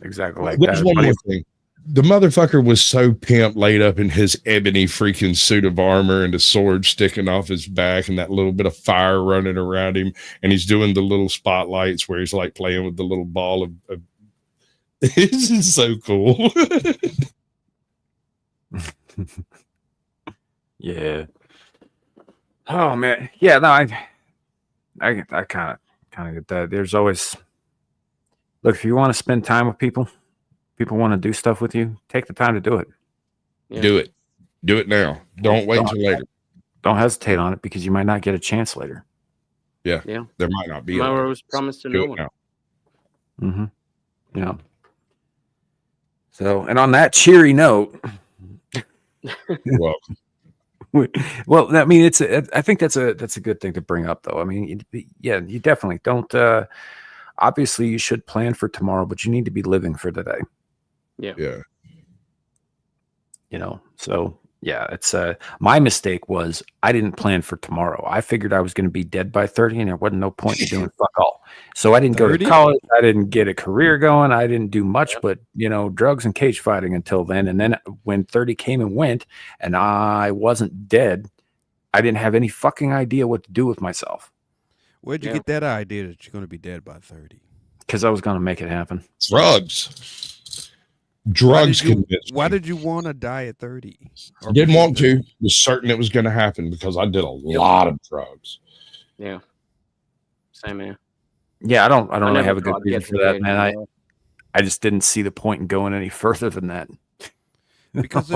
exactly like There's that. one more thing. The motherfucker was so pimped, laid up in his ebony freaking suit of armor and the sword sticking off his back and that little bit of fire running around him. And he's doing the little spotlights where he's like playing with the little ball of this is so cool. Yeah. Oh man. Yeah. No, I kind of get that. There's always look, if you want to spend time with people want to do stuff with you, take the time to do it. Yeah. Do it. Do it now. Don't wait until later. Don't hesitate on it because you might not get a chance later. Yeah. Yeah. There might not be. Tomorrow was promised to Do no it one. now. Mm-hmm. Yeah. So, and on that cheery note, Well, well, I mean, I think that's a good thing to bring up, though. I mean, you definitely don't. Obviously, you should plan for tomorrow, but you need to be living for today. Yeah. Yeah. You know, so yeah, it's my mistake was I didn't plan for tomorrow. I figured I was going to be dead by 30 and there wasn't no point in doing fuck all. So I didn't go to 30? college. I didn't get a career going. I didn't do much but, drugs and cage fighting until then. And then when 30 came and went and I wasn't dead, I didn't have any fucking idea what to do with myself. Where'd you get that idea that you're going to be dead by 30? Because I was going to make it happen. Drugs. Why did you want to die at 30? Didn't want to. Was certain it was going to happen because I did a lot of drugs. Yeah. Same here. Yeah, I don't really never have a good thought I'd reason get for to that, the man. age of I just didn't see the point in going any further than that. Because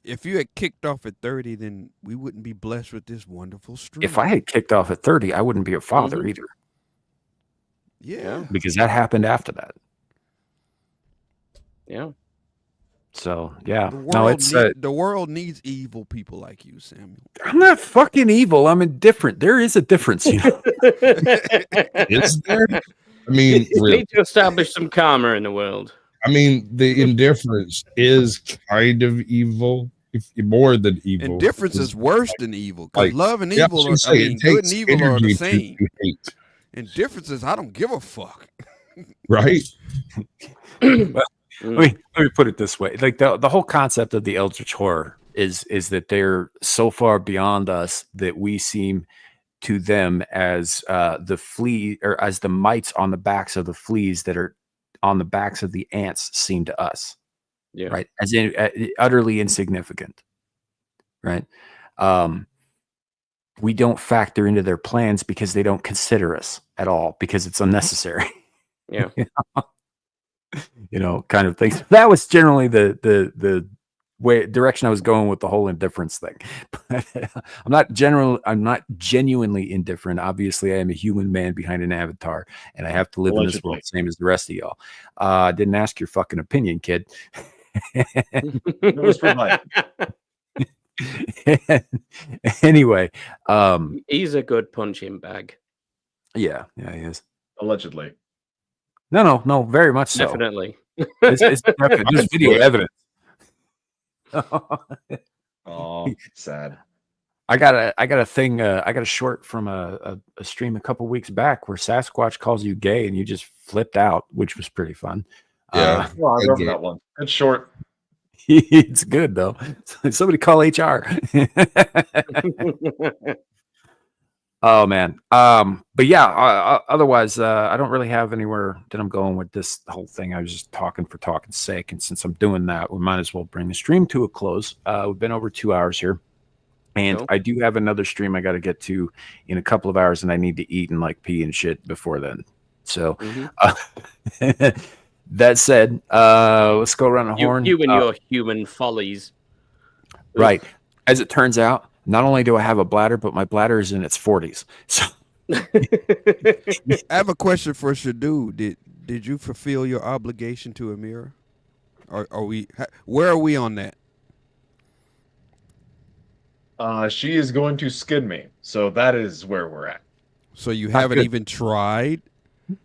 if you had kicked off at 30, then we wouldn't be blessed with this wonderful stream. If I had kicked off at 30, I wouldn't be a father either. Yeah. Because that happened after that. Yeah. So, yeah. The world needs evil people like you, Samuel. I'm not fucking evil. I'm indifferent. There is a difference, you know. Is there? I mean, We need to establish some karma in the world. I mean, the indifference is kind of evil, if more than evil. Indifference is worse than evil. Because love and evil, good and evil are the energy same. to hate. Indifference is I don't give a fuck. Right? Let me put it this way. Like the whole concept of the eldritch horror is that they're so far beyond us that we seem to them as the flea or as the mites on the backs of the fleas that are on the backs of the ants seem to us. Yeah. Right. As in utterly insignificant. Right. We don't factor into their plans because they don't consider us at all because it's unnecessary. Yeah. Kind of things. That was generally the direction I was going with the whole indifference thing. But I'm not genuinely indifferent. Obviously, I am a human man behind an avatar, and I have to live in this world same as the rest of y'all. I didn't ask your fucking opinion, kid. It was provided. Anyway, he's a good punching bag. Yeah, he is. Allegedly. No, very much so. Definitely. It's definitely, there's video evidence. Oh, sad. I got a thing. I got a short from a stream a couple weeks back where Sasquatch calls you gay and you just flipped out, which was pretty fun. Yeah, well, I remember that one. It's short. It's good though. Somebody call HR. Oh man. But yeah, otherwise I don't really have anywhere that I'm going with this whole thing. I was just talking for talking's sake, and since I'm doing that, we might as well bring the stream to a close. We've been over 2 hours here, and I do have another stream I got to get to in a couple of hours, and I need to eat and like pee and shit before then. So that said, let's go around the horn. You and your human follies. Right. As it turns out, not only do I have a bladder, but my bladder is in its 40s. So I have a question for Shadu. Did you fulfill your obligation to Amira? Where are we on that? She is going to skin me, so that is where we're at. So you haven't even tried?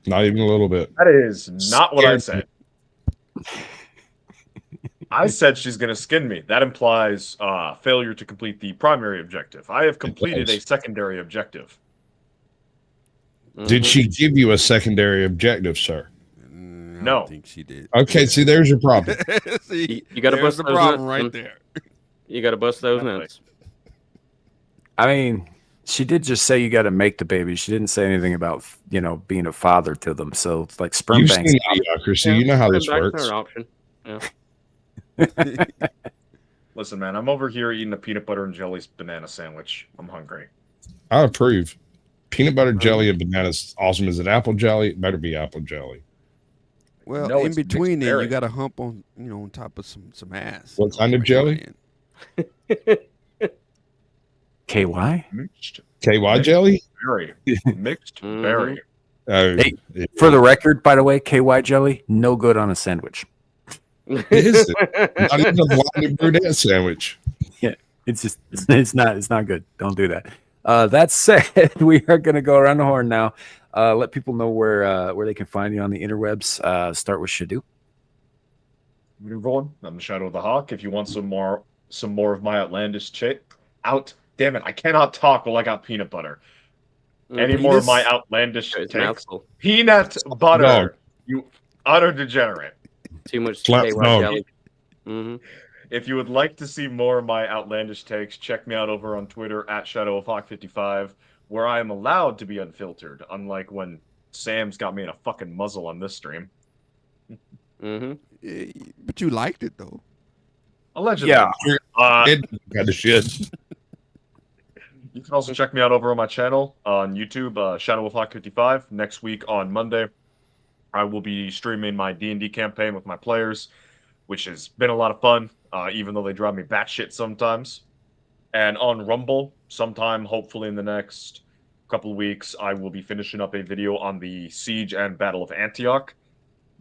Not even a little bit. That is not what I said. I said she's going to skin me. That implies failure to complete the primary objective. I have completed a secondary objective. Did she give you a secondary objective, sir? No. I think she did. Okay, see, there's your problem. You got to bust the those problem nuts, right there. You got to bust those nuts. I mean, she did just say you got to make the baby. She didn't say anything about being a father to them. So it's like sperm You've banks. seen Idiocracy. You know how this Sperm banks works. are an option. Yeah. Listen, man, I'm over here eating a peanut butter and jelly banana sandwich. I'm hungry. I approve. Peanut butter jelly and bananas awesome. Is it apple jelly? It better be apple jelly. Well, No, in it's between mixed then, you berry. got to hump on, on top of some ass. What kind of jelly? KY? Mixed KY jelly? berry. Mixed berry. Oh, Hey, for the record, by the way, KY jelly, no good on a sandwich. is it? Not even a blonde brunette sandwich. Yeah, it's not good. Don't do that. That said, we are going to go around the horn now. Let people know where they can find you on the interwebs. Start with Shadu. Everyone, I'm the Shadow of the Hawk. If you want some more of my outlandish damn it, I cannot talk while I got peanut butter. Any more of my outlandish takes? Peanut butter. Dog. You utter degenerate. Too much Slap KY dog. jelly. Mm-hmm. If you would like to see more of my outlandish takes, check me out over on Twitter at ShadowofHawk55, where I am allowed to be unfiltered, unlike when Sam's got me in a fucking muzzle on this stream. Mm-hmm. But you liked it though. Allegedly. Yeah. It kind of shit. You can also check me out over on my channel on YouTube, ShadowofHawk55. Next week on Monday, I will be streaming my D&D campaign with my players, which has been a lot of fun, even though they drive me batshit sometimes. And on Rumble, sometime, hopefully in the next couple of weeks, I will be finishing up a video on the Siege and Battle of Antioch,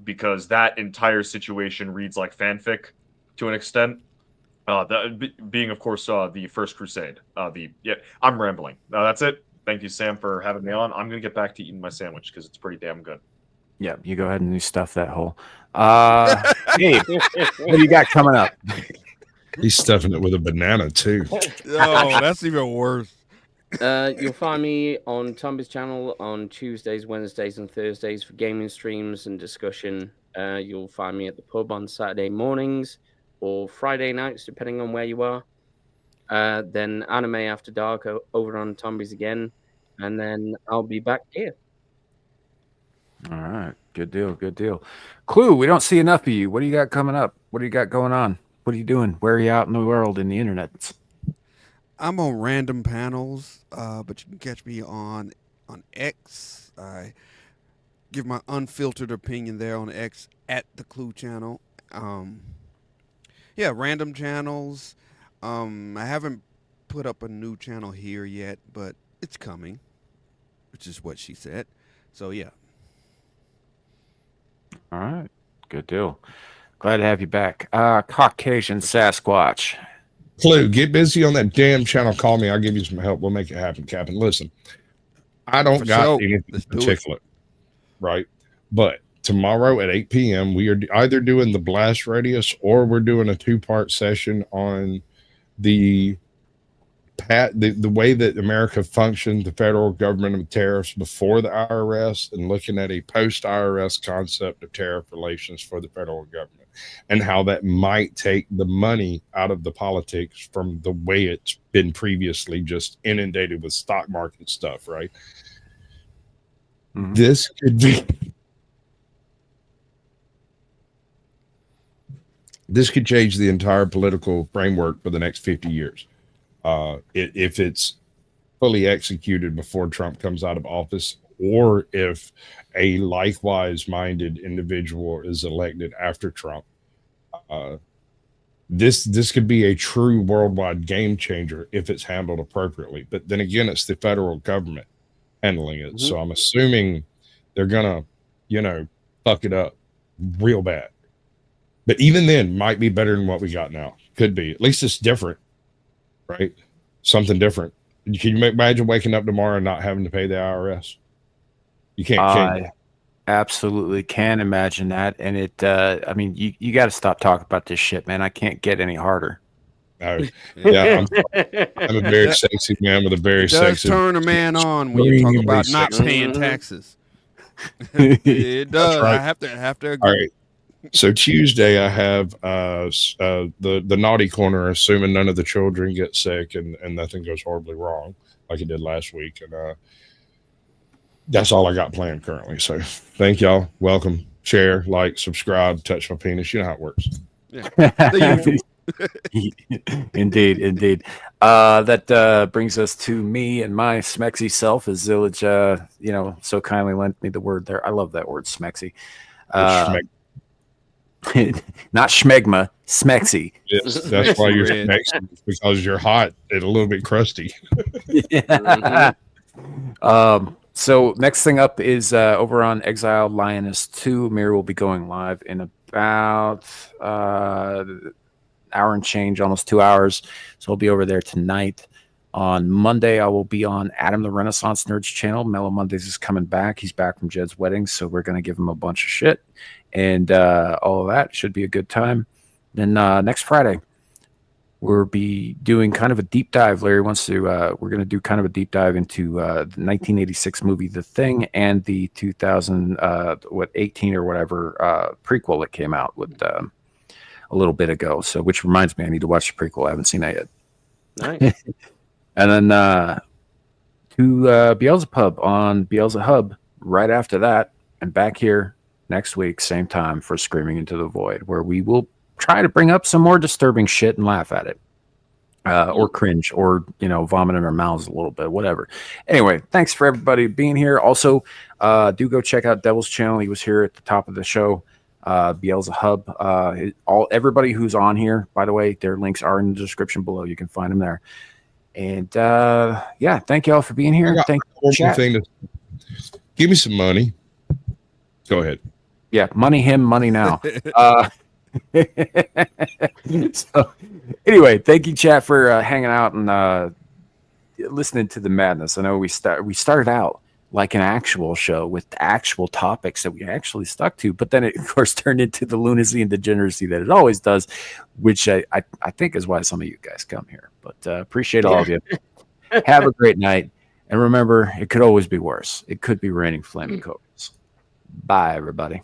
because that entire situation reads like fanfic to an extent. Being, of course, the First Crusade. I'm rambling. That's it. Thank you, Sam, for having me on. I'm going to get back to eating my sandwich because it's pretty damn good. Yeah, you go ahead and stuff that hole. Hey, what do you got coming up? He's stuffing it with a banana too. Oh, that's even worse. You'll find me on Tomby's channel on Tuesdays, Wednesdays, and Thursdays for gaming streams and discussion. You'll find me at the pub on Saturday mornings or Friday nights, depending on where you are. Then Anime After Dark over on Tomby's again. And then I'll be back here. All right. Good deal. Good deal. Clue, we don't see enough of you. What do you got coming up? What do you got going on? What are you doing? Where are you out in the world in the internet? I'm on random panels, but you can catch me on X. I give my unfiltered opinion there on X at the Clue channel. Yeah, random channels. I haven't put up a new channel here yet, but it's coming, which is what she said. So yeah. All right. Good deal. Glad to have you back. Caucasian Sasquatch. Clue, get busy on that damn channel. Call me. I'll give you some help. We'll make it happen, Captain. Listen, I don't For got sure. anything Let's do particular, right? But tomorrow at 8 p.m., we are either doing the blast radius or we're doing a 2-part session on the way that America functioned, the federal government of tariffs before the IRS, and looking at a post-IRS concept of tariff relations for the federal government and how that might take the money out of the politics from the way it's been previously just inundated with stock market stuff, right? Mm-hmm. This could change the entire political framework for the next 50 years. If it's fully executed before Trump comes out of office, or if a likewise minded individual is elected after Trump, this could be a true worldwide game changer if it's handled appropriately. But then again, it's the federal government handling it. So I'm assuming they're gonna, fuck it up real bad. But even then, might be better than what we got now. Could be. At least it's different, right? Something different. Can you imagine waking up tomorrow and not having to pay the IRS? You can't. I absolutely can imagine that. And you got to stop talking about this shit, man. I can't get any harder. No. Yeah, I'm a very sexy man with a very sexy. It does turn a man on when you talk about not paying taxes. It does. Right. I have to agree. All right. So Tuesday I have the naughty corner, assuming none of the children get sick and nothing goes horribly wrong like it did last week. And that's all I got planned currently. So thank y'all. Welcome. Share, like, subscribe, touch my penis. You know how it works. Yeah. Indeed. That brings us to me and my smexy self, as Zillage, so kindly lent me the word there. I love that word, smexy. Not schmegma, smexy. Yes, that's why you're smexy, because you're hot and a little bit crusty. So next thing up is over on Exiled Lioness 2. Mirror will be going live in about hour and change, almost 2 hours. So I'll be over there tonight. On Monday, I will be on Adam the Renaissance Nerds channel. Mellow Mondays is coming back. He's back from Jed's wedding, so we're going to give him a bunch of shit. And all of that should be a good time. Then next Friday, we'll be doing kind of a deep dive. Larry wants to, we're going to do kind of a deep dive into the 1986 movie The Thing and the 18 or whatever prequel that came out with a little bit ago. So, which reminds me, I need to watch the prequel. I haven't seen that yet. Nice. And then to Beelzebub on Beelzehub right after that, and back here next week, same time, for Screaming into the Void, where we will try to bring up some more disturbing shit and laugh at it, or cringe, or vomit in our mouths a little bit, whatever. Anyway, thanks for everybody being here. Also, do go check out Devil's channel. He was here at the top of the show. Beelzehub. Everybody who's on here, by the way, their links are in the description below. You can find them there. And thank you all for being here. Thank you. Give me some money. Go ahead. Yeah, money him, money now. So anyway, thank you, chat, for hanging out and listening to the madness. I know we started out like an actual show with actual topics that we actually stuck to, but then it, of course, turned into the lunacy and degeneracy that it always does, which I think is why some of you guys come here. But appreciate all of you. Have a great night. And remember, it could always be worse. It could be raining flaming cobras. Bye, everybody.